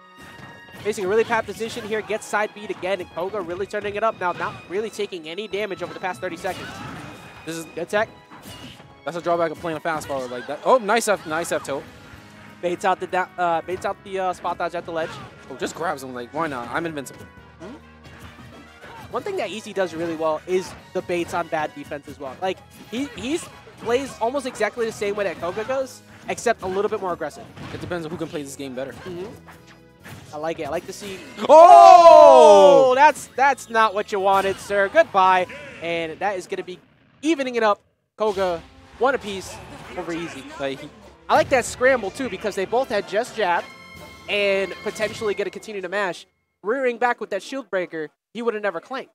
facing a really bad position here, gets side beat again, and Koga really turning it up now, not really taking any damage over the past 30 seconds. This is Good tech. That's a drawback of playing a fast forward like that. Oh, nice F tilt. Baits out the spot dodge at the ledge. Oh, just grabs him. Like, why not? I'm invincible. One thing that Easy does really well is the baits on bad defense as well. Like, he plays almost exactly the same way that Koga goes, except a little bit more aggressive. It depends on who can play this game better. I like it. I like to see. Oh! That's not what you wanted, sir. Goodbye. And that is going to be evening it up. Koga, one apiece over Easy. Like, I like that scramble, too, because they both had just jabbed and potentially going to continue to mash. Rearing back with that shield breaker, he would have never clanked.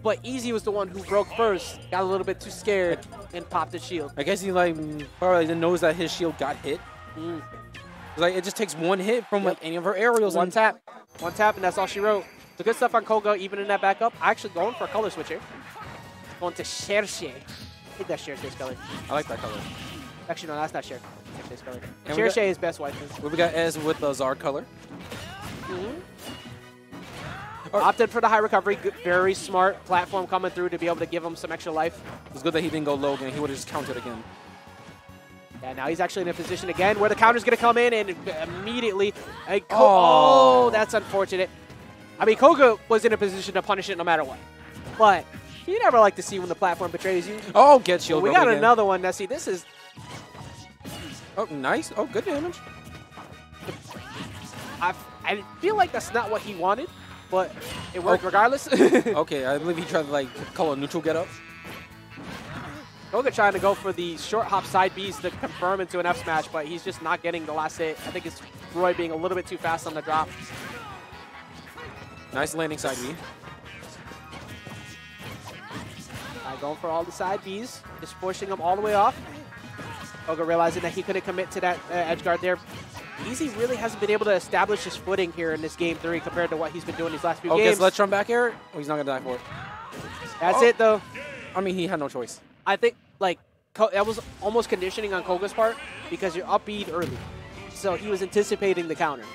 But Easy was the one who broke first, got a little bit too scared, and popped his shield. I guess he probably didn't notice that his shield got hit. Like, it just takes one hit from like any of her aerials. One tap, and that's all she wrote. The good stuff on Koga, even in that backup. Actually going for a color switch here. Going to Cherche. I think that's Cherche's color. I like that color. Actually, no, that's not Cherche. Cherche's color. And Cherche is best white. We got Ez with the Zard color. Opted for the high recovery. Good, very smart platform coming through to be able to give him some extra life. It's good that he didn't go low again. He would have just countered again. Yeah, now he's actually in a position again where the counter's going to come in and immediately. Oh, that's unfortunate. I mean, Koga was in a position to punish it no matter what. But you never like to see when the platform betrays you. Oh, get shield. We got another one. Now, see, this is. Oh, nice. Oh, good damage. I feel like that's not what he wanted, but it worked regardless. Okay, I believe he tried to, like, call a neutral get up. Koga trying to go for the short hop side Bs to confirm into an F smash, but he's just not getting the last hit. I think it's Roy being a little bit too fast on the drop. Nice landing side B. Going for all the side Bs, just forcing them all the way off. Koga realizing that he couldn't commit to that edge guard there. Easy really hasn't been able to establish his footing here in this game 3 compared to what he's been doing these last few games. Okay, so let's run back air. Oh, he's not going to die for it. That's it, though. I mean, he had no choice. I think, like, that was almost conditioning on Koga's part because you're up B early. So he was anticipating the counter.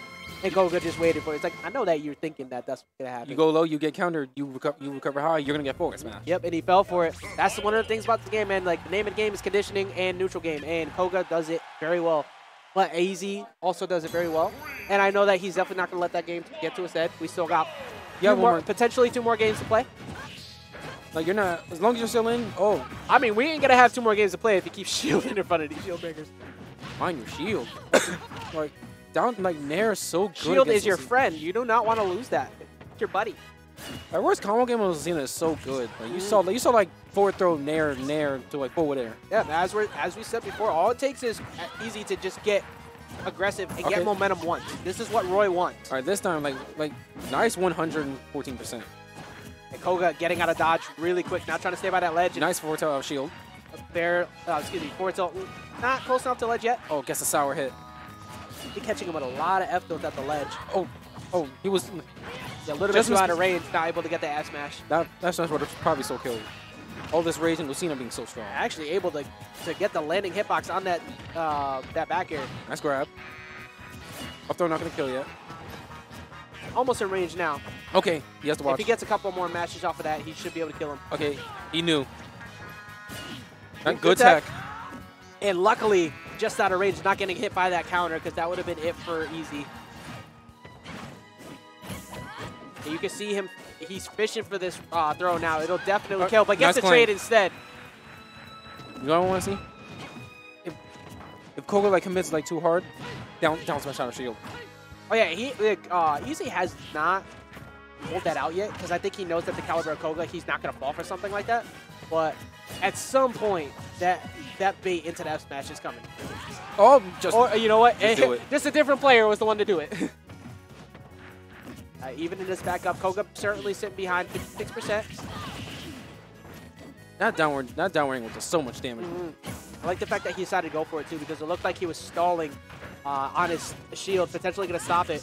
And Koga just waited for it. It's like, I know that you're thinking that that's what's going to happen. You go low, you get countered, you recover high, you're going to get forward smash. Yep, and he fell for it. That's one of the things about the game, man. Like, the name of the game is conditioning and neutral game, and Koga does it very well. But Easy also does it very well. And I know that he's definitely not going to let that game get to his head. We still got potentially 2 more games to play. Like, you're not, as long as you're still in, oh. I mean, we ain't going to have 2 more games to play if you keep shielding in front of these shield breakers. Mind your shield. Like, down, like, Nair is so good. Shield is your friend. You do not want to lose that. It's your buddy. Our worst combo game on Lucina is so good. Like, you saw like forward throw Nair to like forward air. Yeah, as we said before, all it takes is Easy to just get aggressive and get momentum once. This is what Roy wants. All right, this time, like nice 114%. And Koga getting out of dodge really quick, now trying to stay by that ledge. Nice forward tilt out of shield. Forward tilt, not close enough to ledge yet. Oh, gets a sour hit. He's catching him with a lot of F tilts at the ledge. Oh, he was a little bit too out of range, not able to get the ass smash. That's what probably so killed. All this rage and Lucina being so strong. Actually able to get the landing hitbox on that that back air. Nice grab. Up throw not gonna kill yet. Almost in range now. Okay, he has to watch. If he gets a couple more mashes off of that, he should be able to kill him. Okay, he knew. Good tech. And luckily, just out of range, not getting hit by that counter, because that would have been it for Easy. And you can see him, he's fishing for this throw now. It'll definitely kill, but nice gets the claim. trade instead. You know what I want to see? If Koga like commits like too hard, down smash out of shield. Oh yeah, he Easy has not pulled that out yet because I think he knows that the caliber of Koga, he's not gonna fall for something like that. But at some point, that bait into the F smash is coming. Oh, just Or you know what? just do it. Just a different player was the one to do it. Even in this backup, Koga certainly sitting behind 56%. that downward angle does so much damage. I like the fact that he decided to go for it too because it looked like he was stalling on his shield, potentially going to stop it.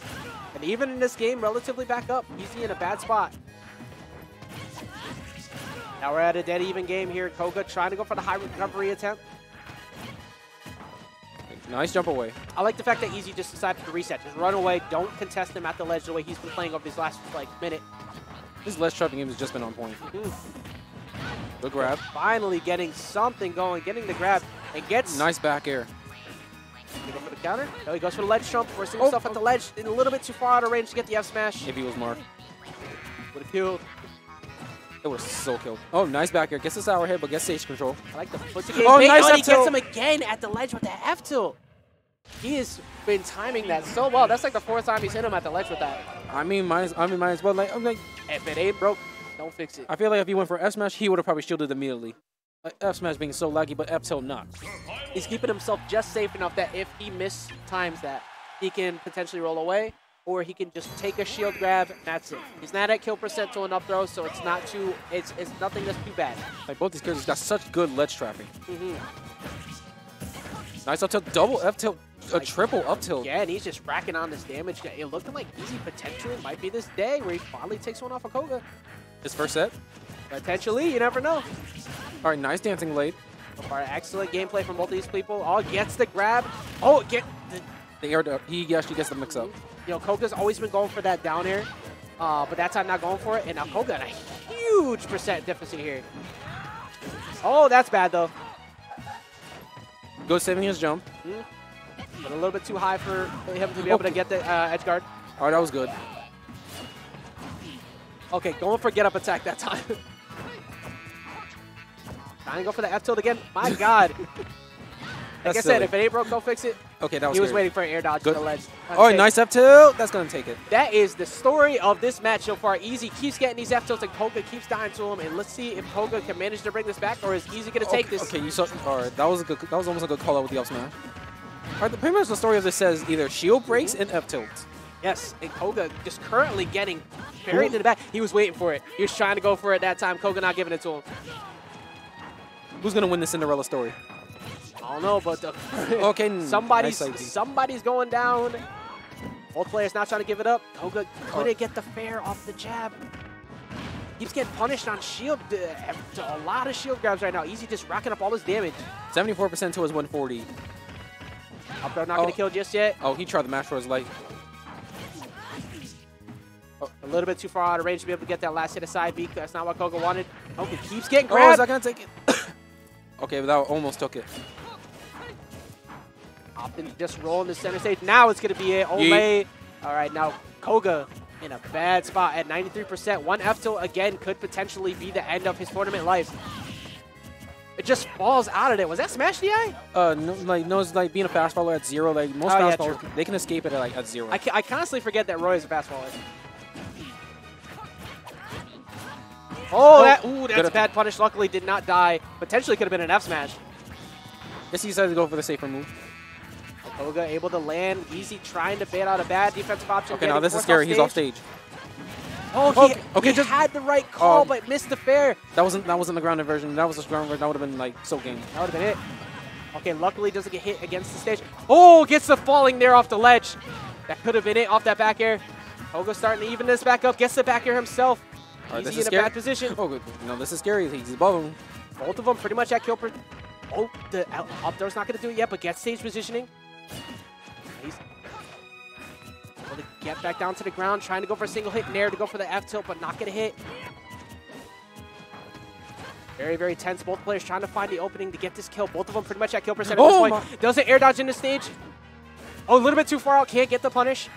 And even in this game, relatively back up, Easy in a bad spot. Now we're at a dead even game here. Koga trying to go for the high recovery attempt. Nice jump away. I like the fact that Easy just decided to reset. Just run away. Don't contest him at the ledge the way he's been playing over these last minute. This ledge trapping game has just been on point. Good grab. Finally getting something going, getting the grab, and gets... Nice back air. He go for the counter. No, he goes for the ledge jump, forcing himself at the ledge, a little bit too far out of range to get the F smash. If he was Mark, Would have killed. it would have so killed. Oh, nice back air. Gets the sour hit, but gets stage control. I like the foot to game. Oh, bait. nice Oh, and he F tilt. gets him again at the ledge with the F tilt. He has been timing that so well. That's like the 4th time he's hit him at the ledge with that. I mean, might as well. Like, I'm like, If it ain't broke, don't fix it. I feel like if he went for F smash, he would have probably shielded immediately. Like, F smash being so laggy, but F tilt not. He's keeping himself just safe enough that if he mistimes that, he can potentially roll away, or he can just take a shield grab, and that's it. He's not at kill percent to an up throw, so it's not too, it's nothing that's too bad. Like both these characters got such good ledge trapping. Nice up tilt, double F tilt, a triple up tilt. Yeah, and he's just racking on this damage. It looking like Easy potentially might be this day where he finally takes one off of Koga. His first set. Potentially, you never know. All right, nice dancing late. So far, excellent gameplay from both of these people. Oh, gets the grab. Oh, The air, he actually gets the mix up. you know, Koga's always been going for that down air, but that time not going for it. And now Koga got a huge percent deficit here. Oh, that's bad though. Good saving his jump. But a little bit too high for him to be able to get the edge guard. All right, that was good. Okay, going for get up attack that time. Trying to go for the F tilt again. My God. Like I said, silly. if it ain't broke, don't fix it. Okay, that was He was scary. waiting for an air dodge Good. to the ledge. All right, nice F tilt. That's gonna take it. That is the story of this match so far. Easy keeps getting these F tilts and Koga keeps dying to him. And let's see if Koga can manage to bring this back, or is Easy going to take this? Okay, you saw. All right, that was almost a good call out with the up smash. All right, pretty much the story of this says either shield breaks and F tilts. Yes, and Koga just currently getting buried in the back. He was waiting for it. He was trying to go for it that time. Koga not giving it to him. Who's gonna win the Cinderella story? I don't know, but Okay, nice safety. somebody's going down. Both players not trying to give it up. Koga couldn't get the fair off the jab. Keeps getting punished on shield. A lot of shield grabs right now. Easy just racking up all his damage. 74% to his 140. Up throw not going to kill just yet. Oh, he tried the mash for his life. A little bit too far out of range to be able to get that last hit of side B. That's not what Koga wanted. Koga keeps getting Oh, is grabbed. that gonna take it? Okay, but that almost took it. Often just rolling the center stage. Now it's going to be it. Olay. All right, now Koga in a bad spot at 93%. One F tilt again could potentially be the end of his tournament life. It just falls out of it. Was that smash DI? No, it's like being a fast follower at 0. Like most Oh, yeah, fast followers, true. they can escape it at 0. I constantly forget that Roy is a fast follower. Oh, that's Good a bad punish. Luckily did not die. Potentially could have been an F smash. Guess he decided to go for the safer move. Koga able to land. Easy trying to bait out a bad defensive option. Okay, now getting this is forced scary. He's off stage. Oh, Okay, he just- had the right call, Oh. but missed the fair. That wasn't the grounded version. That was the ground version. That would have been like so game. That would have been it. Okay, luckily doesn't get hit against the stage. Oh, gets the falling there off the ledge. That could have been it off that back air. Koga starting to even this back up. Gets the back air himself. All right, this Easy is in a scary. bad position. Oh, good. No, this is scary. He's above him. Both of them pretty much at kill per. Oh, the up throw's not going to do it yet, but gets stage positioning. He's able to get back down to the ground, trying to go for a single hit nair to go for the F tilt, but not going to hit. Very, very tense. Both players trying to find the opening to get this kill. Both of them pretty much at kill percent at this point. Does an air dodge in the stage. Oh, a little bit too far out. Can't get the punish.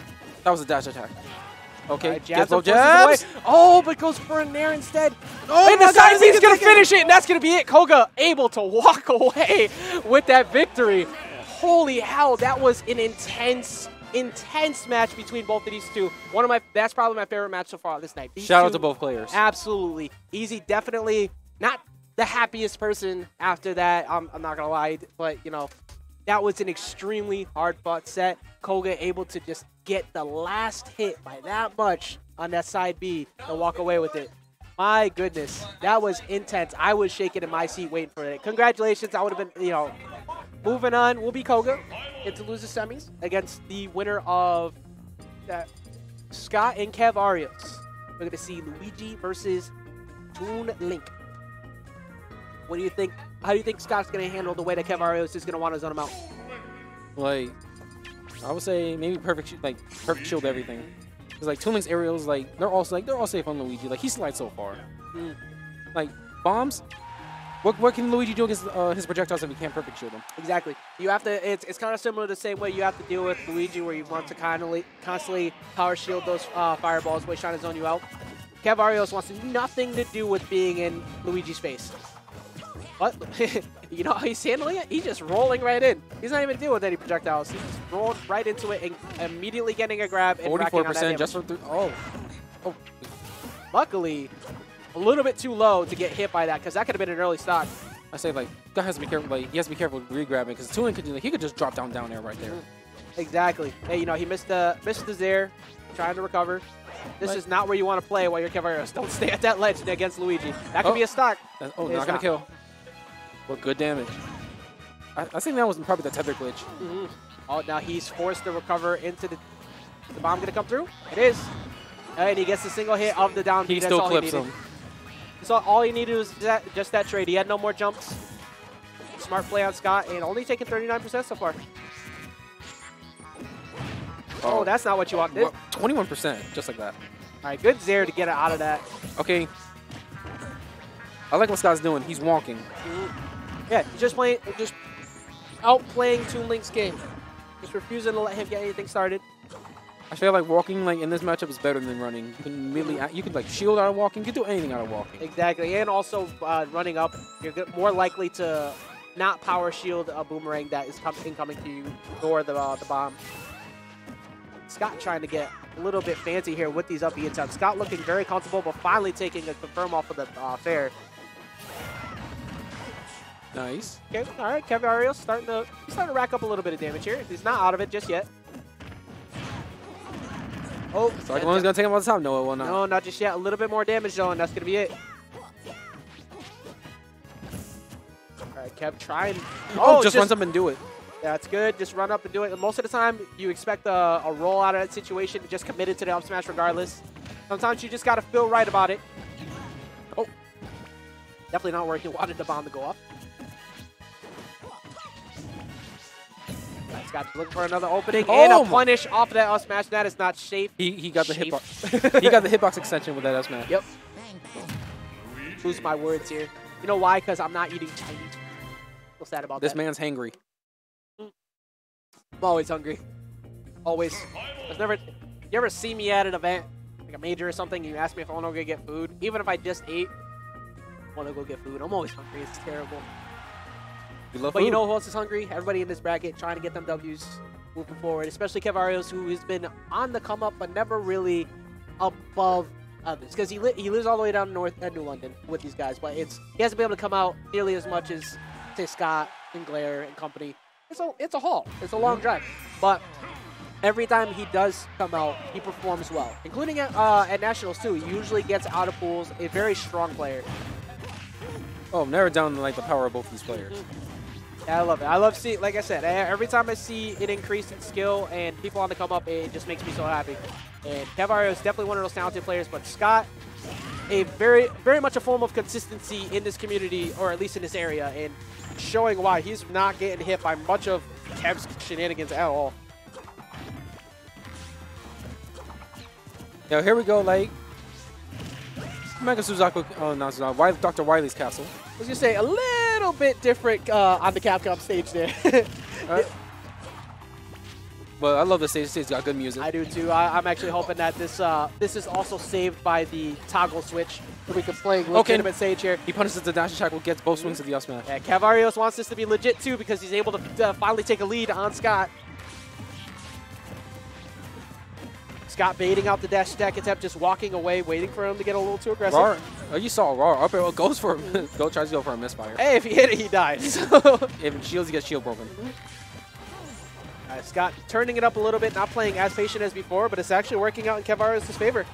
That was a dash attack. Okay, Right, gets him, low forces away. jabs. Oh, but goes for a nair instead. Oh And my the side God, B's going to second. finish it, and that's going to be it. Koga able to walk away with that victory. Holy hell, that was an intense match between both of these two. That's probably my favorite match so far this night. Shout out to both players. Absolutely. Easy, definitely not the happiest person after that. I'm not going to lie, but, you know, that was an extremely hard-fought set. Koga able to just get the last hit by that much on that side B and walk away with it. My goodness, that was intense. I was shaking in my seat waiting for it. Congratulations. I would have been, you know, moving on. Will be Koga into lose the semis against the winner of Scott and Kev Arios. We're going to see Luigi versus Toon Link. What do you think? How do you think Scott's going to handle the way that Kev Arios is going to want to zone him out? Like, I would say maybe perfect shield everything. Because like Toon Link's aerials, like they're all safe on Luigi. Like he slides so far. Like bombs. What can Luigi do against his projectiles if he can't perfect shield them? Exactly. You have to. It's kind of similar to the same way you have to deal with Luigi, where you want to constantly power shield those fireballs while he's trying to zone you out. Kev Arios wants nothing to do with being in Luigi's face. But you know how he's handling it? He's just rolling right in. He's not even dealing with any projectiles. He's just rolling right into it and immediately getting a grab and 44% just from oh. Luckily, a little bit too low to get hit by that because that could have been an early stock. I say like guy has to be careful. Like he has to be careful with re-grabbing because Toon Link could just drop down there right there. Exactly. Hey, you know he missed the Zaire, trying to recover. This is not where you want to play while you're Kev Arios. Don't stay at that ledge against Luigi. That could be a stock. Not gonna kill. But good damage. I think that was probably the tether glitch. Oh, now he's forced to recover into the bomb. Gonna come through? It is. And he gets the single hit of the down. He still clips him. So all he needed was just that trade. He had no more jumps. Smart play on Scott, and only taking 39% so far. Oh, that's not what you wanted. 21%, just like that. All right, good Zaire to get it out of that. Okay. I like what Scott's doing. He's walking. Yeah, he's just outplaying Toon Link's game. Just refusing to let him get anything started. I feel like walking like in this matchup is better than running. You can immediately, you can like shield out of walking. You can do anything out of walking. Exactly, and also running up, you're more likely to not power shield a boomerang that is incoming to you or the bomb. Scott trying to get a little bit fancy here with these up B attempts. Scott looking very comfortable, but finally taking a confirm off of the fair. Nice. Okay, all right, Kev Arios starting to rack up a little bit of damage here. He's not out of it just yet. Oh, Cyclone's gonna take him all the time. No, it will not. No, not just yet. A little bit more damage though, and that's gonna be it. All right, Kev trying. Oh, just runs up and do it. That's good. Just run up and do it. Most of the time, you expect a roll out of that situation. Just committed to the up smash regardless. Sometimes you just gotta feel right about it. Oh, definitely not where he wanted the bomb to go off. Scott looking for another opening and a punish off of that up smash. That is not safe. He got the hitbox. He got the hitbox extension with that up smash. Yep. Lose my words here. You know why? Because I'm not eating Chinese. Feel sad about this that. man's hangry. I'm always hungry. Always. You ever see me at an event, like a major or something, and you ask me if I want to go get food? Even if I just ate, I want to go get food. I'm always hungry. It's terrible. But you know who else is hungry? Everybody in this bracket trying to get them W's moving forward, especially Kev Arios, who has been on the come up but never really above others. Because he lives all the way down north at New London with these guys, but he hasn't been able to come out nearly as much as, say, Scott and Glare and company. It's a haul. It's a long drive. But every time he does come out, he performs well, including at Nationals too. He usually gets out of pools, a very strong player. Oh, narrowed down like the power of both these players. Yeah, I love it. I love seeing, like I said, every time I see an increase in skill and people on the come up, it just makes me so happy. And Kev Arios is definitely one of those talented players, but Scott, a very much a form of consistency in this community, or at least in this area, and showing why he's not getting hit by much of Kev's shenanigans at all. Now here we go, like Mega Suzaku, not Suzaku, Dr. Wily's castle. I was gonna say a little bit different on the Capcom stage there. but I love the stage. The stage got good music. I do too. I'm actually hoping that this is also saved by the toggle switch, so we can play legitimate stage here. He punishes the dash attack, will get both swings of the up smash. Yeah, Cavarios wants this to be legit too because he's able to finally take a lead on Scott. Scott baiting out the dash attack attempt, just walking away, waiting for him to get a little too aggressive. Raw, you saw Raw up air goes for tries to go for a misfire. Hey, if he hit it, he dies. If shields, he gets shield broken. Scott turning it up a little bit, not playing as patient as before, but it's actually working out in Cavarios' favor.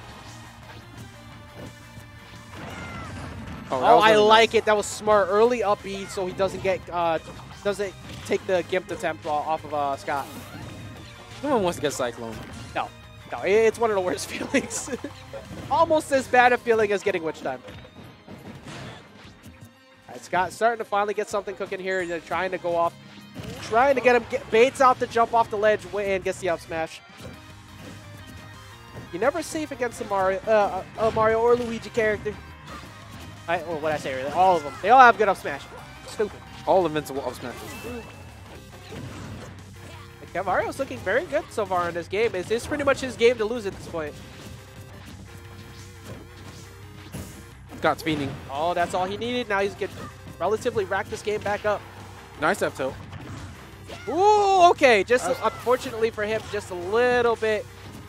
Oh, I like it. That was smart. Early up B, so he doesn't get doesn't take the gimped attempt off of Scott. No one wants to get Cyclone. No, it's one of the worst feelings. Almost as bad a feeling as getting Witch Time. All right, Scott starting to finally get something cooking here. They're trying to go off, trying to get him, baits out the jump off the ledge and gets the up smash. You're never safe against a Mario or Luigi character. Or what I say earlier, all of them. They all have good up smash. Stupid. All invincible up smashes. Cavario's looking very good so far in this game. Is this pretty much his game to lose at this point? Got speeding. Oh, that's all he needed. Now he's going to relatively rack this game back up. Nice F tilt. Ooh, okay. Just unfortunately for him, just a little bit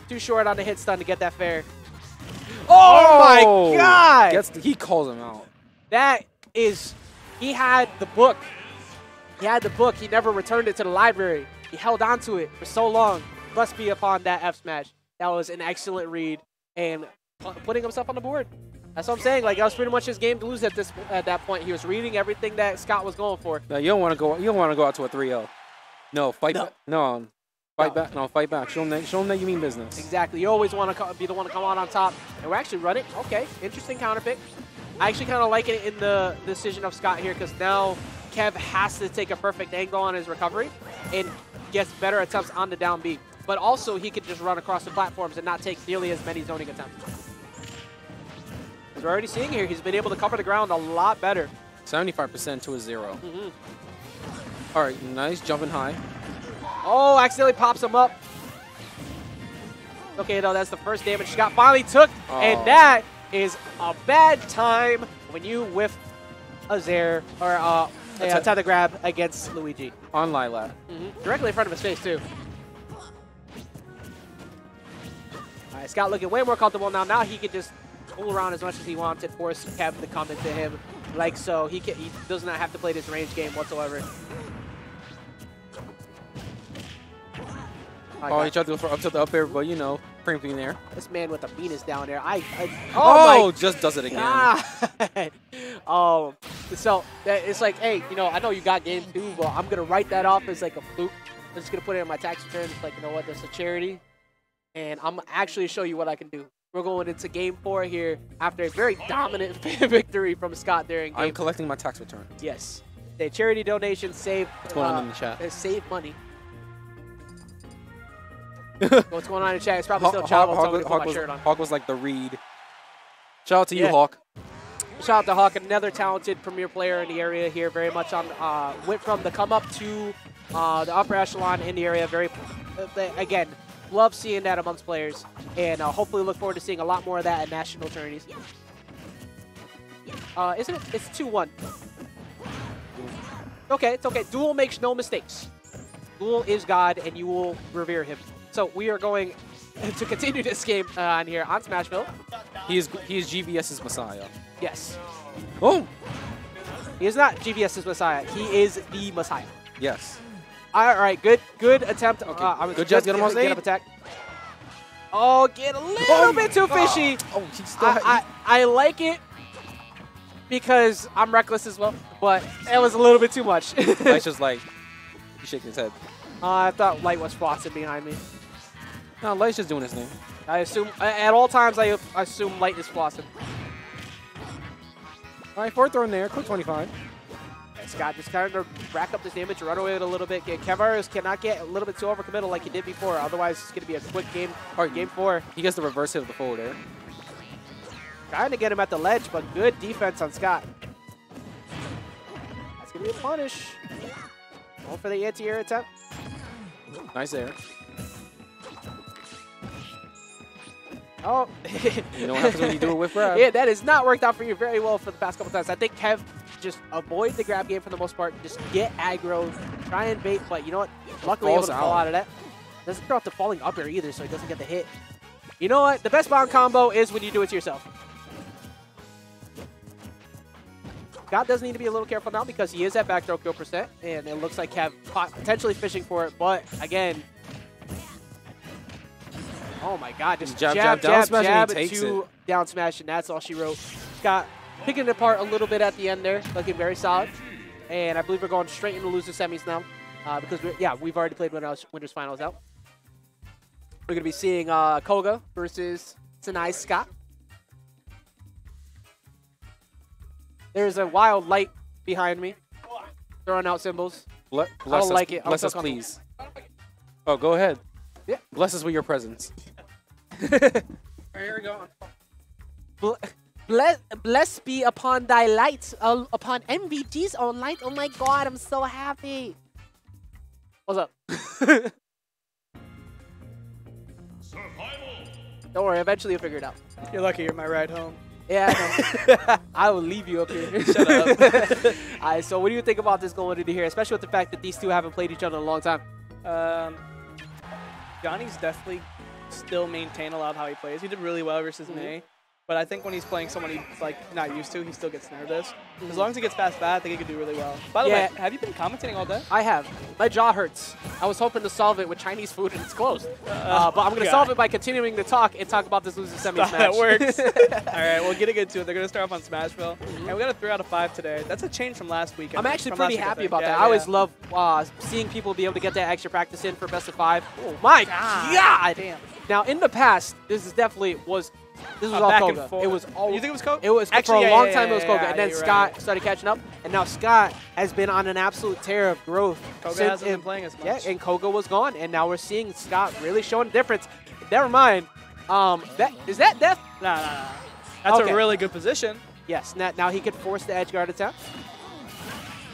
too short on the hit stun to get that fair. Oh my God! He calls him out. That is, he had the book. He had the book. He never returned it to the library. He held on to it for so long. Must be upon that F smash. That was an excellent read and putting himself on the board. That's what I'm saying. Like, that was pretty much his game to lose at that point. He was reading everything that Scott was going for. No, you don't want to go. You don't want to go out to a 3-0. No, fight back. No. Fight back. No, fight back. Show them that you mean business. Exactly. You always want to be the one to come out on top. And we're actually running. Okay, interesting counter pick. I actually kind of like it in the decision of Scott here because now Kev has to take a perfect angle on his recovery and gets better attempts on the down B. But also, he could just run across the platforms and not take nearly as many zoning attempts. As we're already seeing here, he's been able to cover the ground a lot better. 75% to a 0. All right, nice jumping high. Oh, accidentally pops him up. Okay, no, that's the first damage Scott finally took. Oh. And that is a bad time when you whiff a Zair or a tether grab against Luigi. On Lilac. Directly in front of his face, too. All right, Scott looking way more comfortable now. Now he can just pull around as much as he wanted, force Kev to come into him like so. He does not have to play this range game whatsoever. Oh, he tried to go for up to the up air, but you know, crimping there. This man with the Venus down there. Oh, just does it again. So it's like, hey, you know, I know you got game 2, but I'm gonna write that off as like a fluke. I'm just gonna put it in my tax return. It's like, you know what, that's a charity, and I'm actually show you what I can do. We're going into game 4 here after a very dominant victory from Scott there in game. I'm collecting my tax return. Yes, the charity donation save. What's going on in the chat? Save money. What's going on in the chat? It's probably still Chavo telling me to put my shirt on. Hawk was like the read. Shout out to you, Yeah. Hawk. Shout out to Hawk, another talented premier player in the area here. Very much on, went from the come up to the upper echelon in the area. Very, again, love seeing that amongst players. And hopefully look forward to seeing a lot more of that at national tourneys. Isn't it? It's 2-1. Okay, it's okay. Duel makes no mistakes. Duel is God, and you will revere him. So we are going to continue this game on here on Smashville. He is GVS's Messiah. Yes. Oh! He is not GVS's Messiah. He is the Messiah. Yes. All right, good attempt. Okay. Good job, get him on stage. Get up attack. Oh, get a little bit too fishy. Oh, he still I like it because I'm reckless as well, but it was a little bit too much. Light's just like, he's shaking his head. I thought Light was flossing behind me. No, Light's just doing his thing. I assume, at all times, I assume Light is flossing. All right, 4th throw in there, quick 25. Scott just kind of rack up this damage, run away with it a little bit. Cavarios cannot get a little bit too overcommittal like he did before. Otherwise, it's going to be a quick game. Or game 4. He gets the reverse hit of the forward air. Trying to get him at the ledge, but good defense on Scott. That's going to be a punish. Going for the anti-air attempt. Nice air. Oh. You know what happens when you do a whiff grab? Yeah, that has not worked out for you very well for the past couple times. I think Kev just avoid the grab game for the most part. Just get aggro, try and bait, but you know what? Luckily able to fall out of that. Doesn't throw out the falling up air either, so he doesn't get the hit. You know what? The best bomb combo is when you do it to yourself. Scott does need to be a little careful now because he is at back throw kill %, and it looks like Kev potentially fishing for it, but again, oh my god, just jab, down smash, and that's all she wrote. Scott picking it apart a little bit at the end there, looking very solid. And I believe we're going straight into loser semis now because, we've already played Winners Finals out. We're going to be seeing Koga versus Sanai Scott. There's a wild light behind me, throwing out symbols. I don't like it. Bless us, please. Oh, go ahead. Yeah. Bless us with your presence. Here we go. Blessed be upon thy light, upon MVG's own light. Oh my god, I'm so happy. What's up? Don't worry, eventually you'll figure it out. You're lucky you're my ride home. Yeah, I know. I will leave you up here. Shut up. All right, so what do you think about this going into here, especially with the fact that these two haven't played each other in a long time? Johnny's definitely still maintain a lot of how he plays. He did really well versus May. But I think when he's playing someone he's not used to, he still gets nervous. As long as he gets past that, I think he can do really well. By the way, have you been commentating all day? I have. My jaw hurts. I was hoping to solve it with Chinese food and it's closed. But I'm going to solve it by continuing to talk and talk about this loser semi match. That works. All right, well, getting into it, they're going to start off on Smashville. And we got a 3 out of 5 today. That's a change from last week. I'm actually pretty happy about that. I always love seeing people be able to get that extra practice in for best of 5. Oh my god! Damn. Now, in the past, this is definitely this was all Koga. It was all. You think it was Koga? It was actually, for a long time. It was Koga, and then Scott started catching up, and now Scott has been on an absolute tear of growth. Koga hasn't been playing as much. Yeah, and Koga was gone, and now we're seeing Scott really showing a difference. Never mind. Is that death? Nah. That's a really good position. Yes. Now he could force the edge guard attack.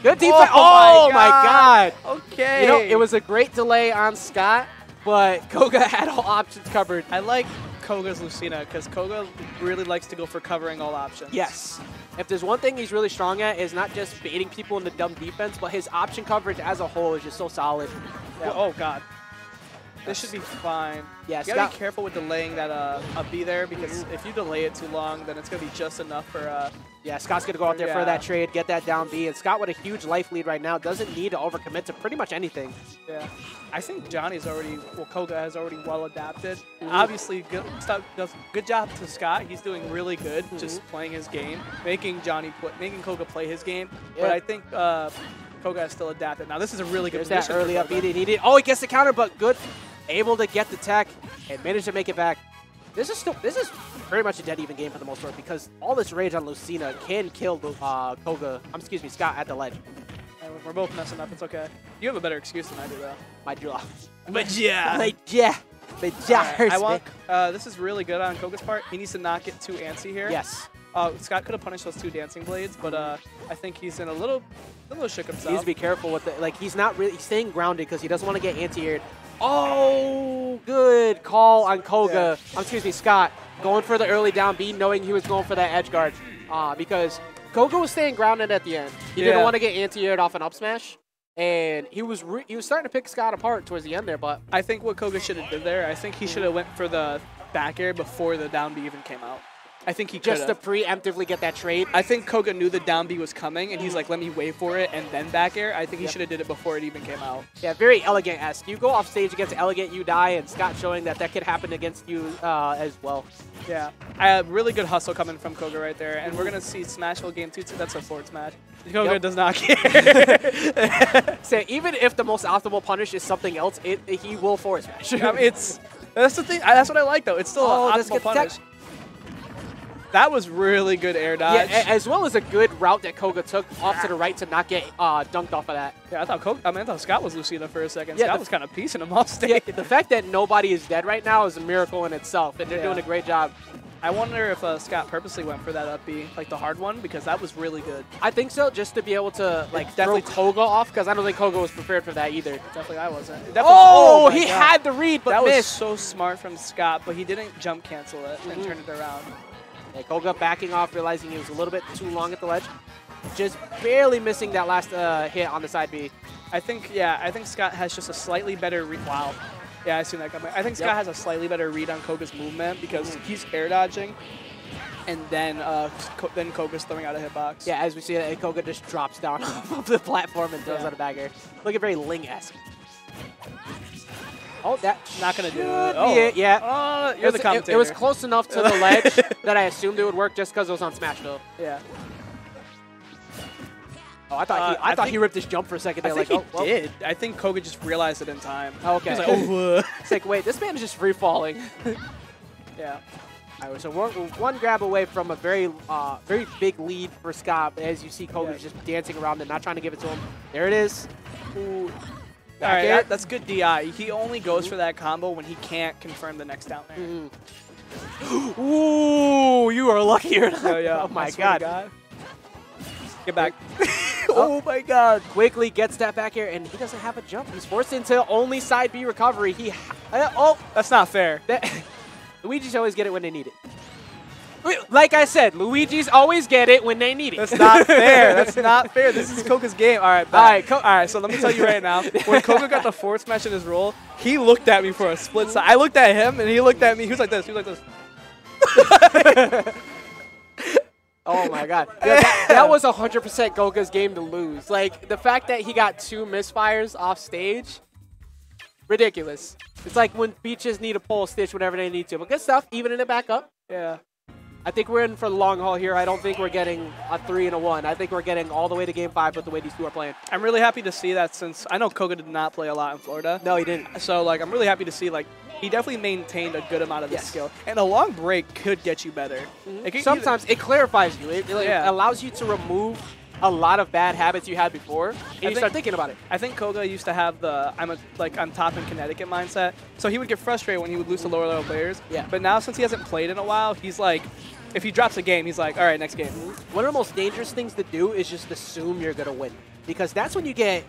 Good defense. Oh my god. Okay. You know, it was a great delay on Scott, but Koga had all options covered. I like Koga's Lucina because Koga really likes to go for covering all options. Yes. If there's one thing he's really strong at is not just baiting people into dumb defense, but his option coverage as a whole is just so solid. Yeah. Oh, God. This should be fine. Yeah, you gotta be careful with delaying that up B there because if you delay it too long, then it's gonna be just enough for. Yeah, Scott's gonna go out there for that trade, get that down B, and Scott with a huge life lead right now doesn't need to overcommit to pretty much anything. Yeah, I think Johnny's already, Koga has already well adapted. Obviously, good job to Scott. He's doing really good, just playing his game, making Koga play his game. But I think Koga has still adapted. Now this is a really good position. That early up B they needed. Oh, he gets the counter, but good. Able to get the tech and manage to make it back. This is very much a dead even game for the most part because all this rage on Lucina can kill Scott at the ledge. We're both messing up. It's okay. You have a better excuse than I do, though. My jaw. My jaw. My jaw. My jaw hurts. I want. This is really good on Koga's part. He needs to not get too antsy here. Yes. Scott could have punished those 2 dancing blades, but I think he's in a little shook himself. He needs to be careful with it. Like he's not really staying grounded because he doesn't want to get anti-aired. Oh, good call on Koga. Excuse me, Scott. Going for the early down B, knowing he was going for that edge guard. Because Koga was staying grounded at the end. He didn't want to get anti-aired off an up smash. And he was starting to pick Scott apart towards the end there, but I think what Koga should have did there, I think he should have went for the back air before the down B even came out. I think he just to preemptively get that trade. I think Koga knew the down B was coming, and he's like, let me wait for it and then back air. I think he should have did it before it even came out. Yeah, very Elegant-esque. You go off stage against Elegant, you die, and Scott showing that could happen against you as well. Yeah, I have really good hustle coming from Koga right there, and we're going to see Smashville Game 2. That's a forward smash. Koga does not care. So even if the most optimal punish is something else, he will forward smash. I mean, that's the thing. That's what I like, though. It's still an optimal punish. That was really good air dodge. Yeah, as well as a good route that Koga took off to the right to not get dunked off of that. Yeah, I thought Scott was Lucina for a second. Yeah, Scott was kind of piecing him off stage. Yeah, the fact that nobody is dead right now is a miracle in itself, and they're doing a great job. I wonder if Scott purposely went for that up B, like the hard one, because that was really good. I think so, just to be able to like definitely throw Koga off, because I don't think Koga was prepared for that either. Definitely I wasn't. Oh, my he God. had the read, but That was missed. so smart from Scott, but he didn't jump cancel it and turn it around. Yeah, Koga backing off, realizing he was a little bit too long at the ledge. Just barely missing that last hit on the side B. I think Scott has just a slightly better read. Wow. Yeah, I seen that coming. I think Scott has a slightly better read on Koga's movement because he's air dodging, and then Koga's throwing out a hitbox. Yeah, as we see it, Koga just drops down off the platform and throws out a back air. Looking very Ling-esque. Oh, that's Not gonna do should it. be Oh, it. Yeah. you're the commentator. It was close enough to the ledge that I assumed it would work just because it was on Smashville. Yeah. Oh, I thought he ripped his jump for a second I there. think Like, he did. I think Koga just realized it in time. Oh, okay. He was like, oh. It's like, wait, this man is just free falling. Yeah. All right, so we're one grab away from a very big lead for Scott. As you see, Koga's just dancing around and not trying to give it to him. There it is. Ooh. All right, that's good DI. He only goes for that combo when he can't confirm the next down there. Ooh, you are lucky. Yeah. Oh my I swear to God. Get back. Oh my God. Quickly gets that back air, and he doesn't have a jump. He's forced into only side B recovery. That's not fair. Luigi's always get it when they need it. Like I said, Luigi's always get it when they need it. That's not fair. That's not fair. This is Koga's game. All right, all right. So let me tell you right now, when Koga got the forward smash in his roll, he looked at me for a split second. I looked at him, and he looked at me. He was like this. He was like this. Oh my God. Yeah, that was 100% Koga's game to lose. Like, the fact that he got 2 misfires off stage, ridiculous. It's like when Peaches need to pull a Stitch whenever they need to. But good stuff, even in it back up. Yeah. I think we're in for the long haul here. I don't think we're getting a 3 and a 1. I think we're getting all the way to Game 5 with the way these two are playing. I'm really happy to see that since I know Koga did not play a lot in Florida. No, he didn't. So, like, I'm really happy to see, like, he definitely maintained a good amount of his skill. And a long break could get you better. Sometimes it clarifies you. It allows you to remove a lot of bad habits you had before, and you start thinking about it. I think Koga used to have the I'm top in Connecticut mindset, so he would get frustrated when he would lose to lower level players. Yeah. But now since he hasn't played in a while, he's like, if he drops a game, he's like, all right, next game. One of the most dangerous things to do is just assume you're gonna win, because that's when you get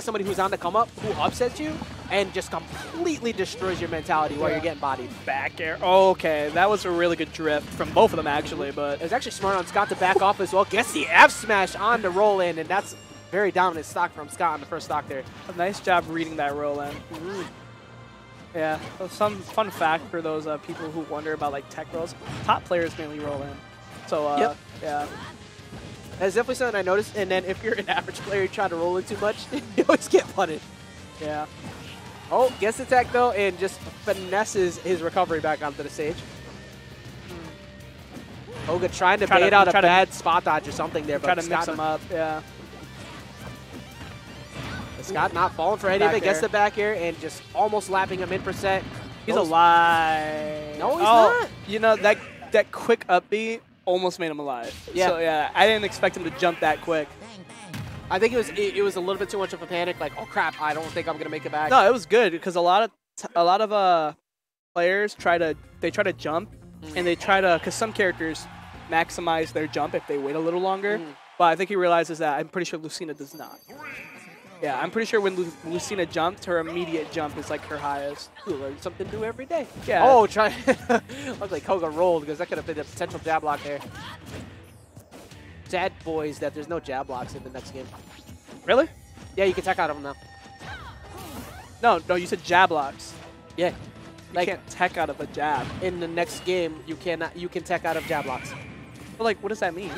somebody who's on the come up who upsets you and just completely destroys your mentality while you're getting bodied. Back air. Oh, okay, that was a really good drift from both of them actually, but it was actually smart on Scott to back off as well. Gets the F smash on the roll in, and that's very dominant stock from Scott on the first stock there. a nice job reading that roll in. Yeah, so some fun fact for those people who wonder about like tech rolls, top players mainly roll in. So yeah. That's definitely something I noticed. And then if you're an average player, you try to roll in too much, you always get punted. Yeah. Oh, gets the tech though, and just finesses his recovery back onto the stage. Koga trying to bait out a bad spot dodge or something there, but try to mix him up. Yeah. Scott not falling for any of it, gets the back air and just almost lapping him in percent. He's alive. No, he's not. You know, that quick up B almost made him alive. Yeah. So yeah, I didn't expect him to jump that quick. I think it was a little bit too much of a panic. Like, oh crap, I don't think I'm gonna make it back. No, it was good because a lot of players try to jump and they try to, because some characters maximize their jump if they wait a little longer. But I think he realizes that I'm pretty sure Lucina does not. Yeah, I'm pretty sure when Lucina jumped, her immediate jump is like her highest. You learn something new every day. Yeah. Oh, try. Looks like Koga rolled because that could have been a potential jab block there. Sad boys that there's no jab blocks in the next game. Really? Yeah, you can tech out of them now. No, you said jab blocks. Yeah. You can't tech out of a jab. In the next game, you can tech out of jab blocks. But like, what does that mean?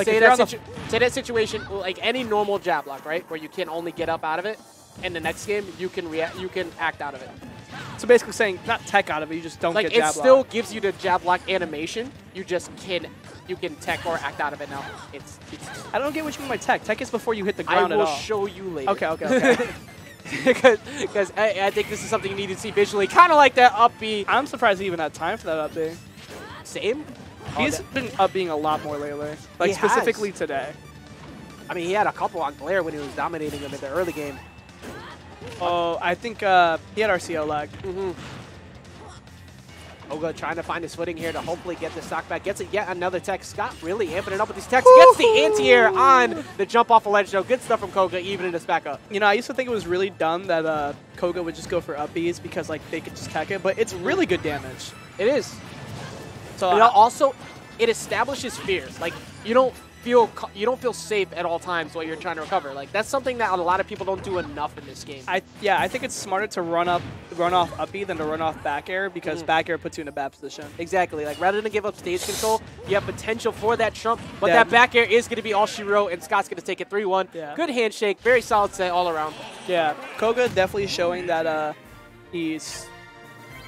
say that situation, like any normal jab block, right, where you can only get up out of it. In the next game, you can act out of it. So basically saying not tech out of it, you just don't get jab block. It still gives you the jab block animation. You just can tech or act out of it now. It's I don't get what you mean by tech. Tech is before you hit the ground I at all. will show you later. Okay. Because I think this is something you need to see visually, kind of like that up B. I'm surprised he even had time for that up B. Same. He's been up being a lot more lately, like specifically today. I mean, he had a couple on Glare when he was dominating him in the early game. Oh, I think he had RCO lag. Koga trying to find his footing here to hopefully get the stock back. Gets it yet another tech. Scott really amping it up with these techs. Gets the anti-air on the jump off a ledge, though. Good stuff from Koga, evening this back up. You know, I used to think it was really dumb that Koga would just go for up Bs because like they could just tech it, but it's really good damage. It is. So You know, also, it establishes fears. Like, you don't feel safe at all times while you're trying to recover. Like, that's something that a lot of people don't do enough in this game. I think it's smarter to run off up B than to run off back air because back air puts you in a bad position. Exactly. Like, rather than give up stage control, you have potential for that trump, but Yeah. that back air is going to be all she wrote, and Scott's going to take it 3-1. Yeah. Good handshake. Very solid set all around. Yeah, Koga definitely showing that he's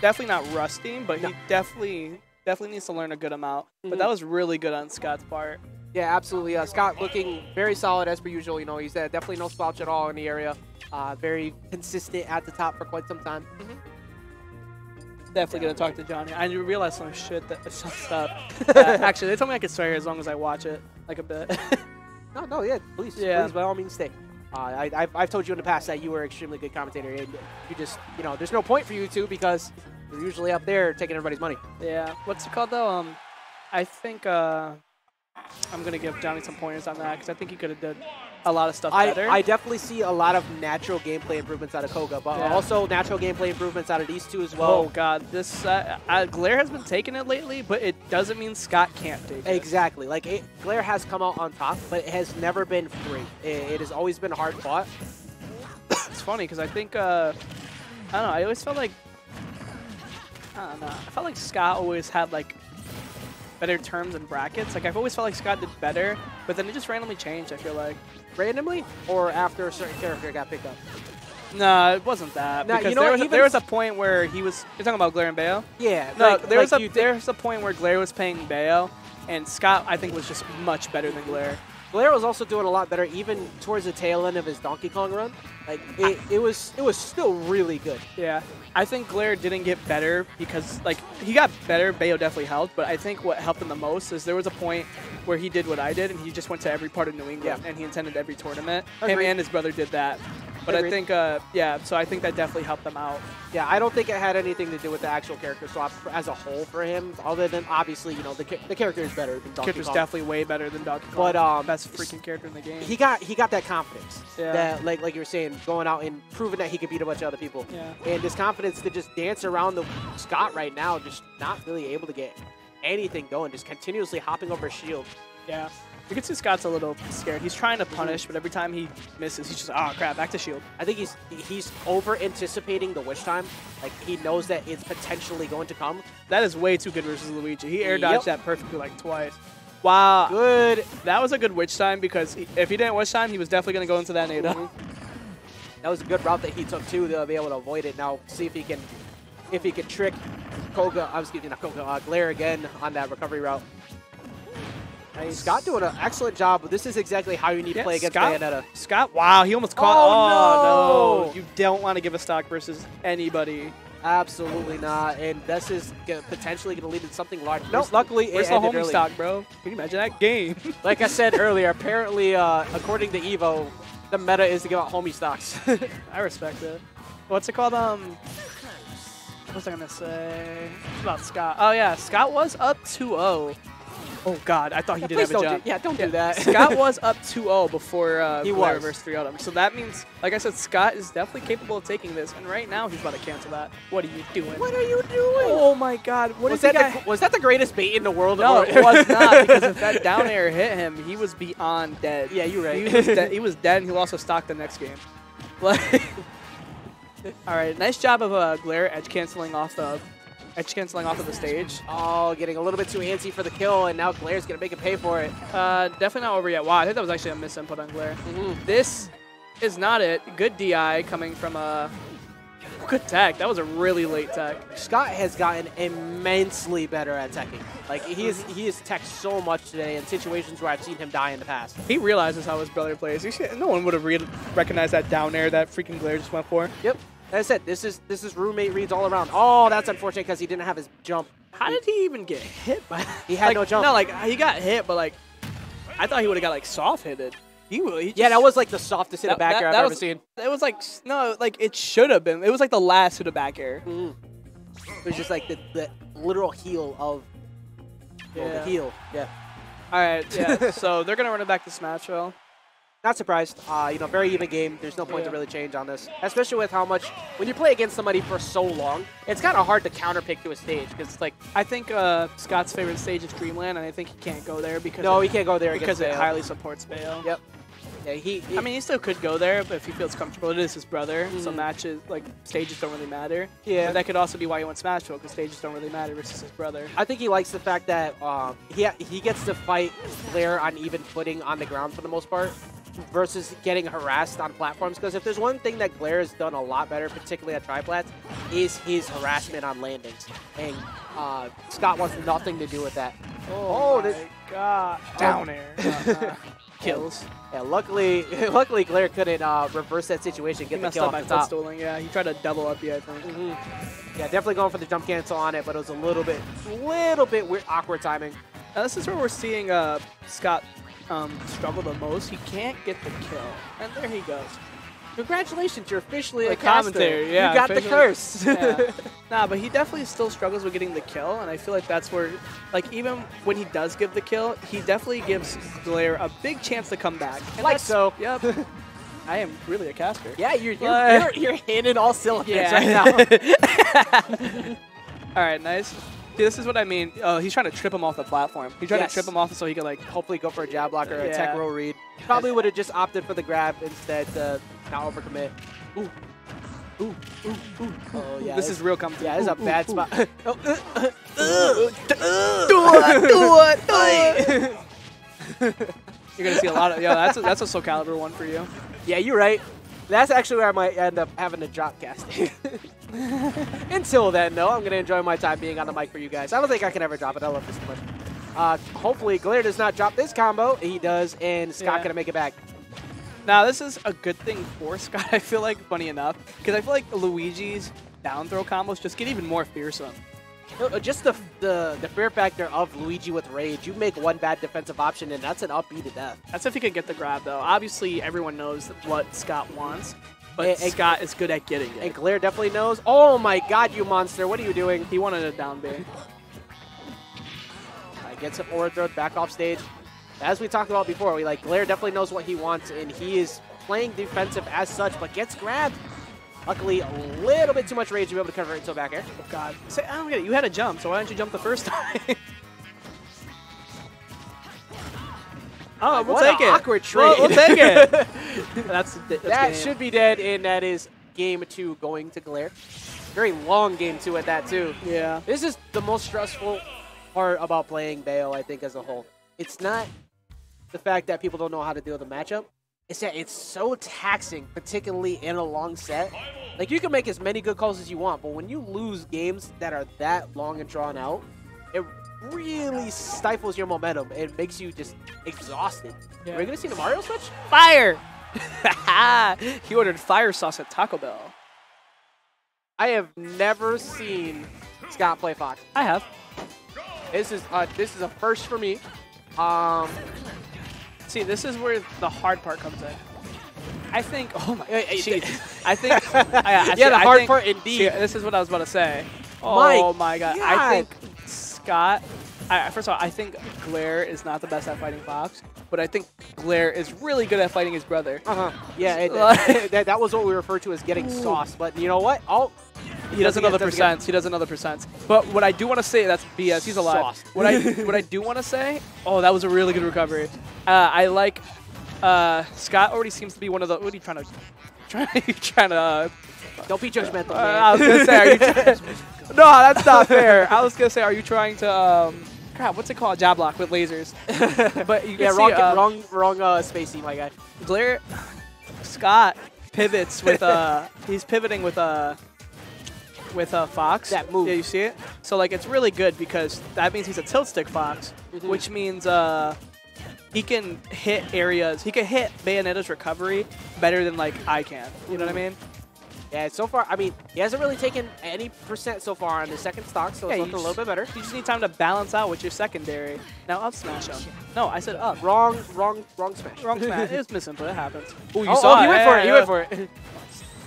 definitely not rusty, but he definitely needs to learn a good amount. But that was really good on Scott's part. Yeah, absolutely. Scott looking very solid as per usual. You know, he's definitely no slouch at all in the area. Very consistent at the top for quite some time. Definitely gonna talk to Johnny. I realized some stuff. Actually, they told me I could swear as long as I watch it, like a bit. No, yeah, please, Yeah. by all means, stay. I've told you in the past that you were an extremely good commentator, and you just, you know, there's no point for you to because you're usually up there taking everybody's money. Yeah. What's it called though? I think I'm gonna give Johnny some pointers on that because I think he could have done a lot of stuff better. I definitely see a lot of natural gameplay improvements out of Koga, but also natural gameplay improvements out of these two as well. Oh god, this Glare has been taking it lately, but it doesn't mean Scott can't take it. Exactly. Like, Glare has come out on top, but it has never been free. It has always been hard fought. It's funny because I think I don't know. I always felt like I don't know. I felt like Scott always had like better terms and brackets. Like I've always felt like Scott did better, but then it just randomly changed. I feel like Randomly, or after a certain character got picked up? no, it wasn't that. Nah, Because you know what, there was a point where he was. You're talking about Glare and Bayo? Yeah. No, like, there's like a point where Glare was paying Bayo, and Scott I think was just much better than Glare. Glare was also doing a lot better, even towards the tail end of his Donkey Kong run. Like it was still really good. Yeah, I think Glare didn't get better because like he got better. Bayo definitely helped, but I think what helped him the most is there was a point where he did what I did, and he just went to every part of New England, and he attended every tournament. Agreed. Him and his brother did that. But Agreed. I think, yeah, so I think that definitely helped them out. Yeah, I don't think it had anything to do with the actual character swap as a whole for him, other than obviously, you know, the character is better than Donkey Character's Kong. definitely way better than Donkey Kong. But best freaking character in the game. He got that confidence. Yeah. That like you were saying, going out and proving that he could beat a bunch of other people. Yeah. And his confidence to just dance around the Scott right now, just not really able to get anything going, just continuously hopping over his shield. Yeah. You can see Scott's a little scared. He's trying to punish, but every time he misses, he's just, oh crap, back to shield. I think he's over anticipating the witch time. Like he knows that it's potentially going to come. That is way too good versus Luigi. He air dodged Yep. that perfectly like twice. Wow. Good. That was a good witch time because if he didn't witch time, he was definitely going to go into that Nado. That was a good route that he took too to be able to avoid it. Now see if he can trick Koga. I was excuse me, not Koga. Glare again on that recovery route. Nice. Scott doing an excellent job. But this is exactly how you need to play against Bayonetta. Scott, wow, he almost caught. Oh, no! You don't want to give a stock versus anybody. Absolutely not. And this is potentially going to lead to something large. No, luckily Where's it the ended homie early. stock, bro? Can you imagine that game? Like I said earlier, apparently, according to Evo, the meta is to give out homie stocks. I respect it. What's it called? What was I gonna say? It's about Scott. Oh yeah, Scott was up 2-0. Oh god, I thought he did please have a don't jump. don't do that. Scott was up 2-0 before He Glare was. versus 3 him. So that means, like I said, Scott is definitely capable of taking this. And right now, he's about to cancel that. What are you doing? What are you doing? Oh my god, what Was is that, was that the greatest bait in the world? No, Or- it was not, because if that down air hit him, he was beyond dead. Yeah, you're right. He was dead, he was dead, and he'll also stock the next game. Like, all right, nice job of Glare edge canceling off the stage. Oh, getting a little bit too antsy for the kill, and now Glare's going to make him pay for it. Definitely not over yet. Wow, I think that was actually a misinput on Glare. This is not it. Good DI coming from a good tech. That was a really late tech. Scott has gotten immensely better at teching. Like, he has teched so much today in situations where I've seen him die in the past. He realizes how his brother plays. No one would have recognized that down air that freaking Glare just went for. Yep. As I said, this is roommate reads all around. Oh, that's unfortunate because he didn't have his jump. How did he even get hit by He had no jump. No, like, he got hit, but, like, I thought he would have got, like, soft-hitted. Yeah, that was like the softest hit of back air I've ever seen. It was like, no, like, it should have been. It was like the last hit of back air. It was just like the literal heel of the heel. Yeah. All right, yeah. So they're gonna run it back to Smashville. Not surprised. Very even game. There's no point to really change on this, especially with how much when you play against somebody for so long, it's kind of hard to counterpick to a stage because it's like I think Scott's favorite stage is Dreamland, and I think he can't go there because he can't go there because against it Bale. highly supports Bale. Yep. Yeah, I mean, he still could go there, but if he feels comfortable, it is his brother, so matches, like, stages don't really matter. Yeah. But that could also be why he went Smashville, because stages don't really matter versus his brother. I think he likes the fact that he gets to fight Blair on even footing on the ground for the most part versus getting harassed on platforms. Because if there's one thing that Blair has done a lot better, particularly at triplats, is his harassment on landings. And Scott wants nothing to do with that. Oh my God. Down air. Kills. Yeah, luckily Blair couldn't reverse that situation, He get the messed kill up off by the top. footstalling, yeah. He tried to double up, I think. Yeah, definitely going for the jump cancel on it, but it was a little bit weird, awkward timing. Now, this is where we're seeing Scott struggle the most. He can't get the kill. And there he goes. Congratulations, you're officially a Like caster. commentary, yeah, You got the officially. curse. Yeah. Nah, but he definitely still struggles with getting the kill, and I feel like that's where, like, even when he does give the kill, he definitely gives Blair a big chance to come back. And Like so. Yep. I am really a caster. Yeah, you're hitting all cylinders right now. All right, nice. See, this is what I mean. He's trying to trip him off the platform. He's trying to trip him off so he can, like, Hopefully go for a jab block or a Yeah. tech roll read. Probably would have just opted for the grab instead to not overcommit. Ooh. Ooh. Oh, yeah. this is real comfort. Yeah, this is a bad spot. You're gonna see a lot of. Yo, that's a Soul Calibur one for you. Yeah, you're right. That's actually where I might end up having to drop casting. Until then, though, I'm going to enjoy my time being on the mic for you guys. I don't think I can ever drop it. I love this so much. Hopefully, Glare does not drop this combo. He does, and Scott going to make it back. Now, this is a good thing for Scott, I feel like, funny enough, because I feel like Luigi's down throw combos just get even more fearsome. Just the fear factor of Luigi with Rage. You make one bad defensive option, and that's an up B to death. That's if he can get the grab, though. Obviously, everyone knows what Scott wants, but Scott is good at getting it. And Glare definitely knows. Oh my god, you monster. What are you doing? He wanted a down B. Gets it forward throw back off stage. As we talked about before, Glare definitely knows what he wants, and he is playing defensive as such, but gets grabbed. Luckily, a little bit too much rage to be able to cover it into a back air. Oh, God. Say, I don't get it. You had a jump, so why didn't you jump the first time? Oh, we'll what take an it. Awkward trade. We'll take it. that's that should be dead, and that is game 2 going to Glare. Very long game 2 at that, too. Yeah. This is the most stressful part about playing Bayo, I think, as a whole. It's not the fact that people don't know how to deal with the matchup. It's that it's so taxing, particularly in a long set. Like, you can make as many good calls as you want, but when you lose games that are that long and drawn out, it really stifles your momentum. It makes you just exhausted. Yeah. Are we going to see the Mario switch? Fire! He ordered fire sauce at Taco Bell. I have never seen Scott play Fox. I have. This is a first for me. See, this is where the hard part comes in. I think. Oh my. Jeez. I think. Yeah, the hard part indeed. See, this is what I was about to say. My Oh my God. I think Scott. First of all, I think Glare is not the best at fighting Fox, but I think Glare is really good at fighting his brother. Yeah, that was what we refer to as getting sauce. But you know what? He doesn't know the percents. He doesn't know the percents. But what I do want to say, that's BS. He's alive. Sauce. What I do want to say, oh, that was a really good recovery. I like Scott already seems to be one of the. What are you trying to? Don't be judgmental, man. I was gonna say, are you? No, that's not fair. I was gonna say, are you trying to? Crap, what's it called? Jab block with lasers. But you can see, wrong spacey, my guy. Glare, Scott pivots with he's pivoting with Fox. That move. Yeah, you see it? So, like, it's really good because that means he's a tilt stick Fox, which means he can hit areas. He can hit Bayonetta's recovery better than, like, I can. You know what I mean? Yeah, so far, I mean, he hasn't really taken any percent so far on the second stock, so it's looking a little bit better. You just need time to balance out with your secondary. Now up smash him. No, I said up. Wrong smash. Wrong smash. It was missing, but it happens. Oh, he went for it. He went for it.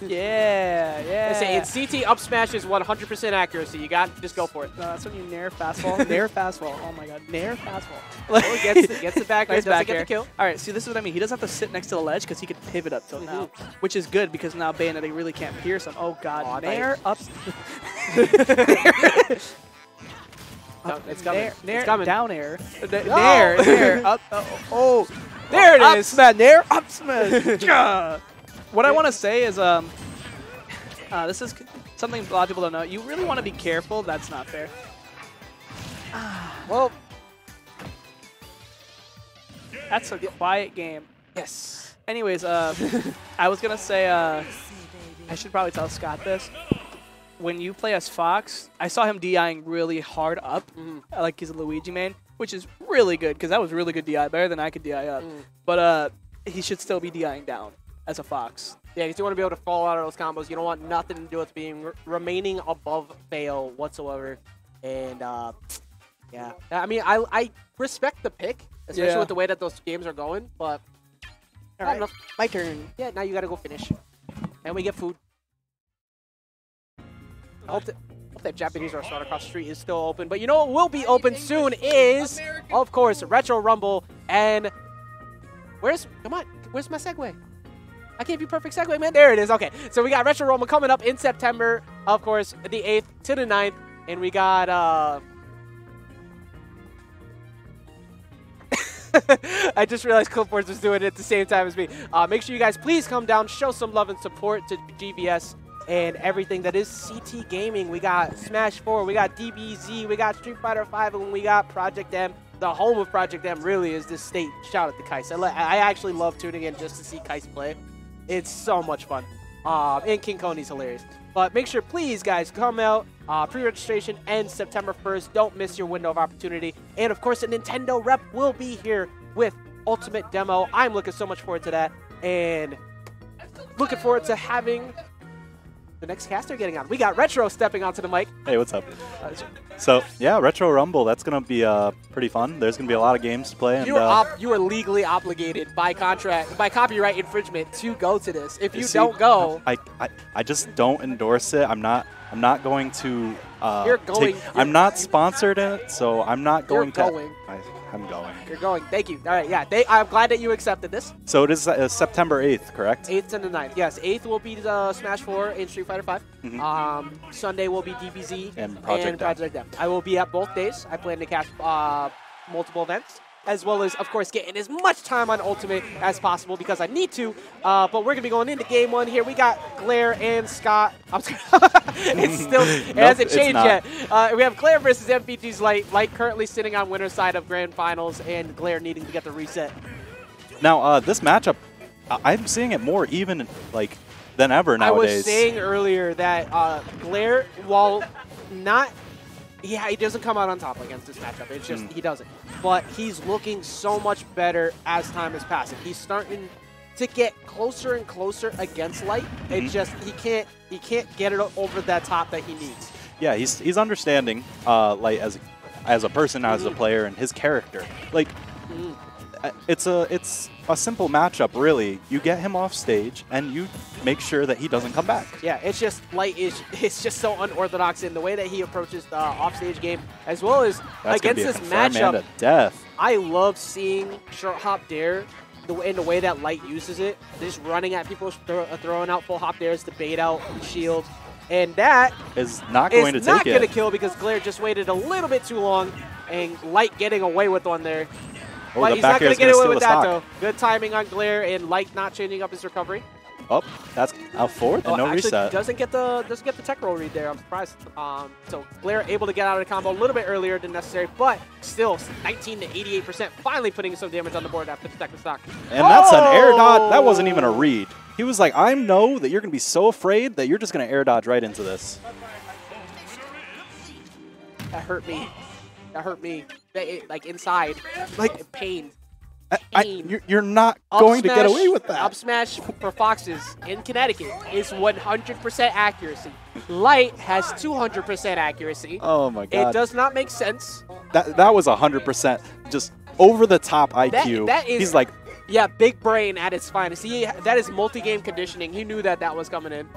Yeah. I say it's CT up smash is 100% accuracy. You got just go for it. No, that's when you nair fastball. Nair fastball. Oh my god. Nair fastball. Oh, gets the back air, Nice doesn't back get air. the kill. All right, see, this is what I mean. He doesn't have to sit next to the ledge because he can pivot up till now, which is good because now Bayonetta really can't pierce him. Oh god, Oh, I nair up. It's coming. Nair, It's coming. down air. No. Nair, up. Oh, There it up is. smash, nair, up smash. Yeah. What I want to say is, this is something a lot of people don't know. You really want to be careful. That's not fair. Well, That's a quiet game. yes. Anyways, I was gonna say, I should probably tell Scott this. When you play as Fox, I saw him DIing really hard up, like he's a Luigi main, which is really good because that was really good DI, better than I could DI up. But he should still be DIing down as a Fox. Yeah, because you want to be able to fall out of those combos. You don't want nothing to do with being remaining above fail whatsoever. And yeah, I mean, I respect the pick, especially Yeah. with the way that those games are going. But All right, my turn. yeah, now you got to go finish, and we get food. I hope that Japanese restaurant across the street is still open. But you know what will be open soon is, of course, Retro Rumble. And where's my segue? I gave you perfect segue, man. There it is. Okay, so we got Retro Rumble coming up in September, of course, the 8th to the 9th. And we got, I just realized Clipboards was doing it at the same time as me. Make sure you guys please come down, show some love and support to GVS and everything that is CT Gaming. We got Smash 4, we got DBZ, we got Street Fighter 5, and we got Project M. The home of Project M really is this state. Shout out to Kais. I actually love tuning in just to see Kais play. It's so much fun. And King Coney's hilarious. But make sure, please, guys, come out. Pre-registration ends September 1st. Don't miss your window of opportunity. And, of course, a Nintendo rep will be here with Ultimate Demo. I'm looking so much forward to that. And looking forward to having the next caster getting on. We got Retro stepping onto the mic. Hey, what's up? So, yeah, Retro Rumble, that's going to be pretty fun. There's going to be a lot of games to play. And, You are legally obligated by contract, by copyright infringement to go to this. If you don't go, I just don't endorse it. I'm not going to. You're going. I'm not sponsored in it, so I'm not going You're to. going. I'm going. You're going. Thank you. All right, yeah. I'm glad that you accepted this. So it is September 8th, correct? 8th and the 9th. Yes, 8th will be the Smash 4 and Street Fighter 5. Sunday will be DBZ And Project M. I will be at both days. I plan to catch multiple events, as well as, of course, getting as much time on Ultimate as possible because I need to. But we're going to be going into Game 1 here. We got Glare and Scott. It hasn't changed yet. We have Glare versus MPG's Light. Light currently sitting on winner's side of Grand Finals, and Glare needing to get the reset. Now, this matchup, I'm seeing it more even than ever nowadays. I was saying earlier that Glare, while not... Yeah, he doesn't come out on top against this matchup. It's just he doesn't. But he's looking so much better as time is passing. He's starting to get closer and closer against Light. It's just he can't get it over that top that he needs. Yeah, he's understanding Light as a person, as a player, and his character. It's a simple matchup, really. You get him off stage, and you make sure that he doesn't come back. Yeah, it's just Light it's just so unorthodox in the way that he approaches the offstage game, as well as That's against this man matchup. to death. I love seeing short hop dare in the way that Light uses it. Just running at people, throwing out full hop dares to bait out shield. And that is not going to take it. Not going to kill because Glare just waited a little bit too long, and Light getting away with one there. Oh, But the he's back not going air to is get gonna away with steal that, the though. stock. Good timing on Glare, and Light not changing up his recovery. Oh, that's out forward and no actually reset. doesn't get the tech roll read there. I'm surprised. So Glare able to get out of the combo a little bit earlier than necessary, but still 19 to 88%, finally putting some damage on the board after the second stock. And that's an air dodge. That wasn't even a read. He was like, I know that you're going to be so afraid that you're just going to air dodge right into this. That hurt me. That hurt me. Like inside. Like pain. You're not going to get away with that. Up smash for Foxes in Connecticut is 100% accuracy. Light has 200% accuracy. Oh my god. It does not make sense. That was 100% just over the top IQ. That is, He's like, Yeah, big brain at its finest. That is multi-game conditioning. He knew that that was coming in.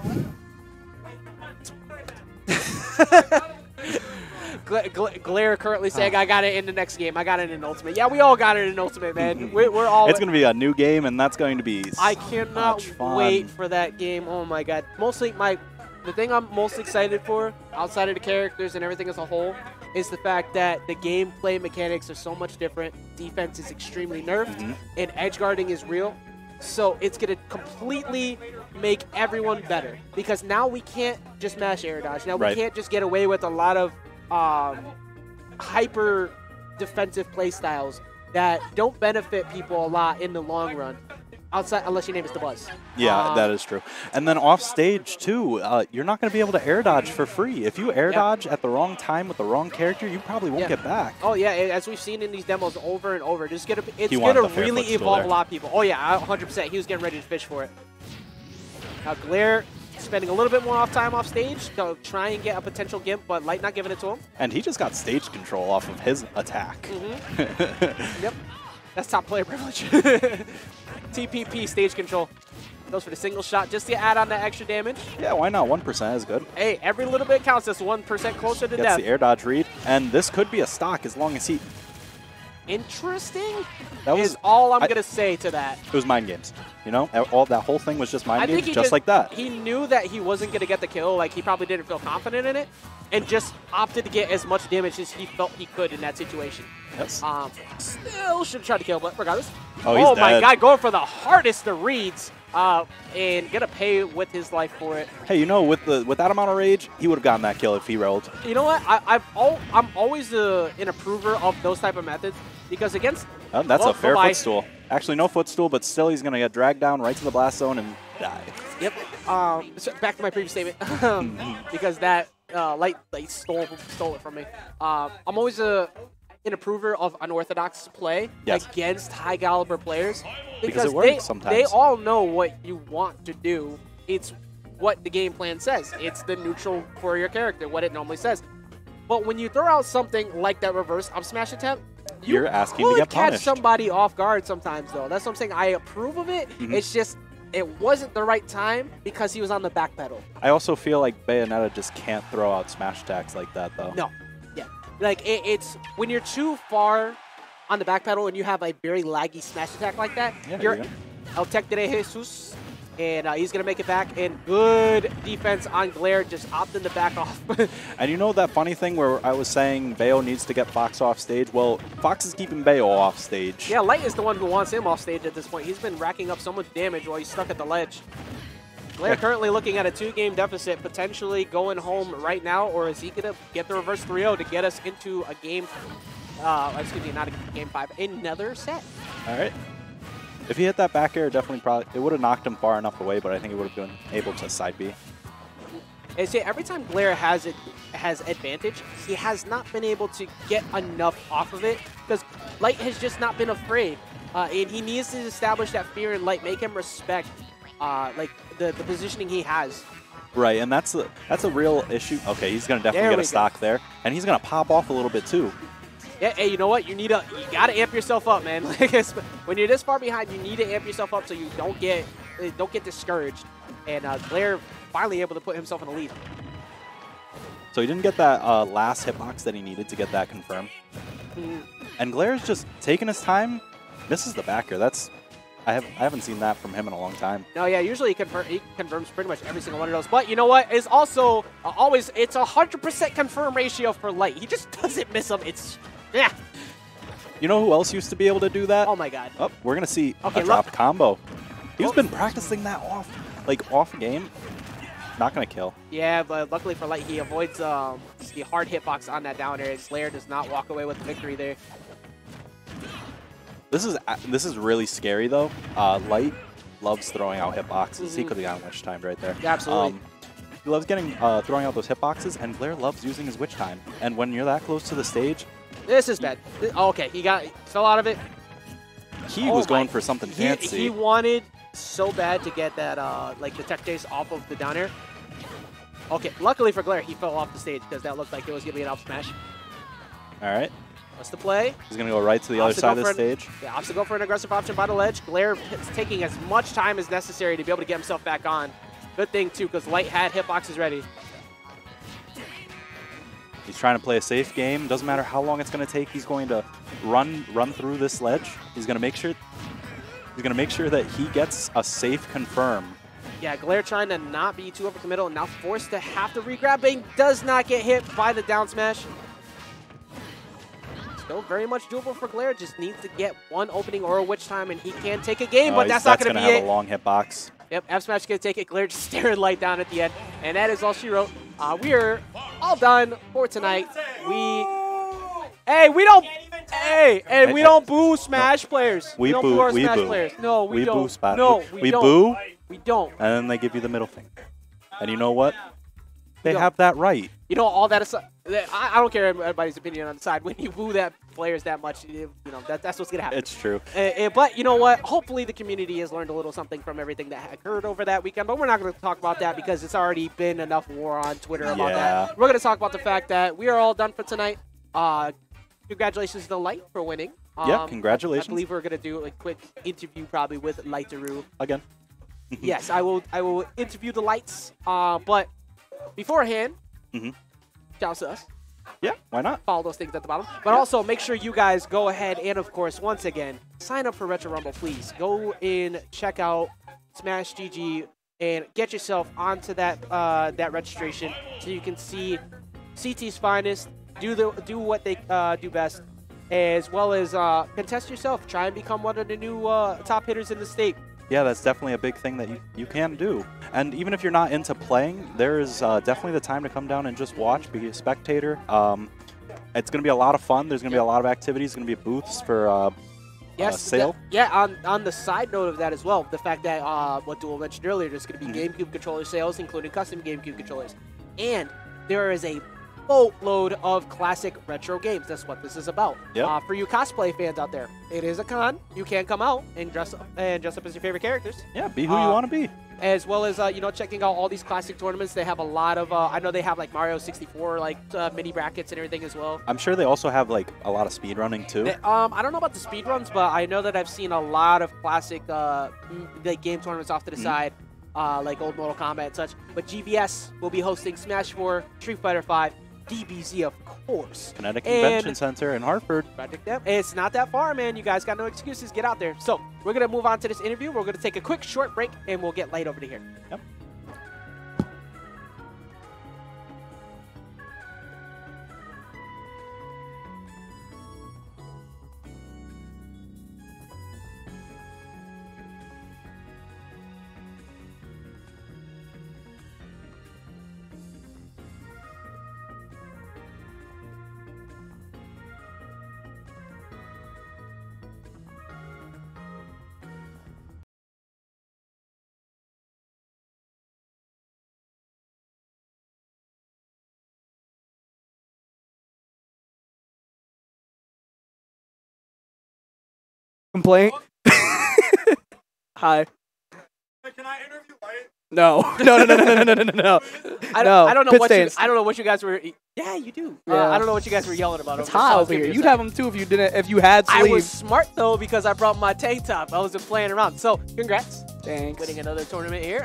Glare currently saying, I got it in the next game. I got it in Ultimate. Yeah, we all got it in Ultimate, man. We're all... It's going to be a new game, and that's going to be I cannot much fun. wait for that game. Oh, my God. Mostly, the thing I'm most excited for, outside of the characters and everything as a whole, is the fact that the gameplay mechanics are so much different. Defense is extremely nerfed, and edge guarding is real. So it's going to completely make everyone better. Because now we can't just mash air dodge. Now we can't just get away with a lot of hyper defensive play styles that don't benefit people a lot in the long run. Outside, unless your name is the Buzz. Yeah, that is true. And then off stage, too, you're not going to be able to air dodge for free. If you air dodge at the wrong time with the wrong character, you probably won't get back. Oh, yeah, as we've seen in these demos over and over, it's going to really evolve a lot of people. Oh, yeah, 100%. He was getting ready to fish for it. Now, Glare spending a little bit more time off stage to try and get a potential Gimp, but Light not giving it to him. And he just got stage control off of his attack. Yep. That's top player privilege. TPP, stage control. Goes for the single shot just to add on that extra damage. Yeah, why not? 1% is good. Hey, every little bit counts. That's 1% closer to Gets death. the air dodge read, and this could be a stock as long as he... Interesting That was is all I'm going to say to that. It was mind games. You know, that whole thing was just mind games, he just like that. He knew that he wasn't going to get the kill. Like, he probably didn't feel confident in it, and just opted to get as much damage as he felt he could in that situation. Yes. Still should have tried to kill, but regardless. Oh, he's my dead. God, going for the hardest of reads, and gonna pay with his life for it. Hey, you know, with that amount of rage, he would have gotten that kill if he rolled. You know what? I'm always an approver of those type of methods because against that's a fair footstool. Actually, no footstool, but still he's gonna get dragged down right to the blast zone and die. Yep. So back to my previous statement because that Light stole it from me. I'm always an approver of unorthodox play against high caliber players because it works sometimes. They all know what you want to do. It's what the game plan says. It's the neutral for your character, what it normally says. But when you throw out something like that reverse up smash attempt, you're asking to get catch punished. somebody off guard sometimes, though. That's what I'm saying. I approve of it. It's just it wasn't the right time because he was on the back pedal. I also feel like Bayonetta just can't throw out smash attacks like that, though. No. Yeah. Like, it's when you're too far on the back pedal and you have a very laggy smash attack like that, you're El Tec de Jesus, and he's going to make it back. And good defense on Glare, just opting to back off. And you know that funny thing where I was saying Bayo needs to get Fox off stage? Well, Fox is keeping Bayo off stage. Yeah, Light is the one who wants him off stage at this point. He's been racking up so much damage while he's stuck at the ledge. Glare currently looking at a 2-game deficit, potentially going home right now, or is he going to get the reverse 3-0 to get us into a game, excuse me, not a game 5, another set? All right. If he hit that back air, it would have knocked him far enough away, but I think he would have been able to side B. And see, every time Glare has advantage, he has not been able to get enough off of it because Light has just not been afraid. And he needs to establish that fear in Light, make him respect like the positioning he has. Right, and that's a real issue. Okay, he's gonna definitely get a stock there, and he's gonna pop off a little bit too. Yeah, hey, you know what? You gotta amp yourself up, man. Like when you're this far behind, you need to amp yourself up so you don't get discouraged. And Glare finally able to put himself in the lead. So he didn't get that last hitbox that he needed to get that confirmed. And Glare's just taking his time, misses the backer. I haven't seen that from him in a long time. No, yeah, usually he confirms pretty much every single one of those. But you know what? It's also it's 100% confirm ratio for Light. He just doesn't miss them. It's You know who else used to be able to do that? Oh my God. Oh, we're gonna see a dropped combo. He's been practicing that off game. Not gonna kill. Yeah, but luckily for Light, he avoids the hard hitbox on that down air. Slayer does not walk away with the victory there. This is really scary though. Light loves throwing out hitboxes. He could have gotten witch timed right there. Yeah, absolutely. He loves throwing out those hitboxes, and Glare loves using his witch time. And when you're that close to the stage, this is bad. Okay, he fell out of it. He was going for something fancy. He wanted so bad to get that like the tech chase off of the down air. Okay, luckily for Glare, he fell off the stage because that looked like it was gonna be an up smash. All right. What's the play? He's going to go right to the other side of the stage. Yeah, opts to go for an aggressive option by the ledge. Glare is taking as much time as necessary to be able to get himself back on. Good thing, too, because Light had hitboxes ready. He's trying to play a safe game. Doesn't matter how long it's going to take. He's going to run through this ledge. He's going to make sure that he gets a safe confirm. Yeah, Glare trying to not be too overcommittal and now forced to have to regrab, but he does not get hit by the down smash. Still very much doable for Glare. Just needs to get one opening or a witch time, and he can take a game, but that's not going to be it. Have a long hitbox. Yep, F Smash going to take it. Glare just staring Light down at the end, and that is all she wrote. We are all done for tonight. We don't boo Smash players. We don't boo our we Smash boo. players. No, we don't. Boo spot. No, we don't. Boo, We don't. and then they give you the middle finger. And you know what? They don't. have that right. You know, all that aside, I don't care everybody's opinion on the side. When you boo that players that much, that's what's going to happen. It's true. But you know what? Hopefully the community has learned a little something from everything that occurred over that weekend. But we're not going to talk about that because it's already been enough war on Twitter about that. We're going to talk about the fact that we are all done for tonight. Congratulations to Light for winning. Yeah, congratulations. I believe we're going to do a quick interview probably with Lightaroo. Again. Yes, I will interview the Lights. But beforehand, shout to us. Yeah, why not? Follow those things at the bottom. But also make sure you guys go ahead and, of course, once again, sign up for Retro Rumble, please. Go in, check out Smash GG, and get yourself onto that that registration so you can see CT's finest, do what they do best, as well as contest yourself. Try and become one of the new top hitters in the state. Yeah, that's definitely a big thing that you can do. And even if you're not into playing, there is definitely the time to come down and just watch, be a spectator. It's going to be a lot of fun. There's going to be a lot of activities. There's going to be booths for sale. On the side note of that as well, the fact that what Duel mentioned earlier, there's going to be GameCube controller sales, including custom GameCube controllers. And there is a boatload of classic retro games. That's what this is about. Yep. For you cosplay fans out there, it is a con. You can come out and dress up as your favorite characters. Yeah, be who you want to be. As well as checking out all these classic tournaments. They have a lot of I know they have like Mario 64 mini brackets and everything as well. I'm sure they also have like a lot of speed running too. I don't know about the speed runs, but I know that I've seen a lot of classic game tournaments off to the side, like old Mortal Kombat and such. But GVS will be hosting Smash 4, Street Fighter 5, DBZ, of course. Kinetic Convention Center in Hartford. It's not that far, man. You guys got no excuses. Get out there. So we're going to move on to this interview. We're going to take a quick short break, and we'll get Light over to here. Yep. Complaint. Hi. Can I interview Light? No. No. I don't know what you guys were. Yeah, you do. Yeah. I don't know what you guys were yelling about. It's hot over here. You'd have them too if you didn't. If you had I sleeves. was smart though because I brought my tank top. I wasn't playing around. So congrats. Thanks. Winning another tournament here.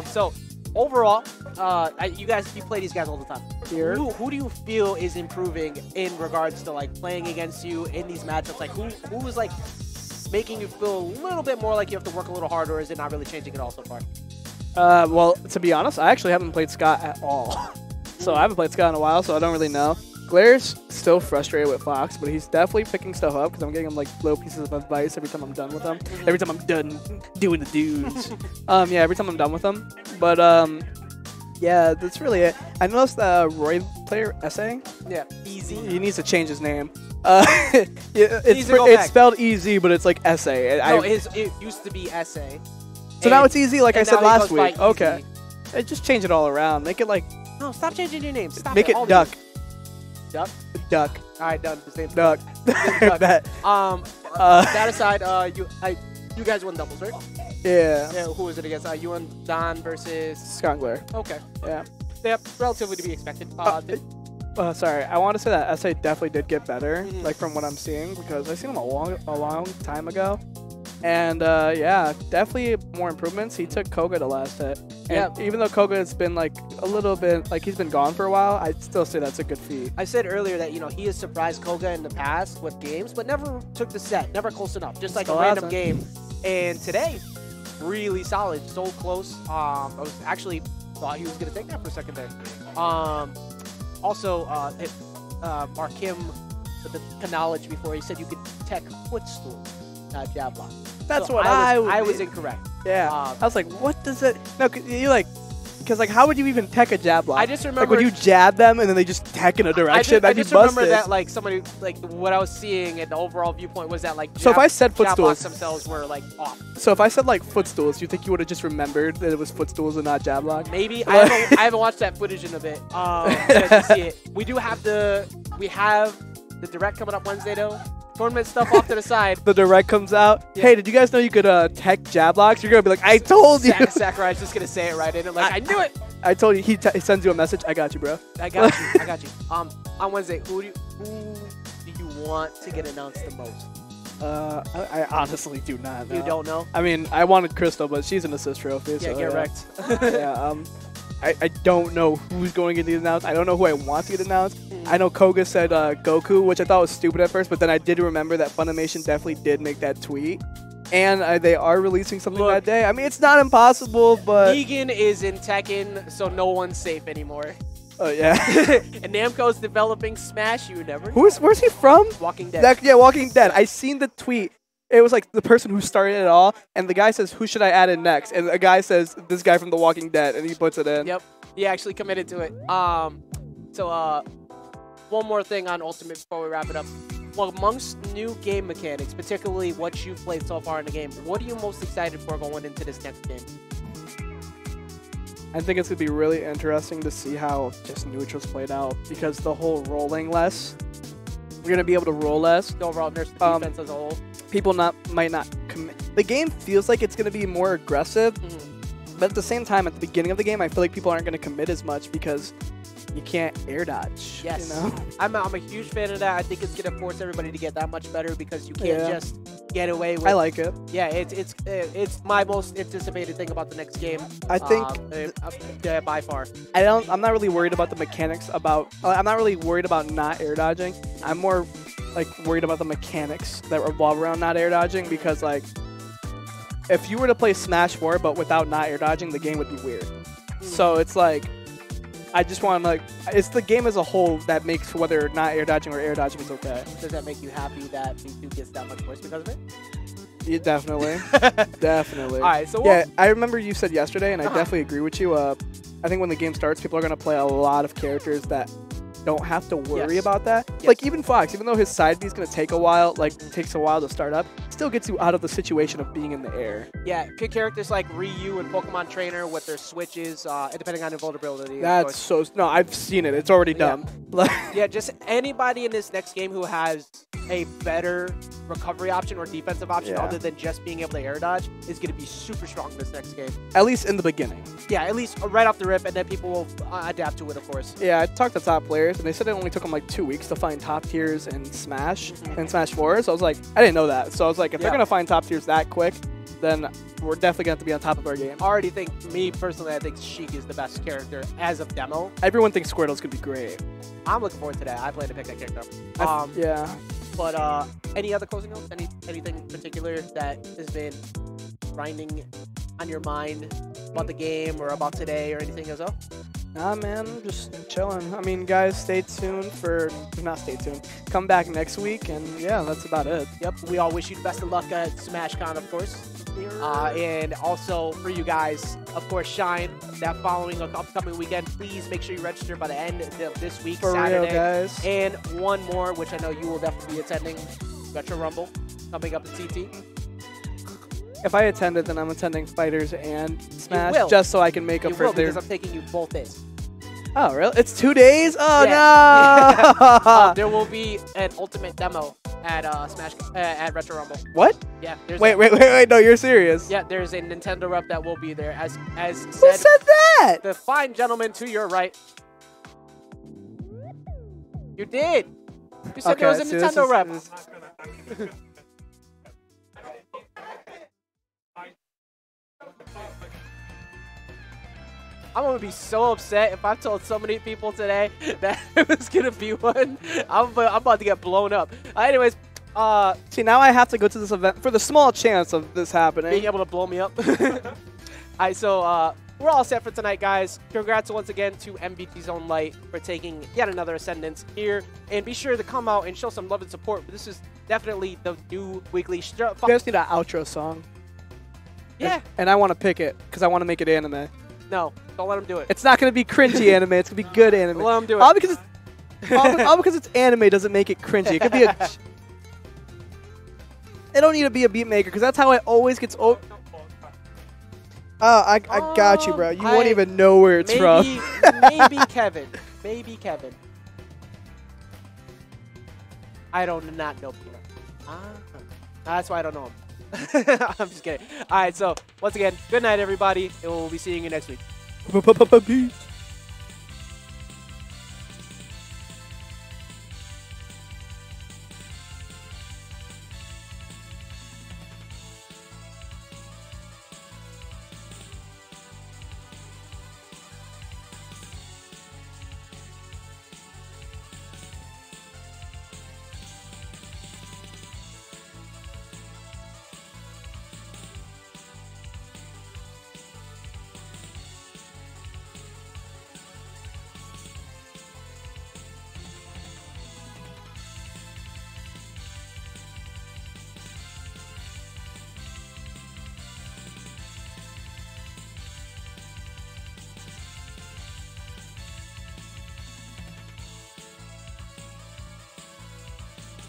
So overall, you play these guys all the time. Here. Who do you feel is improving in regards to like playing against you in these matchups? Like who is like making you feel a little bit more like you have to work a little harder, or is it not really changing at all so far? Well, to be honest, I actually haven't played Scott at all. So I haven't played Scott in a while, so I don't really know. Glare's still frustrated with Fox, but he's definitely picking stuff up because I'm getting him like little pieces of advice every time I'm done with him. Every time I'm done doing the dudes. Yeah, every time I'm done with them. But yeah, that's really it. I noticed the Roy player essaying. Yeah, easy. He needs to change his name. It's spelled easy, but it's like essay. No, it used to be essay. So now it's easy, like I said last week. Okay. Just change it all around. Make it like. No, stop changing your name. Stop Make it Duck. Duck? Duck. All right, done. The same Duck. Duck. That aside, you guys won doubles, right? Yeah. Who was it against? You and Don versus Scott and Glare. Okay. Yeah. Yep, relatively to be expected. Sorry, I want to say that SA definitely did get better, like from what I'm seeing, because I seen him a long time ago. And yeah, definitely more improvements. He took Koga to last hit. And even though Koga has been like a little bit, like he's been gone for a while, I'd still say that's a good feat. I said earlier that, he has surprised Koga in the past with games, but never took the set, never close enough, just like Still a random hasn't. game. And today, really solid, so close. I was actually thought he was going to take that for a second there. Also, Mark Kim with the knowledge before, he said you could tech footstool, not jab block. That's So what I was incorrect. Yeah. I was like, what does it? No, you like, because like, how would you even tech a jab block? I just remember. Like, would you jab them and then they just tech in a direction? I just remember that like somebody like what I was seeing and the overall viewpoint was that like So if I said jab blocks footstools themselves were like off. So if I said like footstools, you think you would have just remembered that it was footstools and not jab block? Maybe I haven't watched that footage in a bit. To see it. We have the direct coming up Wednesday though. Tournament stuff off to the side. The direct comes out. Yeah. Hey, did you guys know you could tech jab blocks? You're gonna be like, I told you. Sakurai's just gonna say it right in it. Like I knew it. I told you. He sends you a message. I got you, bro. I got you. I got you. On Wednesday, who do you want to get announced the most? I honestly do not know. You don't know? I mean, I wanted Crystal, but she's an assist trophy. Yeah, so, get wrecked. Yeah. I don't know who's going to get announced. I don't know who I want to get announced. I know Koga said Goku, which I thought was stupid at first, but then I did remember that Funimation definitely did make that tweet. And they are releasing something that day. I mean, it's not impossible, but... Negan is in Tekken, so no one's safe anymore. Oh, yeah. And Namco's developing Smash, you never know. Where's he from? Walking Dead. Yeah, Walking Dead. I seen the tweet. It was like the person who started it all, and the guy says, who should I add in next? And the guy says, this guy from The Walking Dead, and he puts it in. Yep. He actually committed to it. So, one more thing on Ultimate before we wrap it up. Well, amongst new game mechanics, particularly what you've played so far in the game, what are you most excited for going into this next game? I think it's going to be really interesting to see how just neutrals played out, because the whole rolling less, we're going to be able to roll less. The overall nurse defense as a whole. People might not commit. The game feels like it's going to be more aggressive, but at the same time, at the beginning of the game, I feel like people aren't going to commit as much because you can't air dodge. Yes. You know? I'm a huge fan of that. I think it's going to force everybody to get that much better because you can't just get away with... I like it. Yeah, it's my most anticipated thing about the next game. I think... by far. I'm not really worried about the mechanics I'm not really worried about not air dodging. I'm more like worried about the mechanics that revolve around not air dodging, because like if you were to play Smash 4 but without not air dodging, the game would be weird. So it's like I just want to like it's the game as a whole that makes whether not air dodging or air dodging is okay. Does that make you happy that B2 gets that much worse because of it? Yeah, definitely. Definitely. All right, so yeah, I remember you said yesterday, and I definitely agree with you. I think when the game starts, people are going to play a lot of characters that don't have to worry about that. Yes. Like even Fox, even though his side B is going to take a while, takes a while to start up, still gets you out of the situation of being in the air. Yeah, good characters like Ryu and Pokemon Trainer with their switches, depending on invulnerability. That's so... No, I've seen it. It's already done. Yeah, just anybody in this next game who has a better recovery option or defensive option other than just being able to air dodge is going to be super strong in this next game. At least in the beginning. Yeah, at least right off the rip, and then people will adapt to it, of course. Yeah, I talked to top players, and they said it only took them like 2 weeks to find top tiers in Smash and Smash 4. So I was like, I didn't know that. So I was like, if they're going to find top tiers that quick, then we're definitely going to have to be on top of our game. I already think, me personally, I think Sheik is the best character as of demo. Everyone thinks Squirtle's going to be great. I'm looking forward to that. I plan to pick that character. Yeah. But any other closing notes? Anything in particular that has been grinding on your mind about the game or about today or anything as well? Nah, man, just chilling. I mean, guys, stay tuned for... Not stay tuned. Come back next week, and yeah, that's about it. Yep, we all wish you the best of luck at SmashCon, of course. And also, for you guys, of course, Shine, that following upcoming weekend, please make sure you register by the end of this week, For Saturday. real, guys. And one more, which I know you will definitely be attending, Retro Rumble, coming up in CT. If I attended, then I'm attending Fighters and Smash, will. just so I can make up You for will, because I'm taking you both days. Oh, really? It's 2 days? Oh, Yeah. no! There will be an ultimate demo at at Retro Rumble. What? Yeah. There's Wait, no, you're serious? Yeah, there's a Nintendo rep that will be there, as Who said said that? the fine gentleman to your right. You did. You said there was a see, this Nintendo is- rep. this- I'm gonna be so upset if I told so many people today that it was gonna be one. I'm about to get blown up. Anyways, See, now I have to go to this event for the small chance of this being happening. able to blow me up. Alright, so we're all set for tonight, guys. Congrats once again to MVT Zone Light for taking yet another Ascendance here. And be sure to come out and show some love and support. This is definitely the new weekly You guys need an outro song. Yeah. And I want to pick it because I want to make it anime. No, don't let him do it. It's not going to be cringy anime. It's going to be good anime. Let him do it. All because it's anime doesn't make it cringy. It could be a. It don't need to be a beat maker because that's how it always gets. I got you, bro. You won't even know where it's from. Maybe Kevin. Maybe Kevin. I do not know Peter. That's why I don't know him. I'm just kidding. All right, so once again, good night, everybody, and we'll be seeing you next week. Peace.